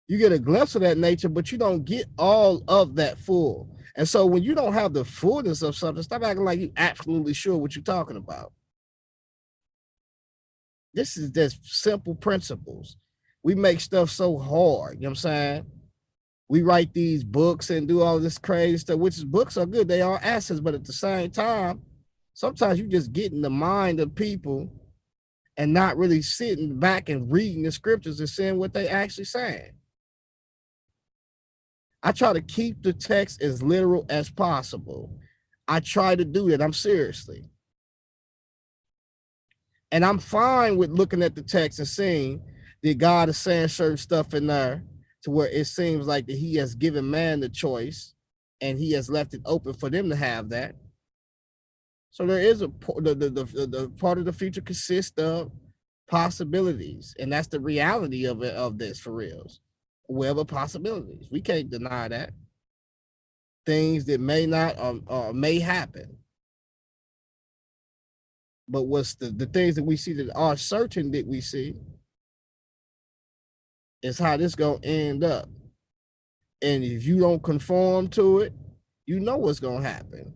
you get a glimpse of that nature, but you don't get all of that full. And so when you don't have the fullness of something, stop acting like you're absolutely sure what you're talking about. This is just simple principles. We make stuff so hard, you know what I'm saying? We write these books and do all this crazy stuff, which is, books are good, they are assets, but at the same time, sometimes you just get in the mind of people and not really sitting back and reading the scriptures and seeing what they actually saying. I try to keep the text as literal as possible. I try to do that. I'm seriously. And I'm fine with looking at the text and seeing that God is saying certain stuff in there to where it seems like that he has given man the choice and he has left it open for them to have that. So there is the part of the future consists of possibilities, and that's the reality of this for reals. Web of possibilities. We can't deny that. Things that may not or may happen. But what's the things that we see that are certain that we see is how this gonna end up. And if you don't conform to it, you know what's gonna happen.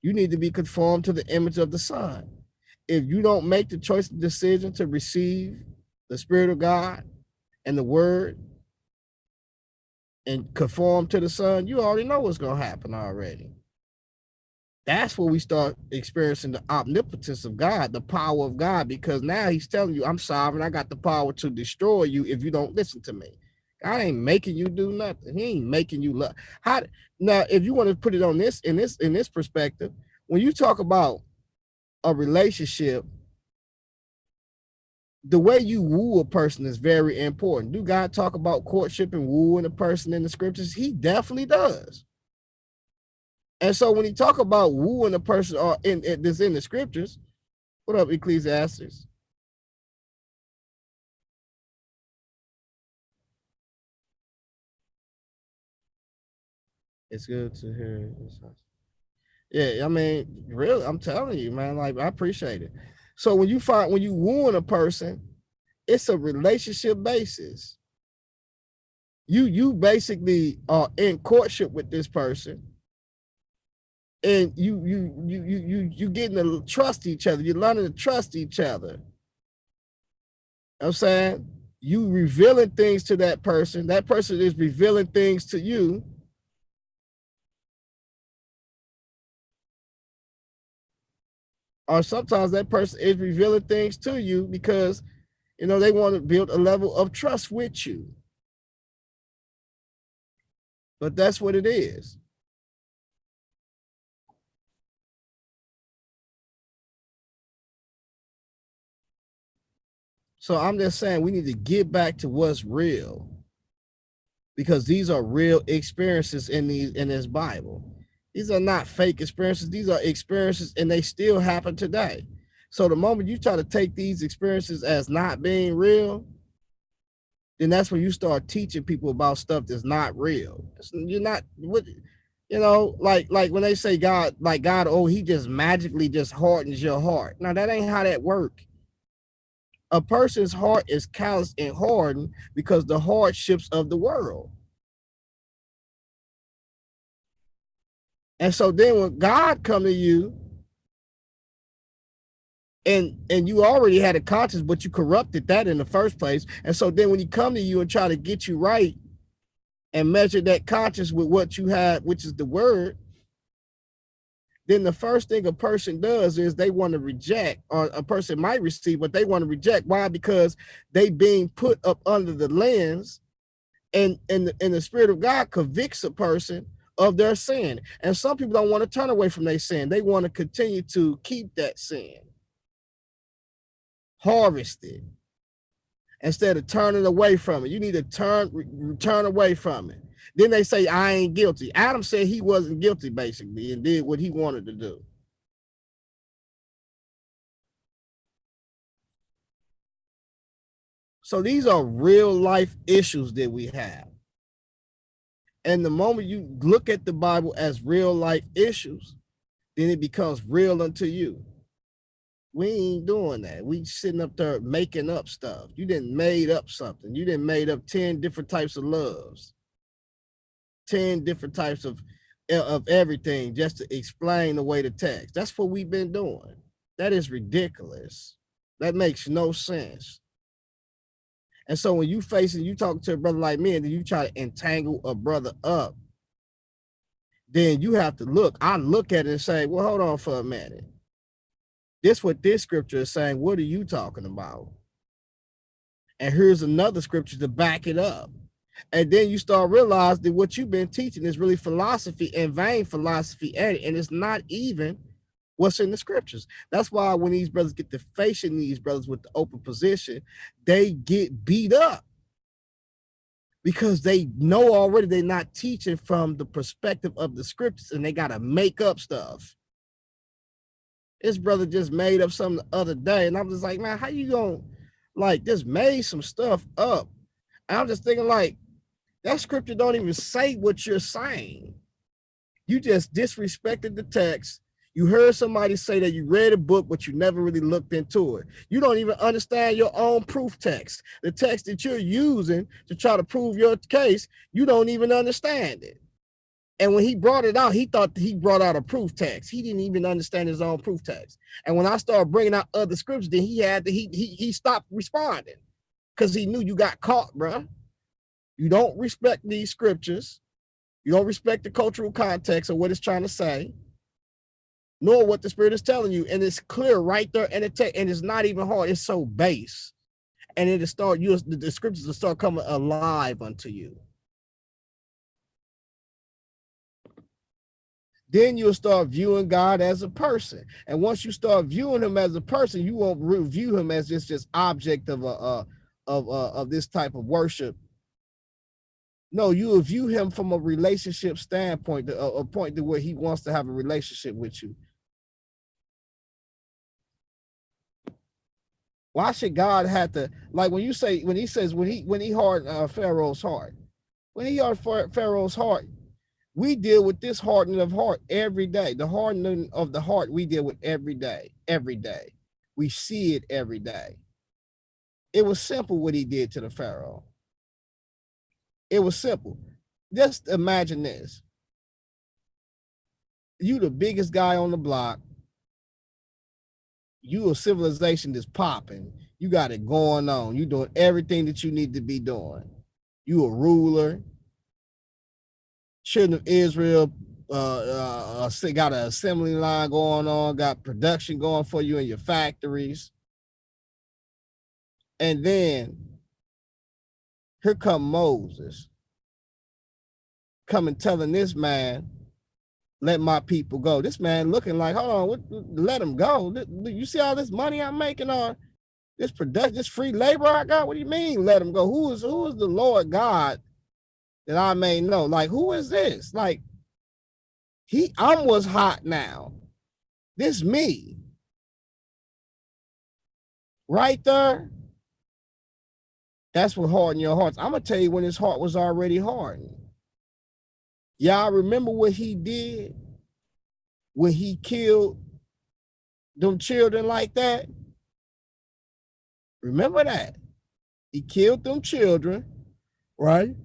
You need to be conformed to the image of the Son. If you don't make the choice and decision to receive the Spirit of God and the Word and conform to the Son, you already know what's gonna happen already. That's where we start experiencing the omnipotence of God, the power of God, because now he's telling you, I'm sovereign. I got the power to destroy you if you don't listen to me. God ain't making you do nothing. He ain't making you love. How now, if you want to put it on this perspective, when you talk about a relationship, the way you woo a person is very important. Do God talk about courtship and wooing a person in the scriptures? He definitely does. And so when he talk about wooing a person or in this in the scriptures, what up, Ecclesiastes? It's good to hear. Yeah, I mean, really, I'm telling you, man, like I appreciate it. So when you wooing a person, it's a relationship basis. You basically are in courtship with this person, and you getting to trust each other. You're learning to trust each other. I'm saying you revealing things to that person. That person is revealing things to you. Or sometimes that person is revealing things to you because they want to build a level of trust with you. But that's what it is. So I'm just saying we need to get back to what's real. because these are real experiences in this Bible. These are not fake experiences. These are experiences, and they still happen today. So the moment you try to take these experiences as not being real, then that's when you start teaching people about stuff that's not real. You're not what like when they say God, like God, oh, he just magically just hardens your heart. Now that ain't how that works. A person's heart is calloused and hardened because the hardships of the world. And so then when God come to you and you already had a conscience, but you corrupted that in the first place. And so then when he come to you and try to get you right and measure that conscience with what you had, which is the word, then the first thing a person does is they want to reject, or a person might receive, but they want to reject. Why? Because they being put up under the lens, and the Spirit of God convicts a person of their sin. And some people don't want to turn away from their sin. They want to continue to keep that sin, harvest it, instead of turning away from it. You need to turn away from it. Then they say, I ain't guilty. Adam said he wasn't guilty, basically, and did what he wanted to do. So these are real life issues that we have. And the moment you look at the Bible as real life issues, then it becomes real unto you. We ain't doing that. We sitting up there making up stuff. You didn't made up something. You didn't made up 10 different types of loves, 10 different types of everything just to explain away the text. That's what we've been doing. That is ridiculous. That makes no sense. And so when you talk to a brother like me, and then you try to entangle a brother up, then you have to look. I look at it and say, well, hold on for a minute. This what this scripture is saying. What are you talking about? And here's another scripture to back it up. And then you start realizing that what you've been teaching is really philosophy and vain philosophy at it. And it's not even what's in the scriptures. That's why when these brothers get to facing these brothers with the open position, they get beat up, because they know already they're not teaching from the perspective of the scriptures, and they got to make up stuff. This brother just made up something the other day, and I'm just like, man, how you gonna just made some stuff up? And I'm just thinking, like, that scripture don't even say what you're saying. You just disrespected the text. You heard somebody say that you read a book, but you never really looked into it. You don't even understand your own proof text. The text that you're using to try to prove your case, you don't even understand it. And when he brought it out, he thought he brought out a proof text. He didn't even understand his own proof text. And when I started bringing out other scriptures, then he stopped responding, because he knew you got caught, bro. You don't respect these scriptures. You don't respect the cultural context of what it's trying to say, nor what the Spirit is telling you. And it's clear right there in the text, and it's not even hard. It's so base. And it'll start, the scriptures will start coming alive unto you. Then you'll start viewing God as a person. And once you start viewing him as a person, you won't view him as just object of this type of worship. No, you will view him from a relationship standpoint, a point to where he wants to have a relationship with you. Why should God have to, like when he hardened Pharaoh's heart, when he hardened Pharaoh's heart, we deal with this hardening of heart every day. The hardening of the heart we deal with every day. We see it every day. It was simple what he did to the Pharaoh. It was simple. Just imagine this. You the biggest guy on the block. You a civilization that's popping. You got it going on. You doing everything that you need to be doing. You a ruler. Children of Israel got an assembly line going on, got production going for you in your factories. And then here come Moses coming telling this man, let my people go. This man looking like, hold on, let him go. You see all this money I'm making on this production, this free labor I got? What do you mean let him go? Who is the Lord God that I may know. Like, who is this? Like, I'm what's hot now. This me. Right there. That's what hardened your hearts. I'm gonna tell you when his heart was already hardened. Y'all remember what he did when he killed them children like that? Remember that? He killed them children, right?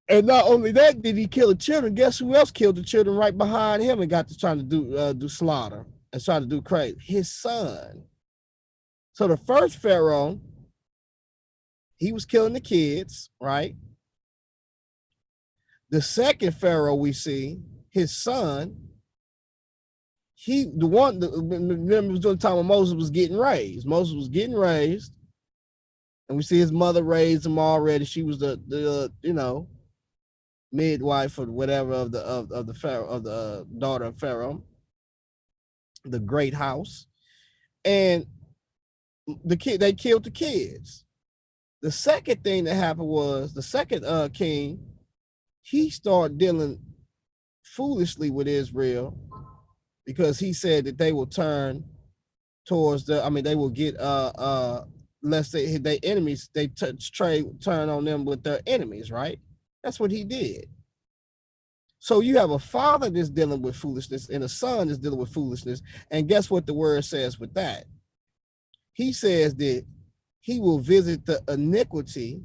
And not only that did he kill the children, guess who else killed the children right behind him and got to trying to do slaughter and try to do crazy? His son. So the first Pharaoh, he was killing the kids, right? The second Pharaoh we see, his son, remember, it was during the time when Moses was getting raised. Moses was getting raised, and we see his mother raised him already. She was the midwife or whatever of the Pharaoh, of the daughter of Pharaoh, the great house. And they killed the kids. The second thing that happened was the second king, he started dealing foolishly with Israel because he said that they will turn towards they will get lest they enemies, they turn on them with their enemies, right? That's what he did. So you have a father that's dealing with foolishness and a son that's dealing with foolishness. And guess what the word says with that? He says that he will visit the iniquity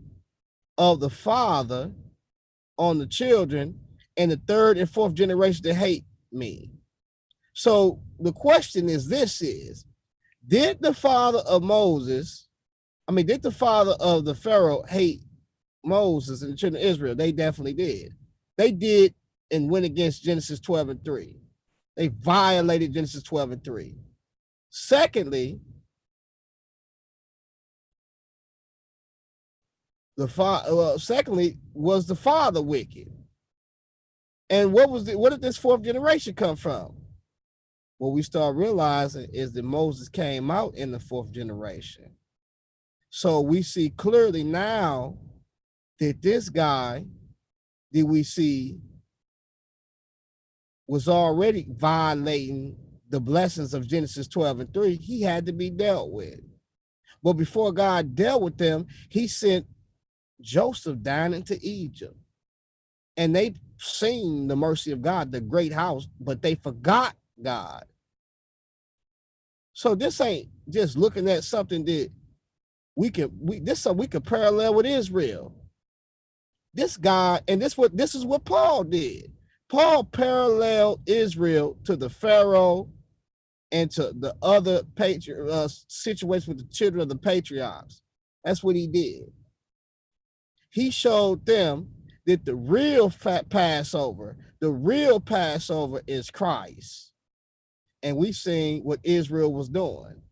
of the father on the children and the third and fourth generation that hate me. So the question is did the father of did the father of the Pharaoh hate Moses and the children of Israel? They definitely did. They did and went against Genesis 12 and 3. They violated Genesis 12 and 3. Secondly, was the father wicked? And what did this fourth generation come from? What we start realizing is that Moses came out in the fourth generation. So we see clearly now that this guy that we see was already violating the blessings of Genesis 12 and 3. He had to be dealt with. But before God dealt with them, he sent Joseph down into Egypt. And they seen the mercy of God, the great house, but they forgot God. So this ain't just looking at something that this is something we could parallel with Israel. This guy, and this is what Paul did. Paul paralleled Israel to the Pharaoh and to the other situations with the children of the patriarchs. That's what he did. He showed them that the real Passover is Christ. And we seen what Israel was doing,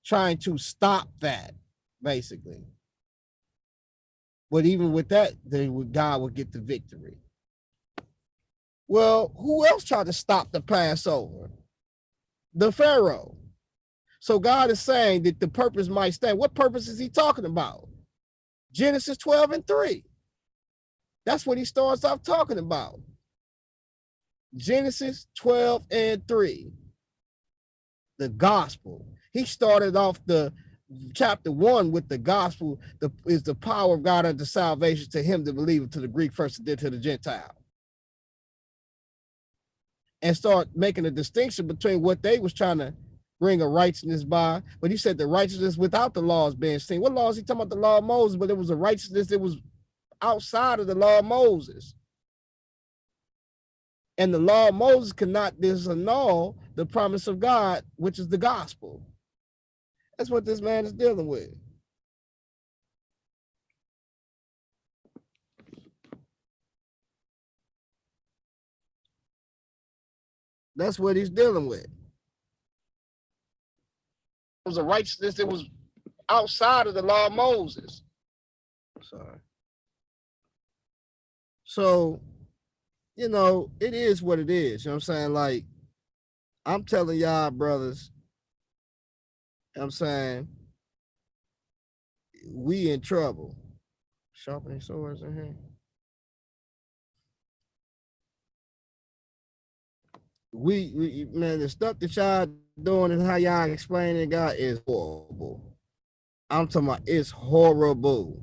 trying to stop that, basically. But even with that, God would get the victory. Well, who else tried to stop the Passover? The Pharaoh. So God is saying that the purpose might stand. What purpose is he talking about? Genesis 12 and 3. That's what he starts off talking about. Genesis 12 and 3. The gospel. He started off the chapter 1 with the gospel is the power of God unto salvation to him that believeth, to the Greek first and then to the Gentile. And start making a distinction between what they was trying to bring a righteousness by. But he said the righteousness without the laws being seen. What laws? He talking about the law of Moses, but it was a righteousness that was outside of the law of Moses. And the law of Moses cannot disannul the promise of God, which is the gospel. That's what this man is dealing with. That's what he's dealing with. It was a righteousness that was outside of the law of Moses. Sorry. So, it is what it is. You know what I'm saying? Like, I'm telling y'all, brothers, I'm saying, we in trouble. Sharpening swords in here. we man, the stuff that y'all doing and how y'all explaining God is horrible. I'm talking about it's horrible.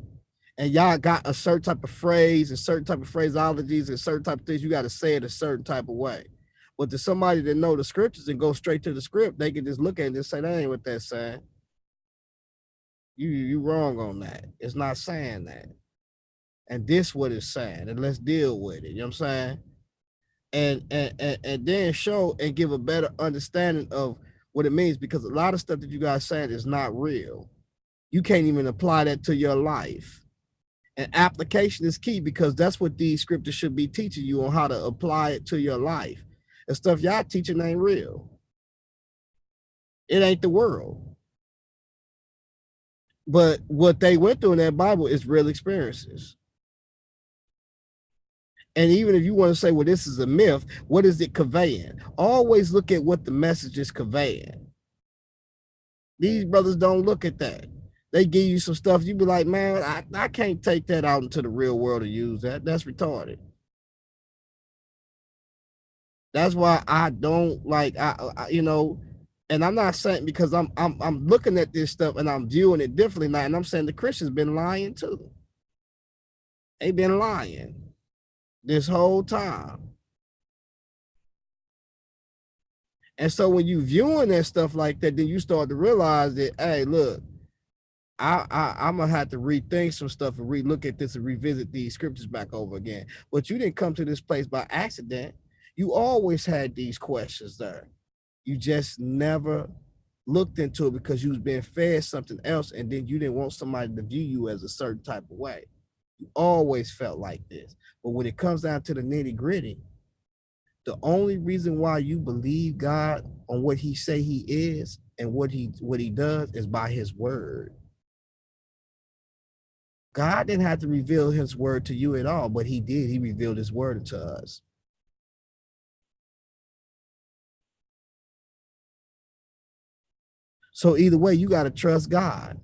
And y'all got a certain type of phrase and certain type of phraseologies and certain type of things you got to say it a certain type of way. But to somebody that know the scriptures and go straight to the script, they can just look at it and say, that ain't what that's saying. You wrong on that. It's not saying that. And this what it's saying. And let's deal with it. You know what I'm saying? And then show and give a better understanding of what it means, because a lot of stuff that you guys saying is not real. You can't even apply that to your life. And application is key, because that's what these scriptures should be teaching you, on how to apply it to your life. And stuff y'all teaching ain't real. It ain't the world. But what they went through in that Bible is real experiences. And even if you want to say, well, this is a myth, what is it conveying? Always look at what the message is conveying. These brothers don't look at that. They give you some stuff, you be like, man, I can't take that out into the real world and use that. That's retarded. That's why I don't like, you know, and I'm not saying, because I'm looking at this stuff and I'm viewing it differently now, and I'm saying the Christians been lying too. They've been lying this whole time. And so when you viewing that stuff like that, then you start to realize that, hey, look, I'm gonna have to rethink some stuff and relook at this and revisit these scriptures back over again. But you didn't come to this place by accident. You always had these questions there. You just never looked into it because you was being fed something else, and then you didn't want somebody to view you as a certain type of way. You always felt like this. But when it comes down to the nitty gritty, the only reason why you believe God on what he say he is and what he does is by his word. God didn't have to reveal his word to you at all, but he did. He revealed his word to us. So either way, you got to trust God.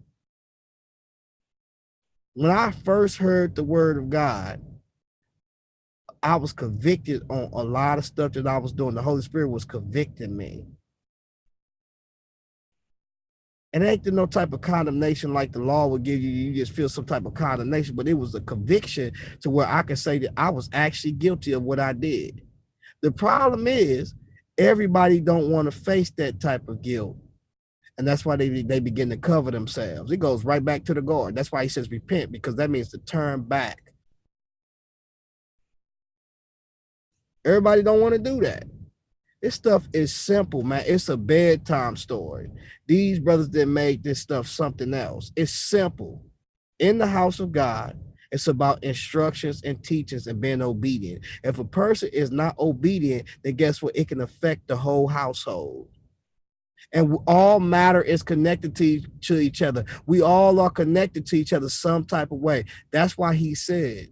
When I first heard the word of God, I was convicted on a lot of stuff that I was doing. The Holy Spirit was convicting me. And it ain't no type of condemnation like the law would give you. You just feel some type of condemnation, but it was a conviction to where I could say that I was actually guilty of what I did. The problem is everybody don't want to face that type of guilt. And that's why they begin to cover themselves. It goes right back to the guard. That's why he says repent, because that means to turn back. Everybody don't want to do that. This stuff is simple, man. It's a bedtime story. These brothers that made this stuff something else. It's simple. In the house of God, it's about instructions and teachings and being obedient. If a person is not obedient, then guess what? It can affect the whole household. And all matter is connected to each other. We all are connected to each other some type of way. That's why he said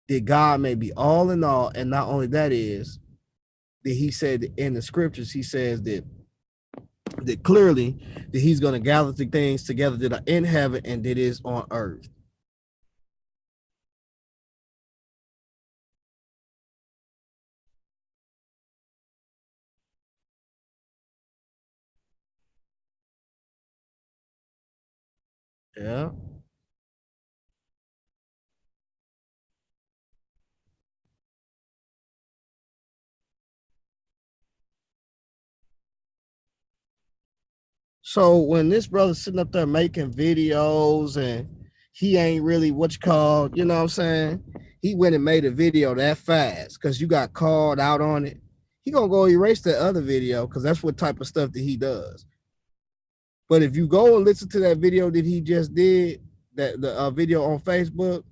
that God may be all in all. And not only that is, that he said in the scriptures, he says that clearly that he's going to gather the things together that are in heaven and that is on earth. Yeah. So when this brother's sitting up there making videos and he ain't really what you call, you know what I'm saying? He went and made a video that fast because you got called out on it. He gonna go erase that other video because that's what type of stuff that he does. But if you go and listen to that video that he just did, that the video on Facebook,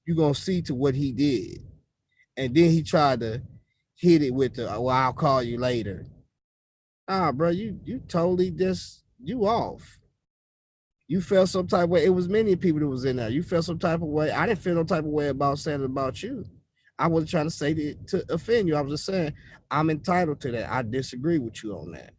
you're gonna see to what he did. And then he tried to hit it with the, well, I'll call you later. Bro, you totally just, you off. You felt some type of way. It was many people that was in there. You felt some type of way. I didn't feel no type of way about saying it about you. I wasn't trying to say that to offend you. I was just saying I'm entitled to that. I disagree with you on that.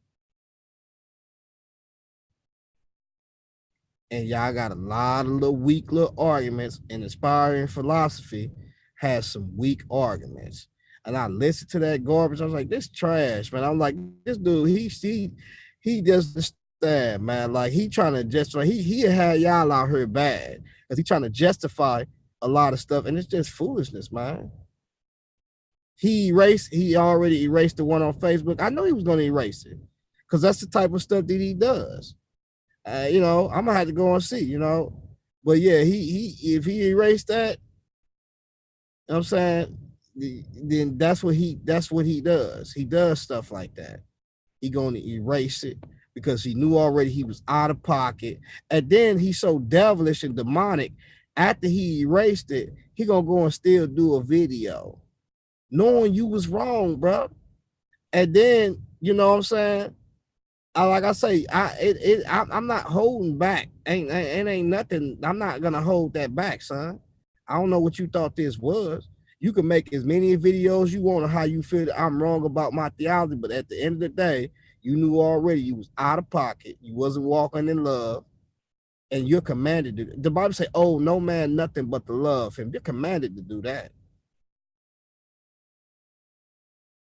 And y'all got a lot of little weak little arguments, and inspiring philosophy has some weak arguments. And I listened to that garbage. I was like, this trash, man. I'm like, this dude, he just understand, man. Like he trying to just like he had y'all out here bad because he trying to justify a lot of stuff, and it's just foolishness, man. He already erased the one on Facebook. I know he was gonna erase it because that's the type of stuff that he does. I'm gonna have to go and see. But yeah, he if he erased that, you know what I'm saying, then that's what he does. He does stuff like that. He gonna erase it because he knew already he was out of pocket. And then he's so devilish and demonic. After he erased it, he gonna go and still do a video, knowing you was wrong, bro. And then you know what I'm saying. Like I say, I'm not holding back. Ain't nothing. I'm not gonna hold that back, son. I don't know what you thought this was. You can make as many videos you want on how you feel that I'm wrong about my theology, but at the end of the day, you knew already you was out of pocket. You wasn't walking in love, and you're commanded to. The Bible say, "Oh, no man, nothing but to love him." You're commanded to do that.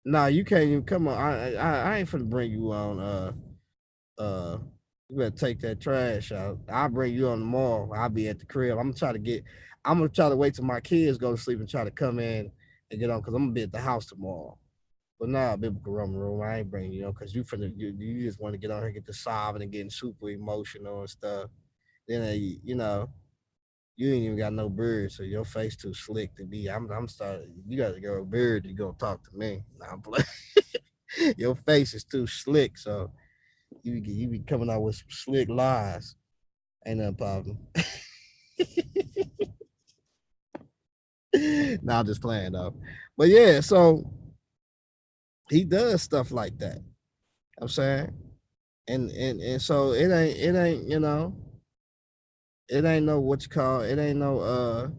Nah, you can't even come on. I ain't finna bring you on. You better take that trash out. I'll bring you on tomorrow. I'll be at the crib. I'm gonna try to wait till my kids go to sleep and try to come in and get on because I'm gonna be at the house tomorrow. But nah, biblical rum room, I ain't bringing you on because you just want to get on here, get the sobbing and getting super emotional and stuff. Then you ain't even got no beard, so your face too slick to be. I'm starting. You got to grow a beard. You gonna talk to me? Nah, I'm playing. Your face is too slick, so you be coming out with some slick lies. Ain't no problem. Nah, I'm just playing though. But yeah, so he does stuff like that. I'm saying, and so it ain't no what you call it ain't no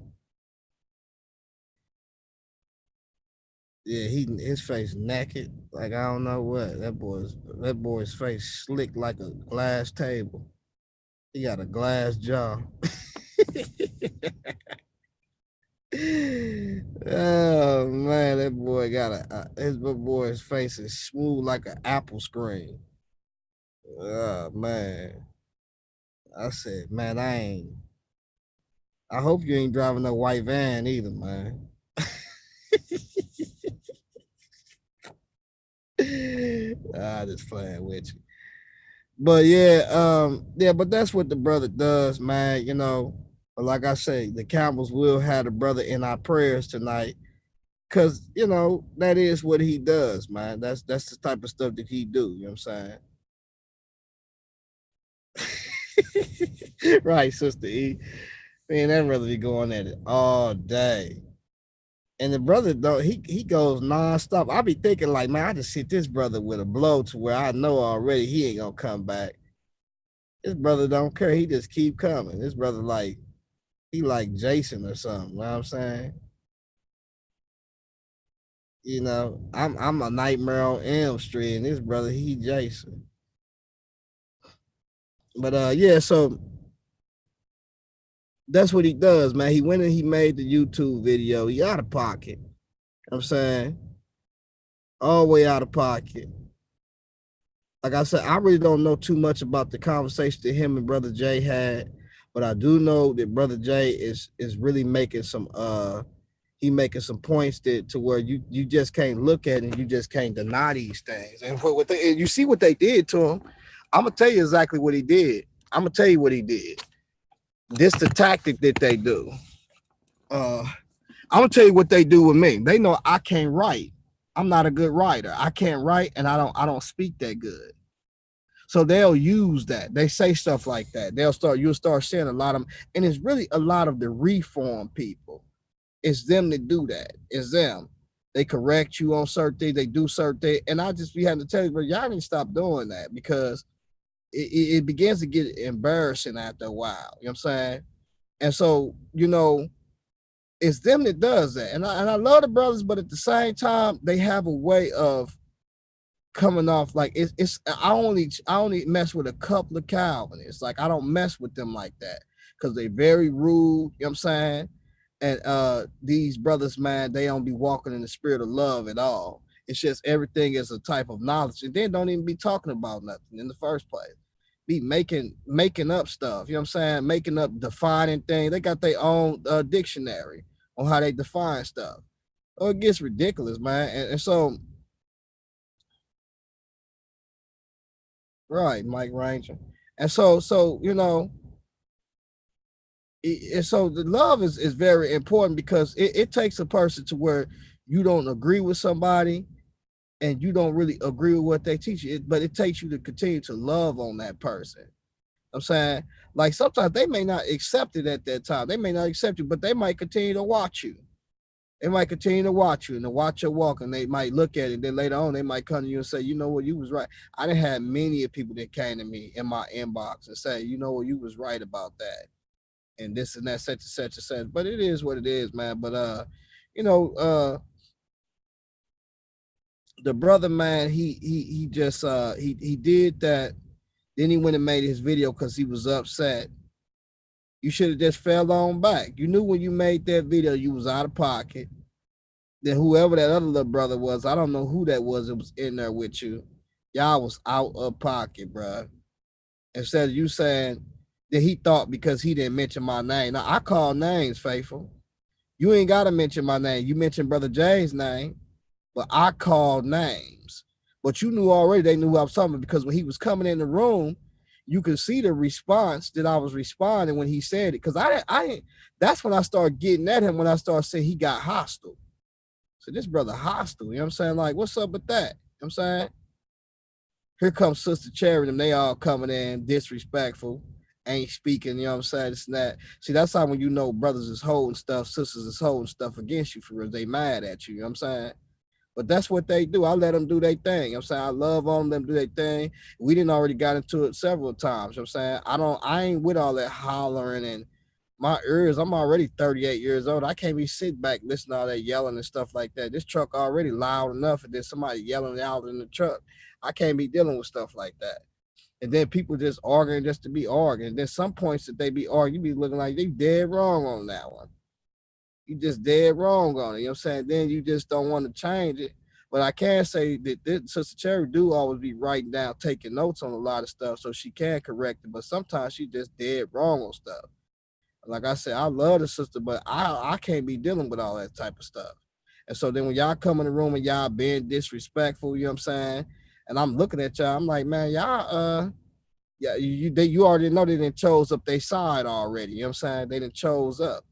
yeah, his face naked. Like I don't know what. That boy's face slick like a glass table. He got a glass jaw. Oh man, that boy got his boy's face is smooth like an apple screen. Oh man. I said, man, I hope you ain't driving no white van either, man. I just playing with you. But yeah, but that's what the brother does, man. But like I say, the Campbells will have the brother in our prayers tonight. Cause that is what he does, man. That's the type of stuff that he do, you know what I'm saying? Right, Sister E. Man, that brother be going at it all day. And the brother though, he goes nonstop. I be thinking like, man, I just hit this brother with a blow to where I know already he ain't gonna come back. This brother don't care. He just keep coming. This brother he like Jason or something. You know what I'm saying? I'm a Nightmare on Elm Street, and this brother he Jason. But yeah, so that's what he does, man. He went and he made the YouTube video. He out of pocket. You know what I'm saying? All the way out of pocket. Like I said, I really don't know too much about the conversation that him and Brother Jay had, but I do know that Brother Jay is really making some making some points that to where you just can't look at it and you just can't deny these things. And and you see what they did to him. I'm gonna tell you exactly what he did. I'm gonna tell you what he did. This the tactic that they do. I'm gonna tell you what they do with me. They know I can't write. I'm not a good writer. I can't write and I don't speak that good. So they'll use that. They say stuff like that. You'll start seeing a lot of them. And it's really a lot of the reform people. It's them that do that. It's them. They correct you on certain things. They do certain things. And I just be having to tell you, but y'all need to stop doing that because it begins to get embarrassing after a while. You know what I'm saying? And so, it's them that does that. And I love the brothers, but at the same time, they have a way of coming off like it's I only mess with a couple of Calvinists. Like I don't mess with them like that because they very rude, you know what I'm saying? And these brothers, man, they don't be walking in the spirit of love at all. It's just everything is a type of knowledge, and then don't even be talking about nothing in the first place. Be making up stuff. You know what I'm saying? Making up defining things. They got their own dictionary on how they define stuff. Oh, it gets ridiculous, man. And so, right, Mike Ranger. And so you know, and so the love is very important because it takes a person to where you don't agree with somebody and you don't really agree with what they teach you, but it takes you to continue to love on that person. I'm saying, like, sometimes they may not accept it at that time. They may not accept you, but they might continue to watch you. They might continue to watch you and to watch your walk, and they might look at it. Then later on, they might come to you and say, you know what, you was right. I done had many of people that came to me in my inbox and say, you know what, you was right about that. And this and that, such and such and such. But it is what it is, man. But you know, the brother, man, he just he did that. Then he went and made his video because he was upset. You should have just fell on back. You knew when you made that video you was out of pocket. Then whoever that other little brother was, I don't know who that was that was in there with you. Y'all was out of pocket, bro. Instead of you saying that he thought because he didn't mention my name. Now I call names, Faithful. You ain't gotta mention my name. You mentioned Brother Jay's name, but I called names. But you knew already they knew I was talking because when he was coming in the room, you could see the response that I was responding when he said it. Because I didn't. That's when I started getting at him when I started saying he got hostile. So this brother hostile. You know what I'm saying? Like, what's up with that? You know what I'm saying? Here comes Sister Cherry, and they all coming in disrespectful, ain't speaking, you know what I'm saying? It's not. See, that's how when you know brothers is holding stuff, sisters is holding stuff against you for real. They mad at you, you know what I'm saying? But that's what they do. I let them do their thing. You know what I'm saying? I love on them, do their thing. We didn't already got into it several times. You know what I'm saying? I ain't with all that hollering and my ears. I'm already 38 years old. I can't be sitting back listening to all that yelling and stuff like that. This truck already loud enough, and then somebody yelling out in the truck. I can't be dealing with stuff like that. And then people just arguing just to be arguing. And then some points that they be arguing, you be looking like they dead wrong on that one. You just dead wrong on it. You know what I'm saying? Then you just don't want to change it. But I can say that this, Sister Cherry do always be writing down, taking notes on a lot of stuff so she can correct it. But sometimes she just dead wrong on stuff. Like I said, I love the sister, but I can't be dealing with all that type of stuff. And so then when y'all come in the room and y'all being disrespectful, you know what I'm saying? And I'm looking at y'all, I'm like, man, y'all yeah, you already know they done chose up their side already. You know what I'm saying? They done chose up.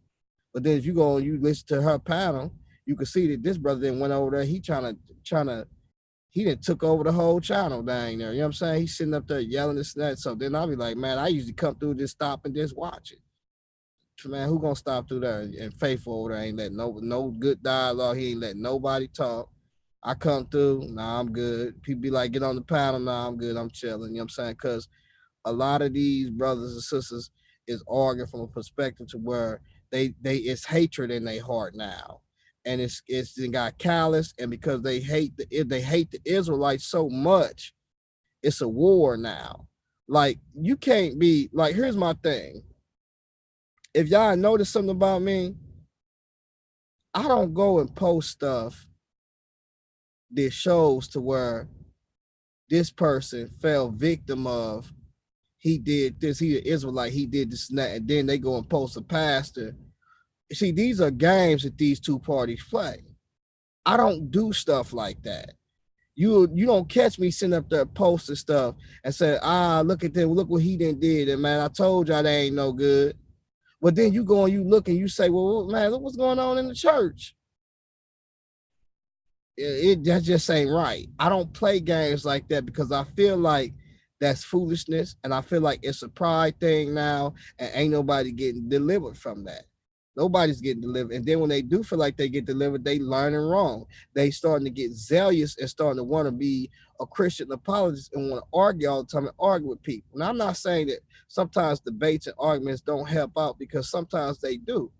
But then if you go and you listen to her panel, you can see that this brother then went over there. He he done took over the whole channel down there. You know what I'm saying? He's sitting up there yelling this and that. So then I'll be like, man, I usually come through, just stop and just watch it. Man, who gonna stop through there? And Faithful over there ain't letting no good dialogue. He ain't letting nobody talk. I come through, nah, I'm good. People be like, get on the panel, nah, I'm good, I'm chilling. You know what I'm saying? Because a lot of these brothers and sisters is arguing from a perspective to where they it's hatred in their heart now. And it's got callous, and because they hate the Israelites so much, it's a war now. Like, you can't be like, here's my thing. If y'all notice something about me, I don't go and post stuff that shows to where this person fell victim of, he did this, he an Israelite, he did this and that, and then they go and post a pastor. See, these are games that these two parties play. I don't do stuff like that. You don't catch me sitting up there posting stuff and say, look at them, look what he did, and man, I told y'all they ain't no good. But then you go and you look and you say, well, man, look what's going on in the church. That just ain't right. I don't play games like that because I feel like that's foolishness, and I feel like it's a pride thing now, and ain't nobody getting delivered from that. Nobody's getting delivered. And then when they do feel like they get delivered, they learning wrong. They starting to get zealous and starting to want to be a Christian apologist and want to argue all the time and argue with people. Now, I'm not saying that sometimes debates and arguments don't help out, because sometimes they do.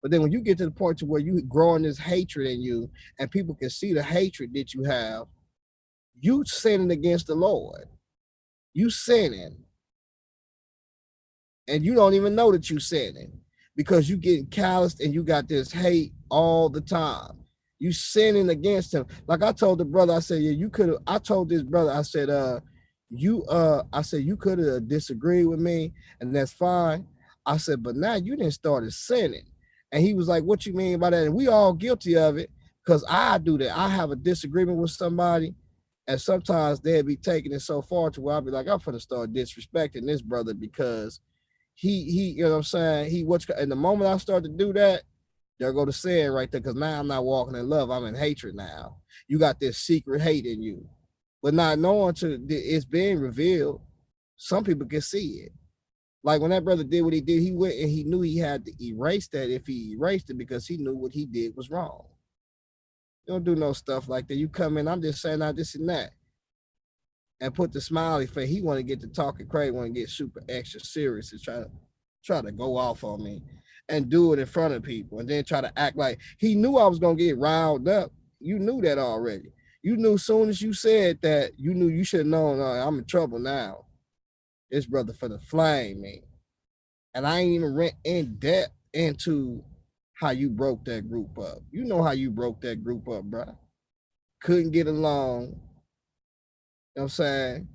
But then when you get to the point to where you growing this hatred in you and people can see the hatred that you have, you sinning against the Lord. You sinning. And you don't even know that you sinning. because you getting calloused and you got this hate all the time. You sinning against him. Like I told the brother, I said, yeah, you could have. I told this brother, I said, I said you could have disagreed with me, and that's fine. I said, but now you didn't started sinning. And he was like, what you mean by that? And we all guilty of it, because I do that. I have a disagreement with somebody, and sometimes they'll be taking it so far to where I'll be like, I'm gonna start disrespecting this brother because he, you know what I'm saying? And the moment I start to do that, there go the sin right there, because now I'm not walking in love. I'm in hatred now. You got this secret hate in you. But not knowing it's being revealed, some people can see it. Like when that brother did what he did, he went and he knew he had to erase that if he erased it, because he knew what he did was wrong. You don't do no stuff like that. You come in, I'm just saying out this and that, and put the smiley face. He want to get to talking crazy, want to get super extra serious and try to go off on me and do it in front of people, and then try to act like he knew I was gonna get riled up. You knew that already. You knew as soon as you said that, you knew you should have known I'm in trouble now. This brother for the flame me. And I ain't even went in depth into how you broke that group up. You know how you broke that group up, bro. Couldn't get along. You know what I'm saying?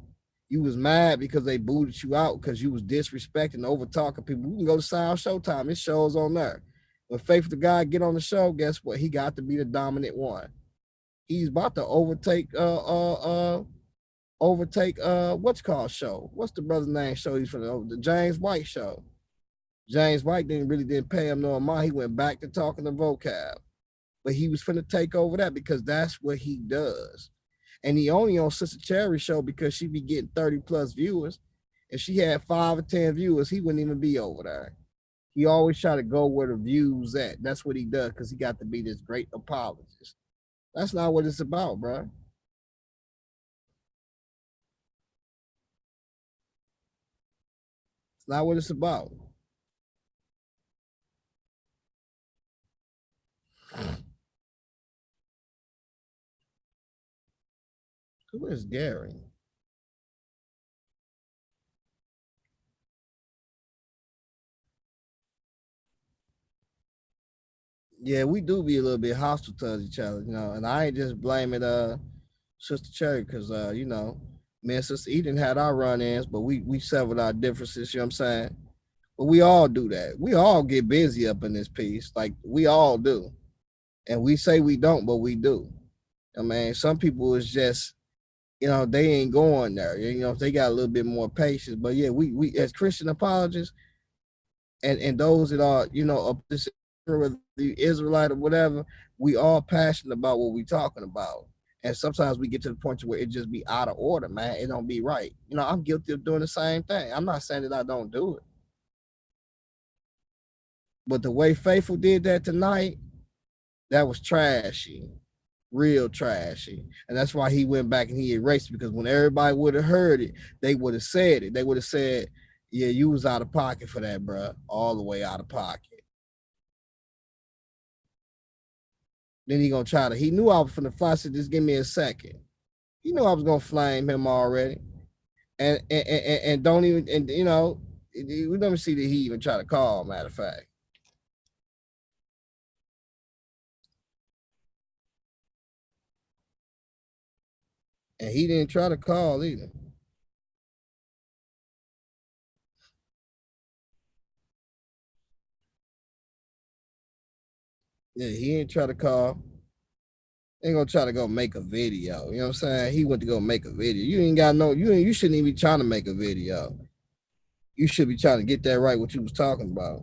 You was mad because they booted you out because you was disrespecting, over talking people. We can go to Sound Showtime. It shows on there. When Faith to God get on the show, guess what? He got to be the dominant one. He's about to overtake what's called show. What's the brother's name show? He's from the James White show. James White didn't pay him no mind. He went back to talking to vocab. But he was finna take over that because that's what he does. And he only on Sister Cherry show because she be getting 30 plus viewers. If she had 5 or 10 viewers, he wouldn't even be over there. He always try to go where the views at. That's what he does, because he got to be this great apologist. That's not what it's about, bro. It's not what it's about. Who is Gary? Yeah, we do be a little bit hostile to each other, you know, and I ain't just blaming Sister Cherry, because you know, me and Sister Eden had our run-ins, but we severed our differences, you know what I'm saying? But we all do that. We all get busy up in this piece. Like we all do. And we say we don't, but we do. I mean, some people is just, you know, they ain't going there. You know, they got a little bit more patience. But yeah, we as Christian apologists and those that are, you know, whether the Israelite or whatever, we all passionate about what we talking about. And sometimes we get to the point where it just be out of order, man. It don't be right. You know, I'm guilty of doing the same thing. I'm not saying that I don't do it. But the way Faithful did that tonight, that was trashy, real trashy. And that's why he went back and he erased it, because when everybody would have heard it, they would have said it. They would have said, yeah, you was out of pocket for that, bro. All the way out of pocket. Then he gonna try to, he knew I was finna fly, so just give me a second. He knew I was gonna flame him already. And don't even, and you know, we don't see that he even try to call, matter of fact. And he didn't try to call either. Yeah, he didn't try to call. Ain't gonna try to go make a video. You know what I'm saying? He went to go make a video. You ain't got no, you shouldn't even be trying to make a video. You should be trying to get that right, what you was talking about.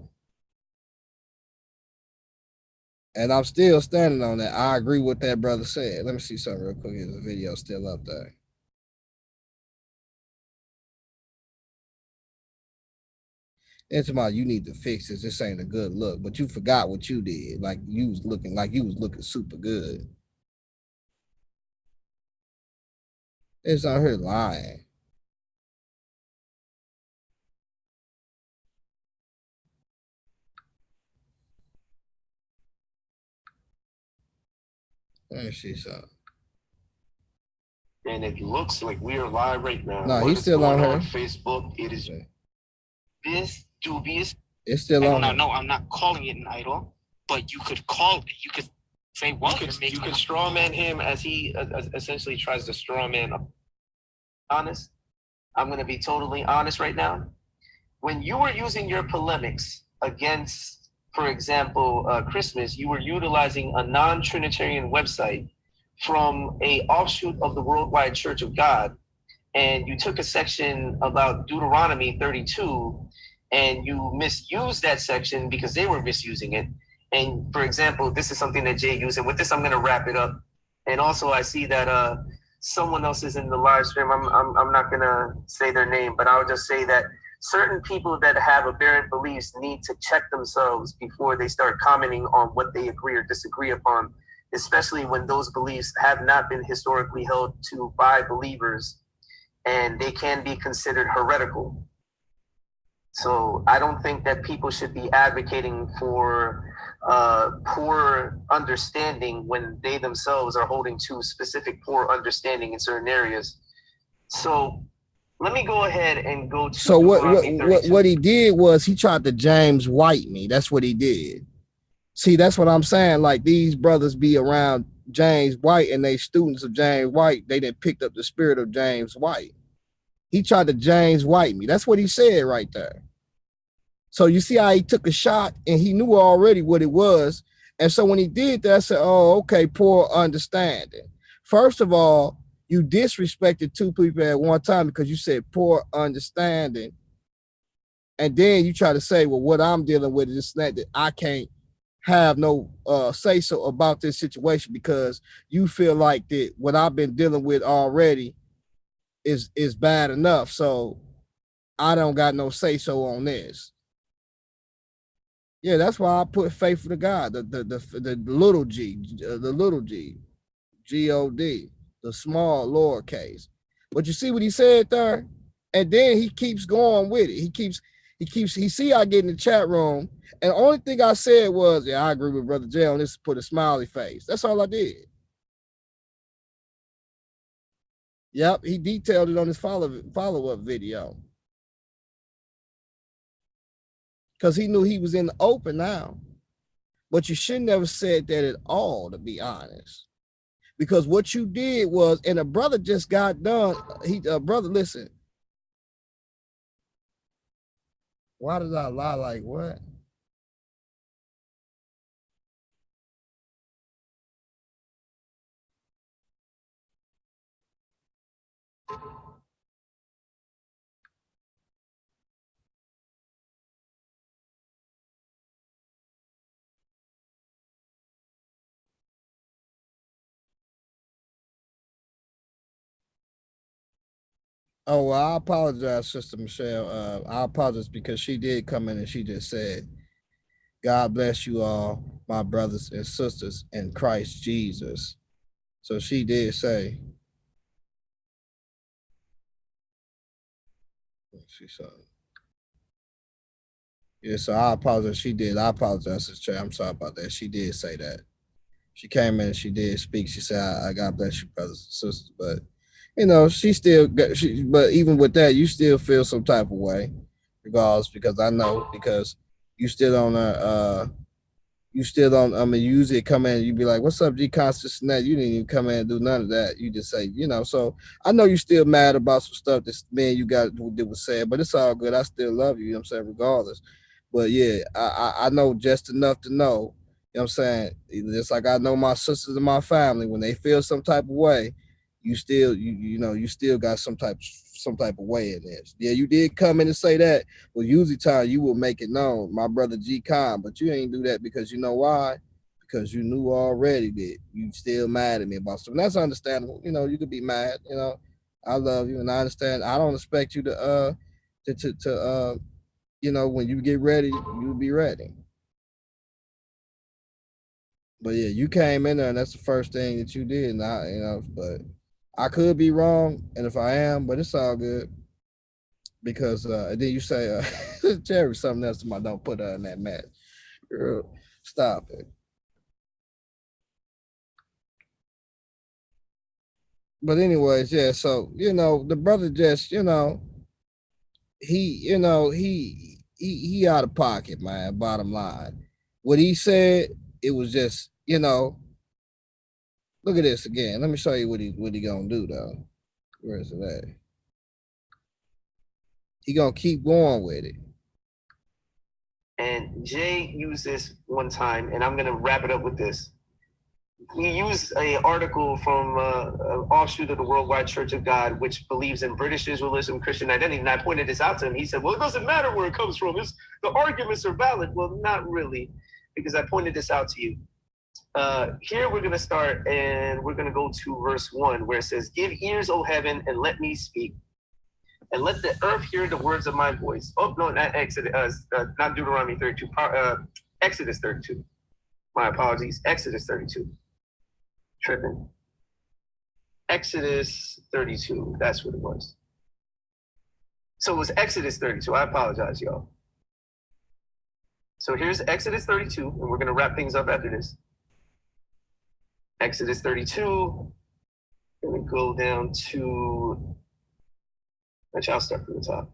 And I'm still standing on that. I agree with what that brother said. Let me see something real quick. Is the video still up there? It's about, you need to fix this. This ain't a good look. But you forgot what you did. Like you was looking super good. It's out here lying. Let me see something. And it looks like we are live right now. No, he's still on her. Facebook. It is this dubious. It's still on. No, I'm not calling it an idol, but you could call it. You could say, well, you could strawman him as he essentially tries to strawman. Honest, I'm going to be totally honest right now. When you were using your polemics against, for example, Christmas, you were utilizing a non-Trinitarian website from a offshoot of the Worldwide Church of God, and you took a section about Deuteronomy 32, and you misused that section because they were misusing it. And for example, this is something that Jay used, and with this, I'm going to wrap it up. And also, I see that someone else is in the live stream. I'm not going to say their name, but I'll just say that certain people that have aberrant beliefs need to check themselves before they start commenting on what they agree or disagree upon, especially when those beliefs have not been historically held to by believers, and they can be considered heretical. So I don't think that people should be advocating for poor understanding when they themselves are holding to specific poor understanding in certain areas. So let me go ahead and go to. So what he did was he tried to James White me. That's what he did. See, that's what I'm saying. Like, these brothers be around James White and they students of James White. They done picked up the spirit of James White. He tried to James White me. That's what he said right there. So you see how he took a shot and he knew already what it was. And so when he did that, I said, oh, okay, poor understanding. First of all, you disrespected two people at one time because you said poor understanding. And then you try to say, well, what I'm dealing with is that I can't have no say so about this situation because you feel like that what I've been dealing with already is bad enough. So I don't got no say so on this. Yeah, that's why I put faithful to God, the little g, G-O-D, the small lowercase. But you see what he said there? And then he keeps going with it. He see I get in the chat room, and the only thing I said was, yeah, I agree with Brother Jay on this, put a smiley face. That's all I did. Yep, he detailed it on his follow-up video. Because he knew he was in the open now. But you should never said that at all, to be honest. Because what you did was, and a brother just got done. Brother, listen. Why did I lie like what? Oh, well, I apologize, Sister Michelle. I apologize because she did come in and she just said, God bless you all, my brothers and sisters in Christ Jesus. So she did say, she said, yeah, so I apologize. She did. I apologize, Sister. I'm sorry about that. She did say that. She came in and she did speak. She said, I God bless you, brothers and sisters. But, you know, but even with that, you still feel some type of way, regardless, because I know, because you still don't, I mean, you usually come in and you be like, what's up, G Constance? And that you didn't even come in and do none of that. You just say, you know, so I know you still mad about some stuff that man you got that was said, but it's all good. I still love you, you know what I'm saying, regardless. But yeah, I know just enough to know, you know what I'm saying? Just like I know my sisters and my family, when they feel some type of way, you still, you know, you still got some type of way in this. Yeah, you did come in and say that. Well, usually time you will make it known, my brother G Con, but you ain't do that because you know why? Because you knew already that you still mad at me about stuff. And that's understandable. You know, you could be mad, you know. I love you and I understand. I don't expect you to you know, when you get ready, you'll be ready. But yeah, you came in there and that's the first thing that you did. And I, you know, but I could be wrong. And if I am, but it's all good. Because and then you say, Jerry, something else to don't put her in that match. Girl, stop it. But anyways, yeah, so, you know, the brother just, you know, he he out of pocket, man. Bottom line, what he said, it was just, look at this again. Let me show you what he gonna do though. Where is it at? He gonna keep going with it. And Jay used this one time, and I'm gonna wrap it up with this. He used an article from an offshoot of the Worldwide Church of God, which believes in British Israelism, Christian identity. And I pointed this out to him. He said, well, it doesn't matter where it comes from. The arguments are valid. Well, not really, because I pointed this out to you. Here we're going to start, and we're going to go to verse 1, where it says, give ears, O heaven, and let me speak. And let the earth hear the words of my voice. Oh, no, not Exodus, not Deuteronomy 32, Exodus 32. My apologies, Exodus 32. Tripping. Exodus 32, that's what it was. So it was Exodus 32. I apologize, y'all. So here's Exodus 32, and we're going to wrap things up after this. Exodus 32, and we go down to, actually, I'll start from the top.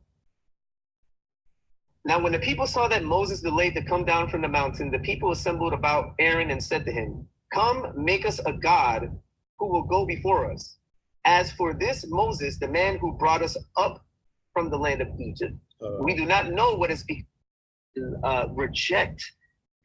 Now, when the people saw that Moses delayed to come down from the mountain, the people assembled about Aaron and said to him, come, make us a god who will go before us. As for this Moses, the man who brought us up from the land of Egypt, we do not know what is reject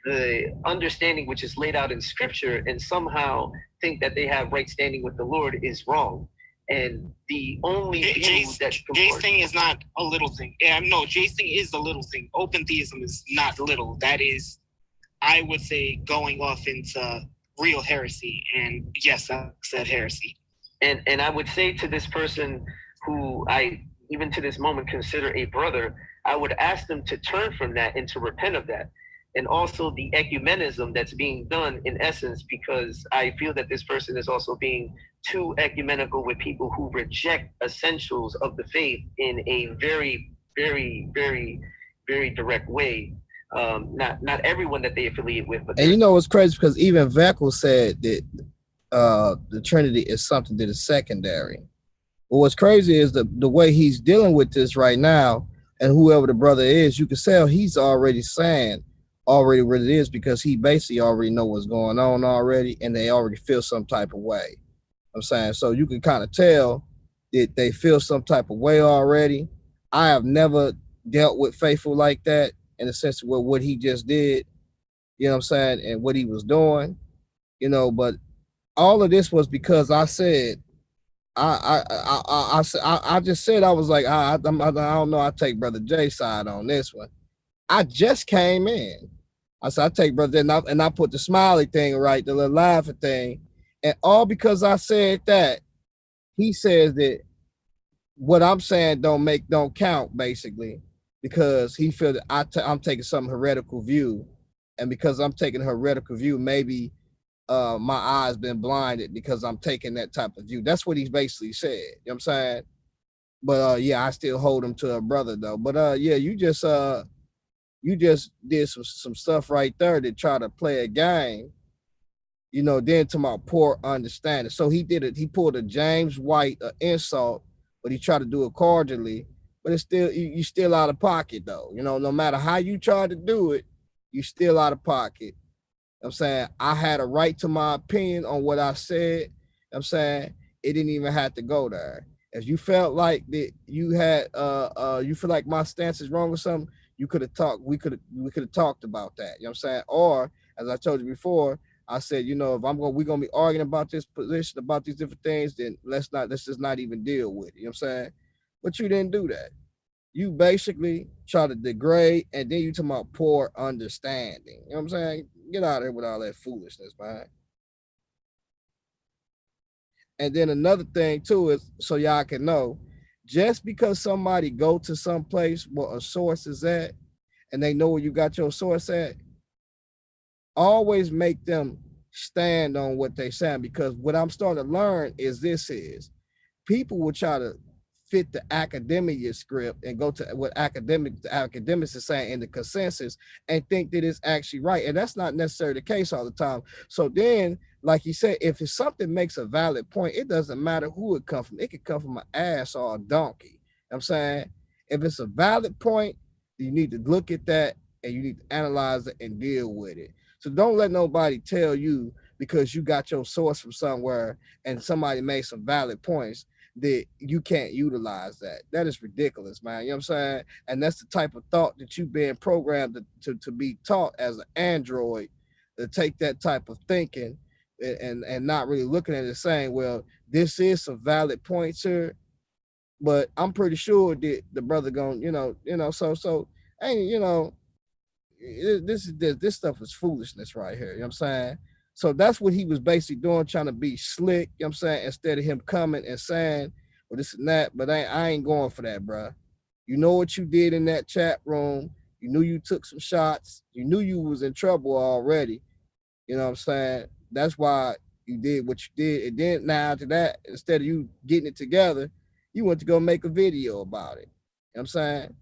the understanding which is laid out in Scripture and somehow think that they have right standing with the Lord is wrong. And the only view that Jay's thing is not a little thing. Yeah, no, Jay's thing is a little thing. Open theism is not little. That is, I would say, going off into real heresy. And yes, I said heresy. And I would say to this person who I, even to this moment, consider a brother, I would ask them to turn from that and to repent of that. And also the ecumenism that's being done in essence, because I feel that this person is also being too ecumenical with people who reject essentials of the faith in a very, very, very, very direct way. Not everyone that they affiliate with, but and you know what's crazy, because even Veckel said that the Trinity is something that is secondary. But what's crazy is the way he's dealing with this right now, and whoever the brother is, you can tell he's already saying already what it is, because he basically already know what's going on already, and they already feel some type of way. I'm saying, so you can kind of tell that they feel some type of way already. I have never dealt with Faithful like that, in the sense of what he just did, you know what I'm saying, and what he was doing, but all of this was because I said, I just said, I was like, I don't know, I take Brother Jay's side on this one. I just came in. I said, I take Brother Jay, and I put the smiley thing right, the little laughing thing, and all because I said that, he says that what I'm saying don't count, basically, because he feel that I'm taking some heretical view, and because I'm taking a heretical view, maybe my eyes been blinded because I'm taking that type of view. That's what he's basically said. You know what I'm saying? But yeah, I still hold him to a brother though. But yeah, you just did some stuff right there to try to play a game, then to my poor understanding. So he pulled a James White insult, but he tried to do it cordially, but it's still, you still out of pocket though. No matter how you try to do it, you still out of pocket. I'm saying, I had a right to my opinion on what I said. I'm saying, it didn't even have to go there. If you felt like that you had you feel like my stance is wrong or something, you could have talked, we could have talked about that. You know what I'm saying? Or as I told you before, I said, if we're gonna be arguing about this position, about these different things, then let's just not even deal with it. You know what I'm saying? But you didn't do that. You basically try to degrade, and then you talk about poor understanding. You know what I'm saying? Get out of here with all that foolishness, man. And then another thing too is, so y'all can know, just because somebody go to some place where a source is at, and they know where you got your source at, always make them stand on what they saying. Because what I'm starting to learn is people will try to fit the academia script and go to what academics are saying in the consensus and think that it's actually right. And that's not necessarily the case all the time. So then, like he said, if it's something makes a valid point, it doesn't matter who it comes from. It could come from an ass or a donkey. You know what I'm saying, if it's a valid point, You need to look at that and you need to analyze it and deal with it. So don't let nobody tell you because you got your source from somewhere and somebody made some valid points that you can't utilize that. That is ridiculous, man. You know what I'm saying? And that's the type of thought that you've been programmed to be taught as an android, to take that type of thinking and not really looking at it saying, well, this is some valid points here, but I'm pretty sure that the brother going, so ain't, this stuff is foolishness right here. You know what I'm saying? So that's what he was basically doing, trying to be slick, you know what I'm saying, instead of him coming and saying, well, this and that, but I ain't going for that, bro. You know what you did in that chat room. You knew you took some shots. You knew you was in trouble already. You know what I'm saying? That's why you did what you did. And then now after that, instead of you getting it together, you went to go make a video about it. You know what I'm saying?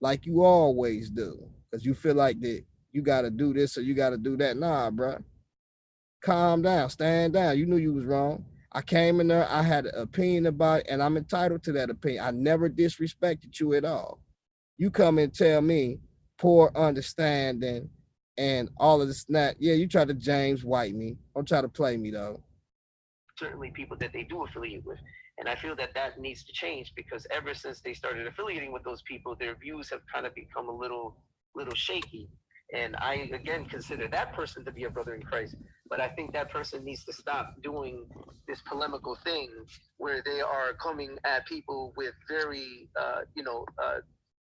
Like you always do. Because you feel like that you got to do this or you got to do that. Nah, bro. Calm down. Stand down. You knew you was wrong. I came in there. I had an opinion about it, and I'm entitled to that opinion. I never disrespected you at all. You come and tell me poor understanding and all of this and that. Yeah, you try to James White me. Don't try to play me, though. Certainly people that they do affiliate with. And I feel that that needs to change because ever since they started affiliating with those people, their views have kind of become a little shaky. And I, again, consider that person to be a brother in Christ. But I think that person needs to stop doing this polemical thing where they are coming at people with very,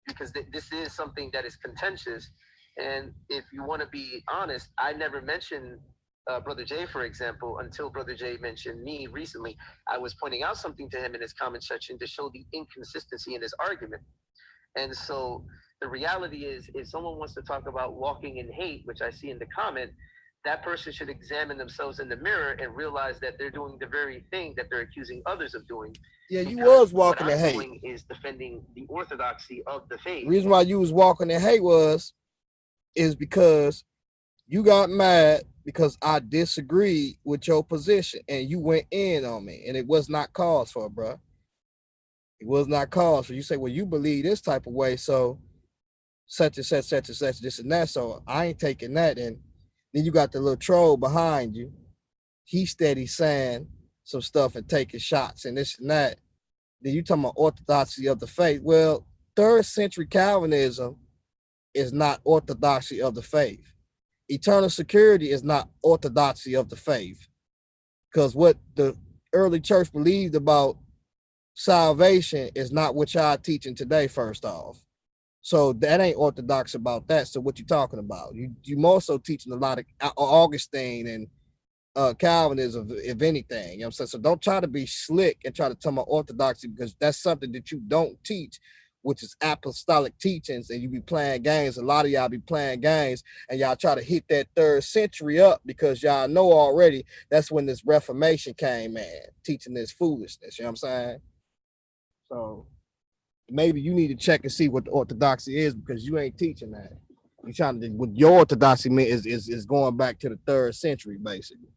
because this is something that is contentious. And if you want to be honest, I never mentioned Brother Jay, for example, until Brother Jay mentioned me recently. I was pointing out something to him in his comment section to show the inconsistency in his argument. And so the reality is, if someone wants to talk about walking in hate, which I see in the comment, that person should examine themselves in the mirror and realize that they're doing the very thing that they're accusing others of doing. Yeah, you was walking in hate. What I'm doing is defending the orthodoxy of the faith. The reason why you was walking in hate is because you got mad because I disagreed with your position and you went in on me, and it was not cause for, bro. It was not cause for. You say, well, you believe this type of way, so such and such, this and that. So I ain't taking that. And then you got the little troll behind you. He steady saying some stuff and taking shots and this and that. Then you talking about orthodoxy of the faith. Well, 3rd century Calvinism is not orthodoxy of the faith. Eternal security is not orthodoxy of the faith, because what the early church believed about salvation is not what y'all teaching today, first off. So that ain't orthodox about that. So what you talking about? You more so teaching a lot of Augustine and Calvinism, if anything. You know what I'm saying? So don't try to be slick and try to tell me orthodoxy, because that's something that you don't teach, which is apostolic teachings, and you be playing games. A lot of y'all be playing games, and y'all try to hit that 3rd century up because y'all know already that's when this Reformation came in, teaching this foolishness. You know what I'm saying? So maybe you need to check and see what the orthodoxy is, because you ain't teaching that. You trying to, what your orthodoxy is going back to the 3rd century, basically.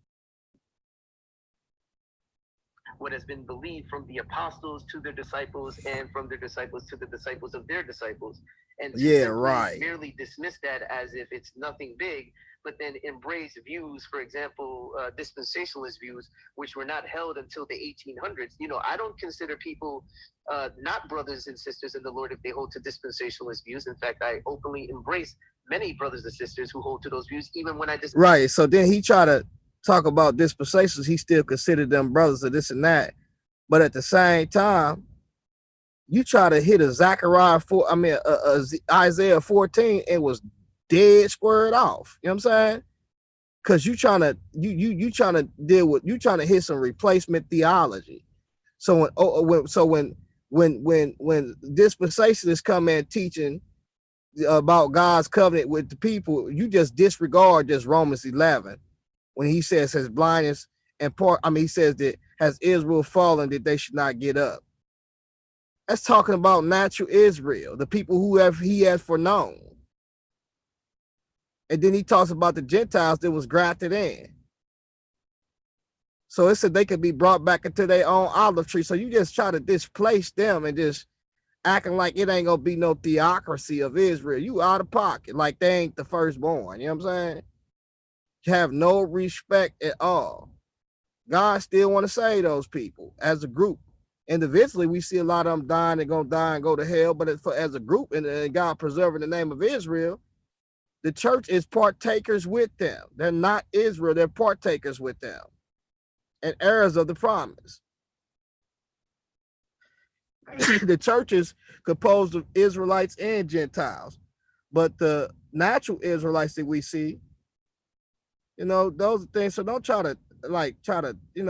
What has been believed from the apostles to their disciples, and from their disciples to the disciples of their disciples. And to merely dismiss that as if it's nothing big, but then embrace views, for example, dispensationalist views, which were not held until the 1800s. I don't consider people not brothers and sisters in the Lord if they hold to dispensationalist views. In fact, I openly embrace many brothers and sisters who hold to those views, even when I disagree. Right. So then he try to talk about dispensations. He still considered them brothers of this and that. But at the same time, you try to hit a Isaiah 14, it was dead squared off. You know what I'm saying? Because you trying to hit some replacement theology. So when dispensationalists come in teaching about God's covenant with the people, you just disregard just Romans 11 when he says his blindness and he says that has Israel fallen that they should not get up. That's talking about natural Israel, the people who he has foreknown. And then he talks about the Gentiles that was grafted in. So it said they could be brought back into their own olive tree. So you just try to displace them and just acting like it ain't gonna be no theocracy of Israel. You out of pocket, like they ain't the firstborn. You know what I'm saying? You have no respect at all. God still want to save those people as a group. Individually, we see a lot of them dying and gonna die and go to hell. But as a group, and God preserving the name of Israel, the church is partakers with them. They're not Israel; they're partakers with them, and heirs of the promise. The church is composed of Israelites and Gentiles, but the natural Israelites that we see, those are things. So don't try to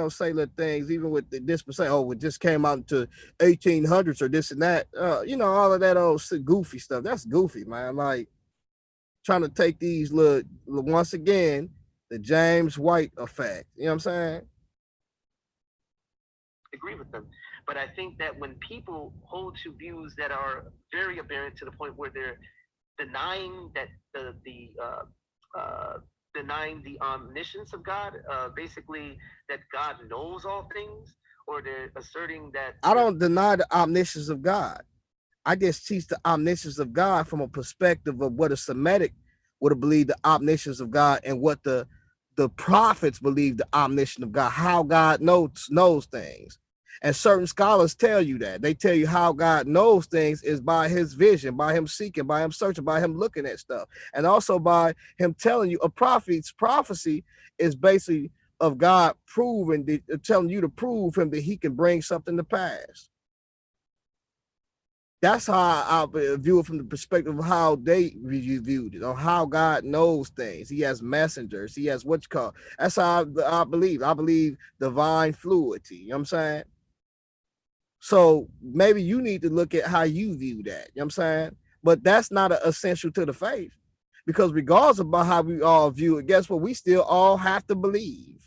say little things, even with this say, oh, it just came out into 1800s or this and that. All of that old goofy stuff. That's goofy, man. Like trying to take these little, once again, the James White effect. You know what I'm saying? Agree with them. But I think that when people hold to views that are very aberrant to the point where they're denying that denying the omniscience of God, basically that God knows all things, or they're asserting that I don't deny the omniscience of God. I just teach the omniscience of God from a perspective of what a Semitic would have believed the omniscience of God, and what the prophets believed the omniscience of God, how God knows things. And certain scholars tell you that. They tell you how God knows things is by his vision, by him seeking, by him searching, by him looking at stuff. And also by him telling you a prophecy is basically of God telling you to prove him that he can bring something to pass. That's how I view it from the perspective of how they viewed it, on how God knows things. He has messengers. He has what you call. That's how I believe. I believe divine fluidity. You know what I'm saying? So maybe you need to look at how you view that. You know what I'm saying? But that's not essential to the faith, because regardless about how we all view it, guess what? We still all have to believe.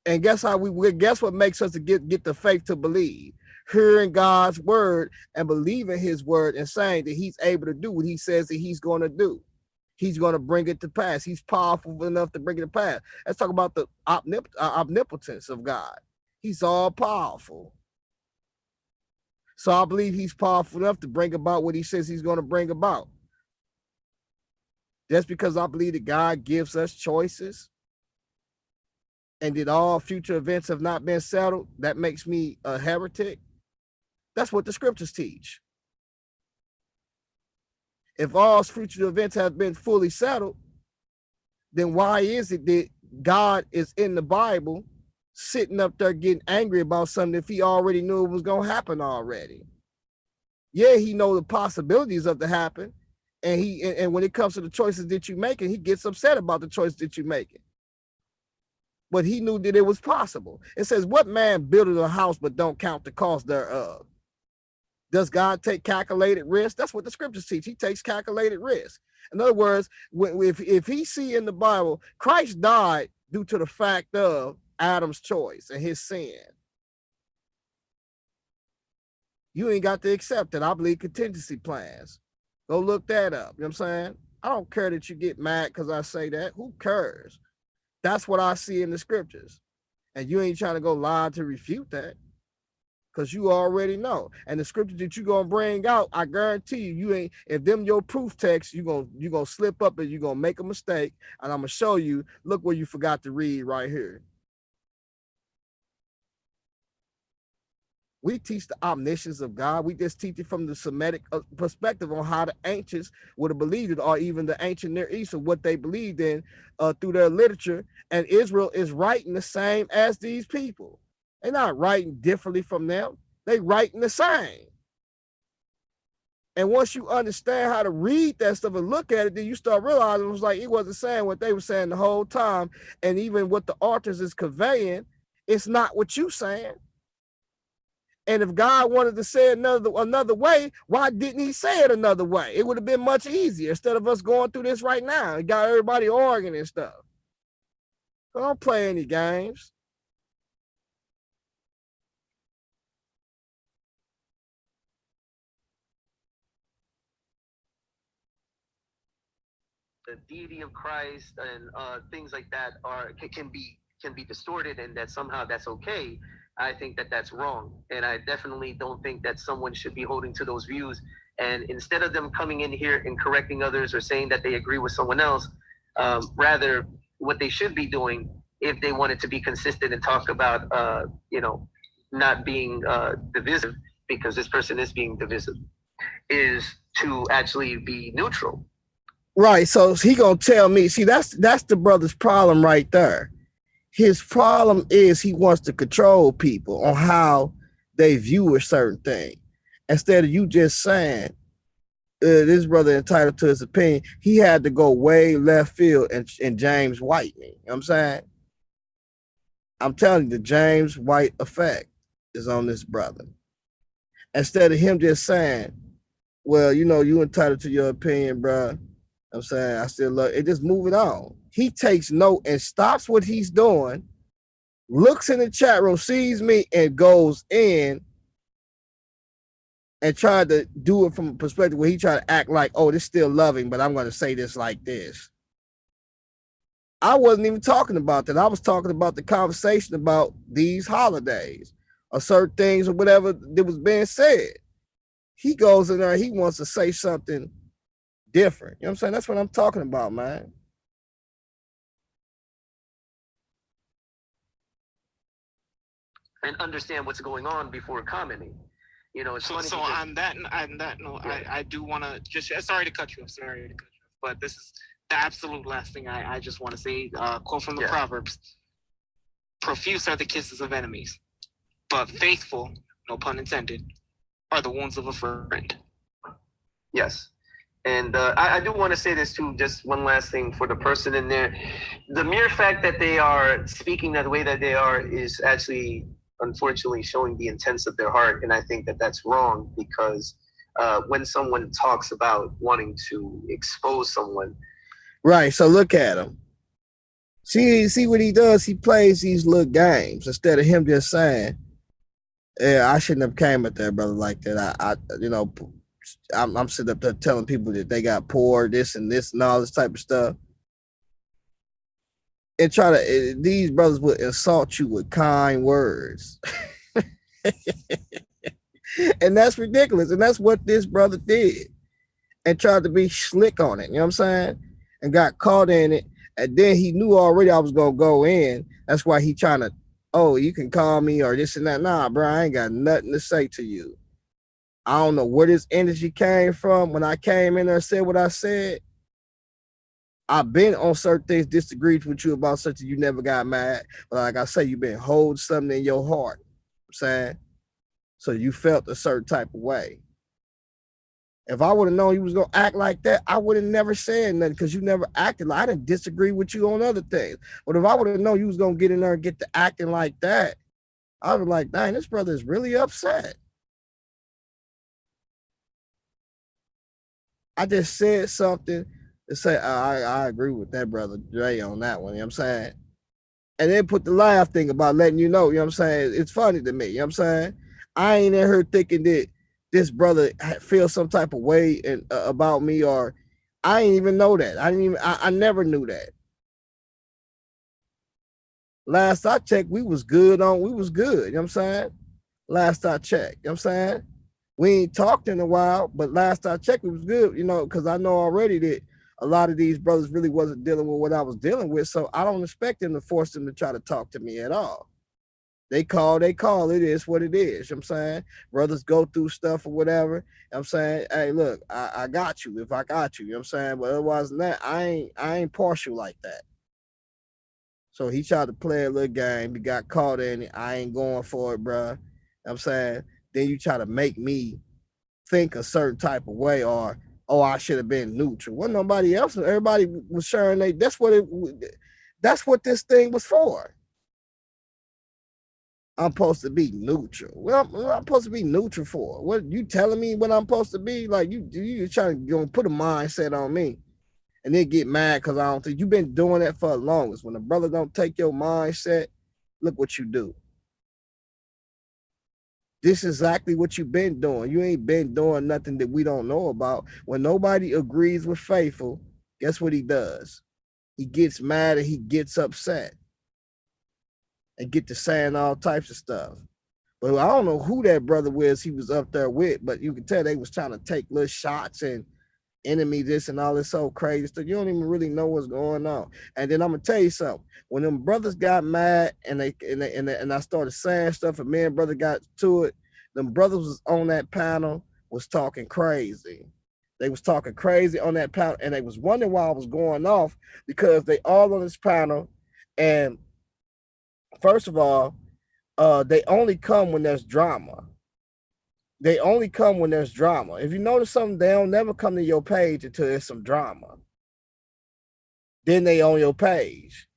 And guess what makes us to get the faith to believe? Hearing God's word and believing his word and saying that he's able to do what he says that he's going to do. He's going to bring it to pass. He's powerful enough to bring it to pass. Let's talk about the omnipotence of God. He's all powerful. So I believe he's powerful enough to bring about what he says he's going to bring about. Just because I believe that God gives us choices and that all future events have not been settled, that makes me a heretic. That's what the scriptures teach. If all future events have been fully settled, then why is it that God is in the Bible sitting up there getting angry about something if he already knew it was going to happen already? Yeah, he knows the possibilities of to happen. And when it comes to the choices that you're making, he gets upset about the choices that you're making. But he knew that it was possible. It says, what man buildeth a house but don't count the cost thereof? Does God take calculated risk? That's what the scriptures teach. He takes calculated risk. In other words, if he see in the Bible, Christ died due to the fact of Adam's choice and his sin. You ain't got to accept it. I believe contingency plans. Go look that up. You know what I'm saying? I don't care that you get mad because I say that. Who cares? That's what I see in the scriptures. And you ain't trying to go lie to refute that, because you already know. And the scripture that you gonna bring out, I guarantee you ain't, if them your proof text, you gonna slip up and you gonna make a mistake. And I'm gonna show you, look where you forgot to read right here. We teach the omniscience of God. We just teach it from the Semitic perspective on how the ancients would have believed it, or even the ancient Near East, of what they believed in through their literature. And Israel is writing the same as these people. They're not writing differently from them. They writing the same. And once you understand how to read that stuff and look at it, then you start realizing it was like it wasn't saying what they were saying the whole time. And even what the authors is conveying, it's not what you saying. And if God wanted to say it another way, why didn't he say it another way? It would have been much easier instead of us going through this right now. It got everybody arguing and stuff. So don't play any games. The deity of Christ and things like that can be distorted, and that somehow that's okay. I think that that's wrong. And I definitely don't think that someone should be holding to those views. And instead of them coming in here and correcting others or saying that they agree with someone else, rather, what they should be doing, if they wanted to be consistent and talk about, not being divisive, because this person is being divisive, is to actually be neutral. Right. So he gonna tell me, see, that's the brother's problem right there. His problem is he wants to control people on how they view a certain thing. Instead of you just saying, this brother entitled to his opinion, he had to go way left field and James White me. You know what I'm saying? I'm telling you, the James White effect is on this brother. Instead of him just saying, well, you entitled to your opinion, bro. I'm saying I still love it. Just move it on. He takes note and stops what he's doing, looks in the chat room, sees me, and goes in and tried to do it from a perspective where he tried to act like, oh, this is still loving, but I'm going to say this like this. I wasn't even talking about that. I was talking about the conversation about these holidays or certain things or whatever that was being said. He goes in there, he wants to say something different. You know what I'm saying? That's what I'm talking about, man. And understand what's going on before commenting. It's funny. So on that note, yeah. I do want to just, sorry to cut you off, but this is the absolute last thing I just want to say. Quote from the Proverbs: "Profuse are the kisses of enemies, but faithful, no pun intended, are the wounds of a friend." Yes. And I do want to say this too, just one last thing for the person in there. The mere fact that they are speaking that way that they are is actually, unfortunately, showing the intents of their heart. And I think that that's wrong, because when someone talks about wanting to expose someone. Right. So look at him. See what he does? He plays these little games instead of him just saying, yeah, I shouldn't have came at that brother like that. I'm sitting up there telling people that they got poor, this and all this type of stuff. And these brothers would insult you with kind words. And that's ridiculous. And that's what this brother did. And tried to be slick on it. You know what I'm saying? And got caught in it. And then he knew already I was going to go in. That's why he trying to, oh, you can call me or this and that. Nah, bro, I ain't got nothing to say to you. I don't know where this energy came from when I came in there and said what I said. I've been on certain things, disagreed with you about something, you never got mad. But like I say, you've been holding something in your heart. You know what I'm saying? So you felt a certain type of way. If I would have known you was going to act like that, I would have never said nothing, because you never acted like, I didn't disagree with you on other things. But if I would have known you was going to get in there and get to acting like that, I was like, dang, this brother is really upset. I just said something to say, I agree with that brother Dre on that one, you know what I'm saying? And then put the laugh thing about letting you know what I'm saying? It's funny to me, you know what I'm saying? I ain't in here thinking that this brother feels some type of way about me, or I ain't even know that. I never knew that. Last I checked, we was good, you know what I'm saying? Last I checked, you know what I'm saying? We ain't talked in a while, but last I checked, it was good, because I know already that a lot of these brothers really wasn't dealing with what I was dealing with, so I don't expect them to force them to try to talk to me at all. They call, it is what it is, you know what I'm saying? Brothers go through stuff or whatever, you know what I'm saying? Hey, look, I got you if I got you, you know what I'm saying? But otherwise than that, I ain't partial like that. So he tried to play a little game, he got caught in it, I ain't going for it, bro. You know what I'm saying? Then you try to make me think a certain type of way, or, oh, I should have been neutral. Wasn't nobody else. Everybody was sharing that's what this thing was for. I'm supposed to be neutral. Well, I'm supposed to be neutral for? What you telling me what I'm supposed to be? Like you trying to put a mindset on me and then get mad because I don't think you've been doing that for the longest. When a brother don't take your mindset, look what you do. This is exactly what you've been doing. You ain't been doing nothing that we don't know about. When nobody agrees with Faithful, guess what he does? He gets mad and he gets upset. and get to saying all types of stuff. But I don't know who that brother was he was up there with, but you can tell they was trying to take little shots and enemy this and all this so crazy stuff. You don't even really know what's going on. And then I'm gonna tell you something. When them brothers got mad and I started saying stuff, and me and brother got to it, them brothers was on that panel was talking crazy. They was talking crazy on that panel, and they was wondering why I was going off because they all on this panel. And first of all, they only come when there's drama. They only come when there's drama. If you notice something, they don't never come to your page until there's some drama. Then they on your page.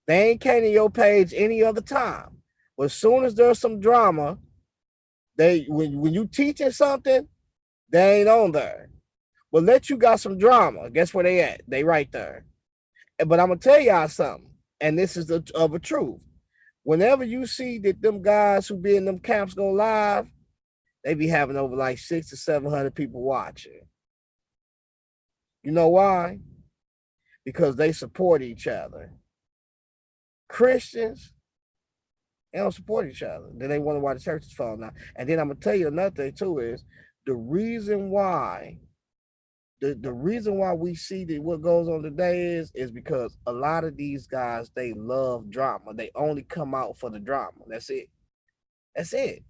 They ain't came to your page any other time. But as soon as there's some drama, when you teaching something, they ain't on there. But let you got some drama. Guess where they at? They right there. But I'm gonna tell y'all something, and this is of a truth. Whenever you see that them guys who be in them camps go live, they be having over like 600 to 700 people watching. You know why? Because they support each other. Christians, they don't support each other. Then they wonder why the church is falling out. And then I'm gonna tell you another thing too is the reason why the reason why we see that what goes on today is because a lot of these guys, they love drama. They only come out for the drama. That's it. That's it.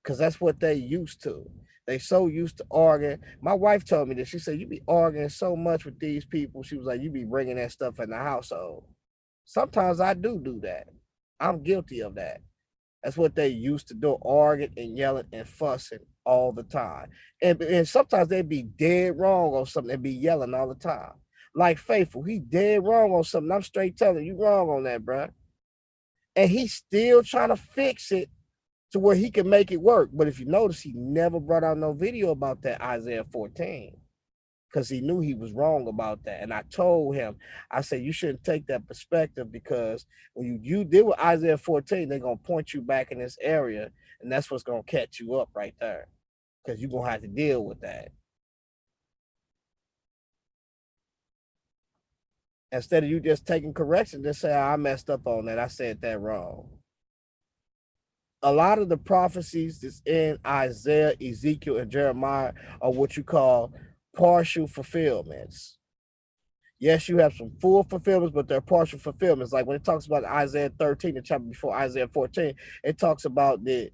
Because that's what they used to. They so used to arguing. My wife told me this. She said, you be arguing so much with these people. She was like, you be bringing that stuff in the household. Sometimes I do that. I'm guilty of that. That's what they used to do, arguing and yelling and fussing all the time. And sometimes they'd be dead wrong on something and be yelling all the time. Like Faithful, he dead wrong on something. I'm straight telling you wrong on that, bro. And he's still trying to fix it to where he can make it work. But if you notice, he never brought out no video about that Isaiah 14 because he knew he was wrong about that. And I told him, I said, you shouldn't take that perspective because when you deal with Isaiah 14, they're going to point you back in this area, and that's what's going to catch you up right there because you're going to have to deal with that. Instead of you just taking correction, just say, I messed up on that. I said that wrong. A lot of the prophecies that's in Isaiah, Ezekiel, and Jeremiah are what you call partial fulfillments. Yes, you have some full fulfillments, but they're partial fulfillments. Like when it talks about Isaiah 13, the chapter before Isaiah 14, it talks about that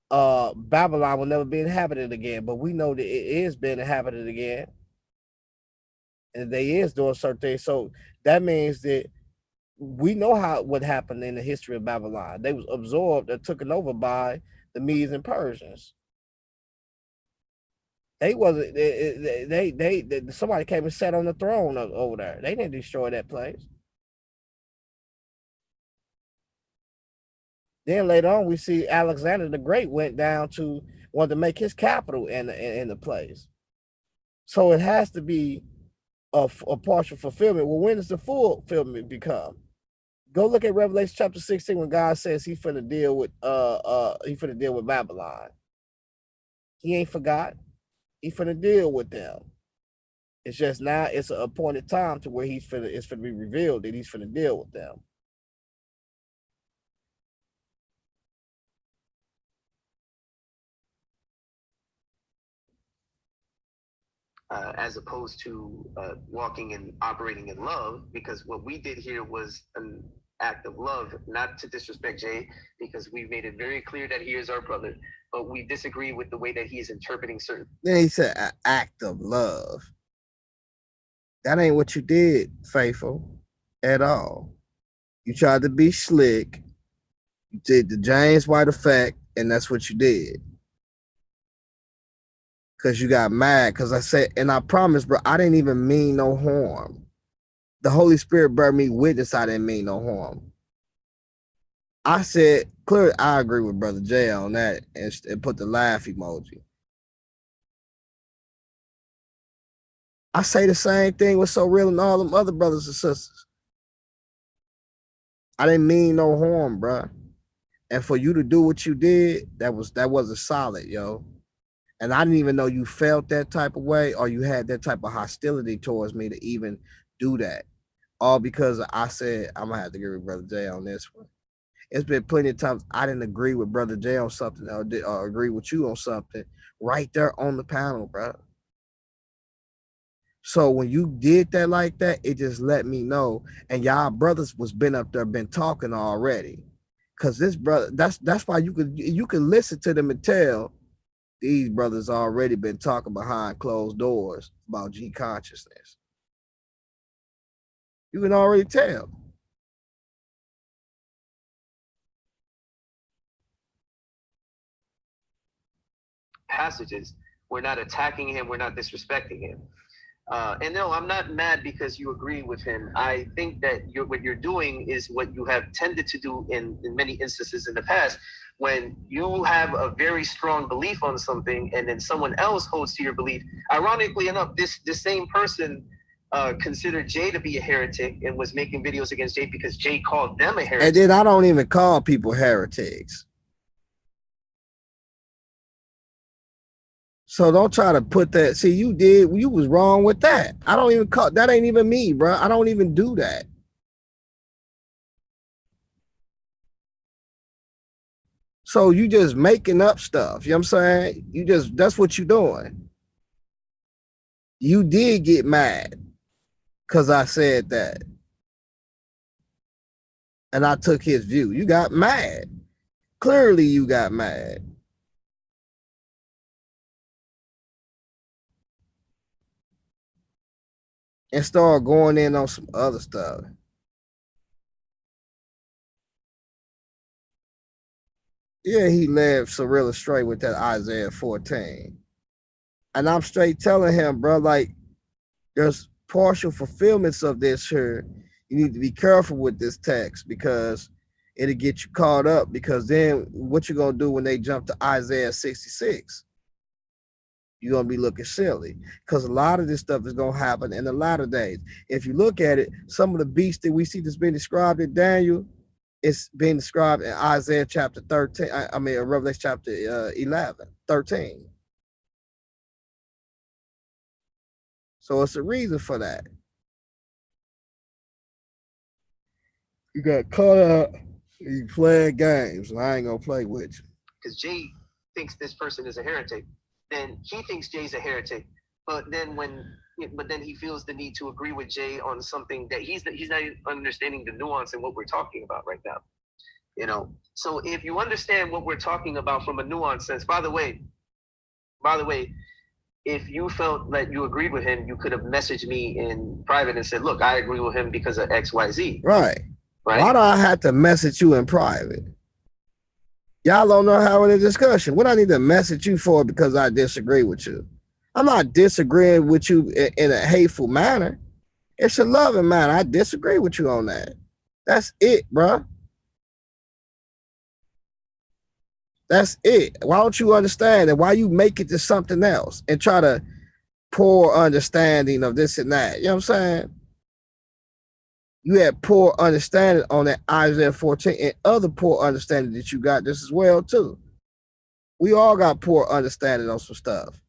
Babylon will never be inhabited again. But we know that it is being inhabited again. And they is doing certain things. So that means that we know what happened in the history of Babylon. They was absorbed or taken over by the Medes and Persians. They wasn't. Somebody came and sat on the throne over there. They didn't destroy that place. Then later on, we see Alexander the Great wanted to make his capital in the place. So it has to be a partial fulfillment. Well, when does the full fulfillment become? Go look at Revelation chapter 16 when God says he finna deal with Babylon. He ain't forgot. He finna deal with them. It's just now it's an appointed time to where it's finna be revealed that he's finna deal with them. As opposed to walking and operating in love, because what we did here was an act of love, not to disrespect Jay, because we made it very clear that he is our brother, but we disagree with the way that he is interpreting certain. Then he said an act of love. That ain't what you did, Faithful, at all. You tried to be slick. You did the James White effect, and that's what you did. Because you got mad. Because I said, and I promise, bro, I didn't even mean no harm. The Holy Spirit bear me witness I didn't mean no harm. I said, clearly, I agree with Brother Jay on that and put the laugh emoji. I say the same thing with So Real and all them other brothers and sisters. I didn't mean no harm, bro. And for you to do what you did, that wasn't solid, yo. And I didn't even know you felt that type of way or you had that type of hostility towards me to even do that. all because I said I'm gonna have to agree with Brother Jay on this one. It's been plenty of times I didn't agree with Brother Jay on something or agree with you on something right there on the panel, bro. So when you did that like that, it just let me know. And y'all brothers was been up there, been talking already. Cause this brother, that's why you could listen to them and tell these brothers already been talking behind closed doors about G consciousness. You can already tell. Passages. We're not attacking him. We're not disrespecting him. And no, I'm not mad because you agree with him. I think that what you're doing is what you have tended to do in many instances in the past. When you have a very strong belief on something and then someone else holds to your belief, ironically enough, this same person considered Jay to be a heretic and was making videos against Jay because Jay called them a heretic. And then I don't even call people heretics. So don't try to put that. See, you was wrong with that. I don't even call that. Ain't even me, bro. I don't even do that. So you just making up stuff. You know what I'm saying? That's what you doing. You did get mad because I said that. And I took his view. You got mad. Clearly you got mad. And start going in on some other stuff. Yeah, he led Cyril astray with that Isaiah 14. And I'm straight telling him, bro, like, there's partial fulfillments of this here. You need to be careful with this text because it'll get you caught up, because then what you're going to do when they jump to Isaiah 66? You're going to be looking silly because a lot of this stuff is going to happen in the latter days. If you look at it, some of the beasts that we see that's been described in Daniel, it's being described in Isaiah chapter 13. Revelation chapter 13. So it's a reason for that. You got caught up, you playing games, and I ain't going to play with you. Because Jay thinks this person is a heretic, then he thinks Jay's a heretic. But then he feels the need to agree with Jay on something that he's not understanding the nuance in what we're talking about right now. You know, so if you understand what we're talking about from a nuanced sense, by the way, if you felt that you agreed with him, you could have messaged me in private and said, look, I agree with him because of X, Y, Z. Right. Why do I have to message you in private? Y'all don't know how in a discussion. What I need to message you for because I disagree with you? I'm not disagreeing with you in a hateful manner. It's a loving manner. I disagree with you on that. That's it, bro. That's it. Why don't you understand that? Why you make it to something else and try to poor understanding of this and that? You know what I'm saying? You had poor understanding on that Isaiah 14 and other poor understanding that you got this as well, too. We all got poor understanding on some stuff.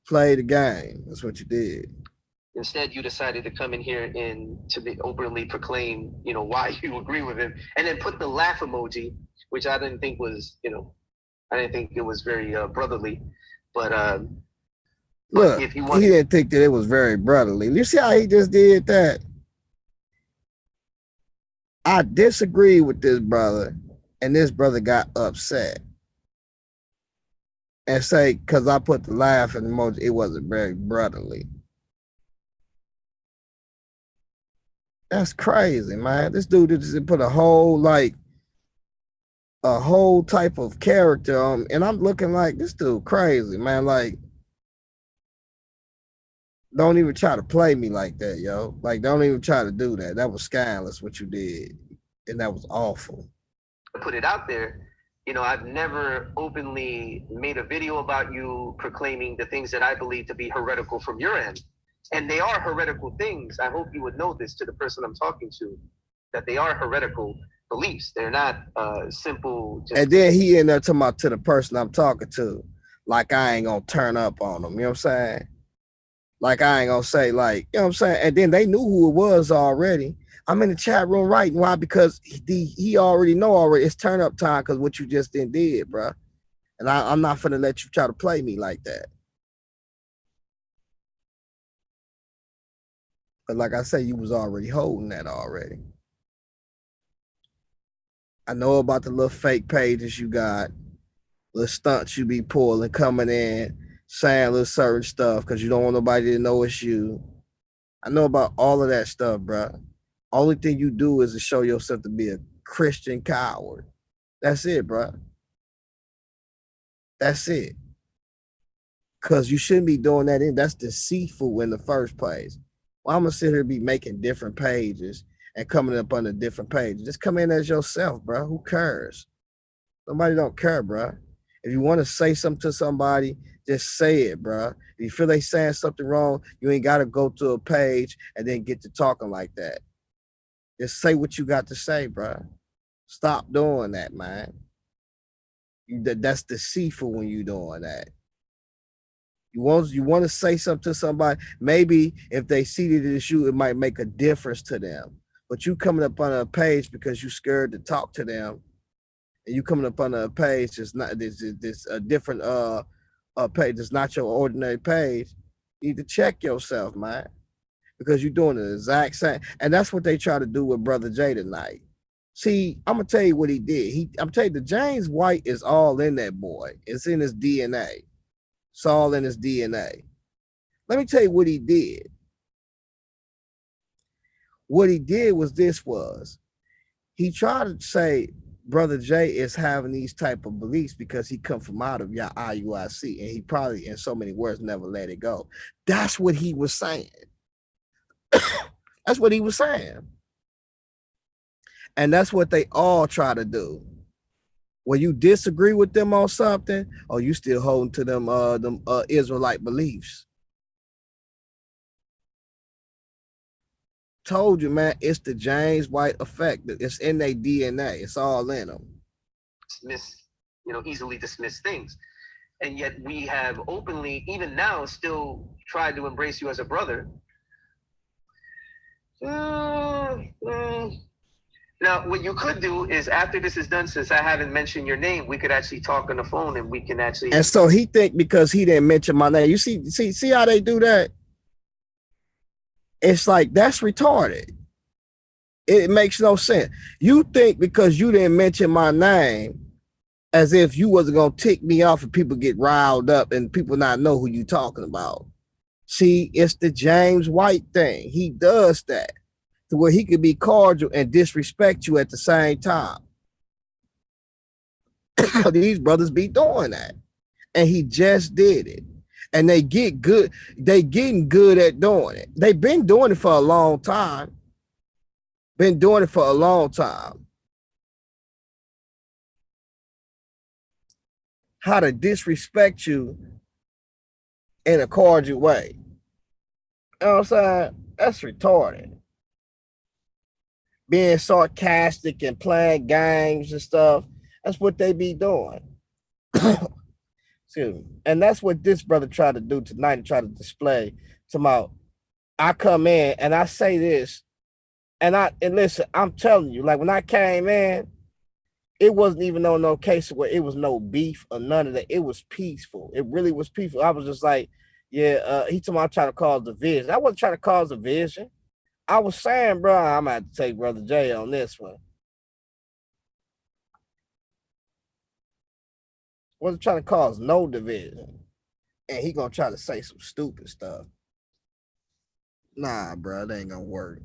Play the game. That's what you did. Instead, you decided to come in here and to be openly proclaim, why you agree with him, and then put the laugh emoji, which I didn't think was, I didn't think it was very brotherly. But look, if you he didn't think that it was very brotherly. You see how he just did that? I disagree with this brother, and this brother got upset and say, because I put the laughing emoji, it wasn't very brotherly. That's crazy, man. This dude just put a whole type of character on, and I'm looking like this dude crazy, man. Like, don't even try to play me like that, yo. Like, don't even try to do that. That was scandalous what you did, and that was awful. Put it out there. I've never openly made a video about you proclaiming the things that I believe to be heretical from your end. And they are heretical things. I hope you would know this to the person I'm talking to, that they are heretical. beliefs. They're not simple. Just and then he ended up talking about to the person I'm talking to, like I ain't gonna turn up on them. You know what I'm saying? Like I ain't gonna say like, you know what I'm saying? And then they knew who it was already. I'm in the chat room writing. Why? Because he already know already. It's turn up time because what you just did, bro. And I'm not finna let you try to play me like that. But like I say, you was already holding that already. I know about the little fake pages you got, little stunts you be pulling, coming in, saying little certain stuff because you don't want nobody to know it's you. I know about all of that stuff, bro. Only thing you do is to show yourself to be a Christian coward. That's it, bro. That's it. Because you shouldn't be doing that. That's deceitful in the first place. Well, I'm going to sit here and be making different pages and coming up on a different page. Just come in as yourself, bro. Who cares? Somebody don't care, bro. If you want to say something to somebody, just say it, bro. If you feel they saying something wrong, you ain't got to go to a page and then get to talking like that. Just say what you got to say, bro. Stop doing that, man. That's deceitful when you doing that. You want to say something to somebody. Maybe if they see that it's you, it might make a difference to them. But you coming up on a page because you scared to talk to them, and you coming up on a page that's not this a different page that's not your ordinary page. You need to check yourself, man, because you're doing the exact same. And that's what they try to do with Brother Jay tonight. See, I'm gonna tell you what he did. I'm telling you, the James White is all in that boy. It's in his DNA. It's all in his DNA. Let me tell you what he did. What he did was he tried to say Brother Jay is having these type of beliefs because he come from out of your IUIC, and he probably, in so many words, never let it go. That's what he was saying. That's what he was saying. And that's what they all try to do. When you disagree with them on something, or you still holding to them Israelite beliefs. Told you, man, it's the James White effect. It's in their DNA. It's all in them. Easily dismiss things. And yet we have openly, even now, still tried to embrace you as a brother. Now, what you could do is, after this is done, since I haven't mentioned your name, we could actually talk on the phone, and we can actually. And so he think because he didn't mention my name, you see how they do that? It's like, that's retarded. It makes no sense. You think because you didn't mention my name, as if you wasn't gonna tick me off and people get riled up and people not know who you talking about. See, it's the James White thing. He does that to where he could be cordial and disrespect you at the same time. These brothers be doing that. And he just did it. And they get good. They getting good at doing it. They've been doing it for a long time. Been doing it for a long time. How to disrespect you in a cordial way. You know what I'm saying? That's retarded. Being sarcastic and playing games and stuff. That's what they be doing. Excuse me. And that's what this brother tried to do tonight, to try to display tomorrow. I come in and I say this, and listen, I'm telling you, like when I came in, it wasn't even on no case where it was no beef or none of that. It was peaceful. It really was peaceful. I was just like, yeah, he told me I'm trying to cause division. I wasn't trying to cause division. I was saying, bro, I'm going to have to take Brother Jay on this one. Wasn't trying to cause no division. And he going to try to say some stupid stuff. Nah, bro, that ain't going to work.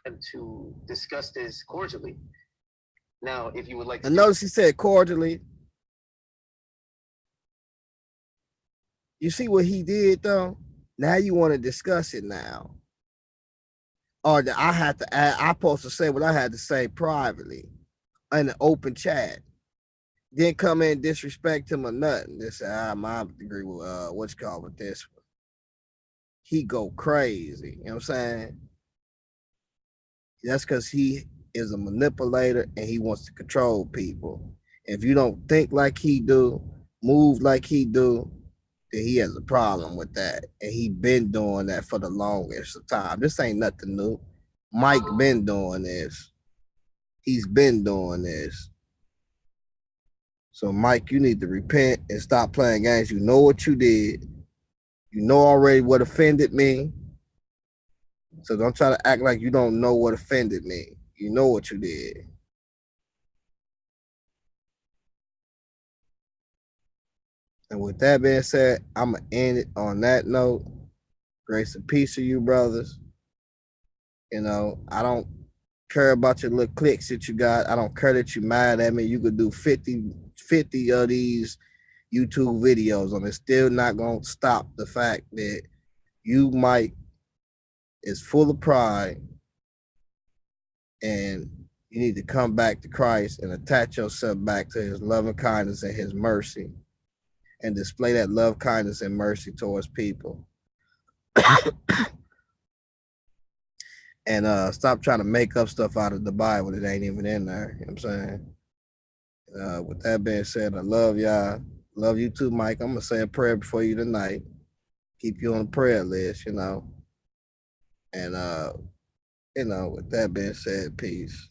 And to discuss this cordially. Now, if you would like to. And notice he said cordially. You see what he did, though? Now you want to discuss it now. Or that I had to add, I'm supposed to say what I had to say privately in an open chat. Didn't come in and disrespect him or nothing. Just say, I agree with what's called with this one. He go crazy. You know what I'm saying? That's because he is a manipulator and he wants to control people. If you don't think like he do, move like he do, then he has a problem with that. And he been doing that for the longest of time. This ain't nothing new. Mike been doing this. He's been doing this. So Mike, you need to repent and stop playing games. You know what you did. You know already what offended me. So don't try to act like you don't know what offended me. You know what you did. And with that being said, I'm going to end it on that note. Grace and peace to you, brothers. You know, I don't care about your little cliques that you got. I don't care that you mad at me. You could do 50 of these YouTube videos and it's still not going to stop the fact that you, Mike, is full of pride and you need to come back to Christ and attach yourself back to his loving kindness and his mercy and display that love, kindness, and mercy towards people. And stop trying to make up stuff out of the Bible that ain't even in there. You know what I'm saying? With that being said, I love y'all. Love you too, Mike. I'm going to say a prayer before you tonight. Keep you on the prayer list, you know. And, you know, with that being said, peace.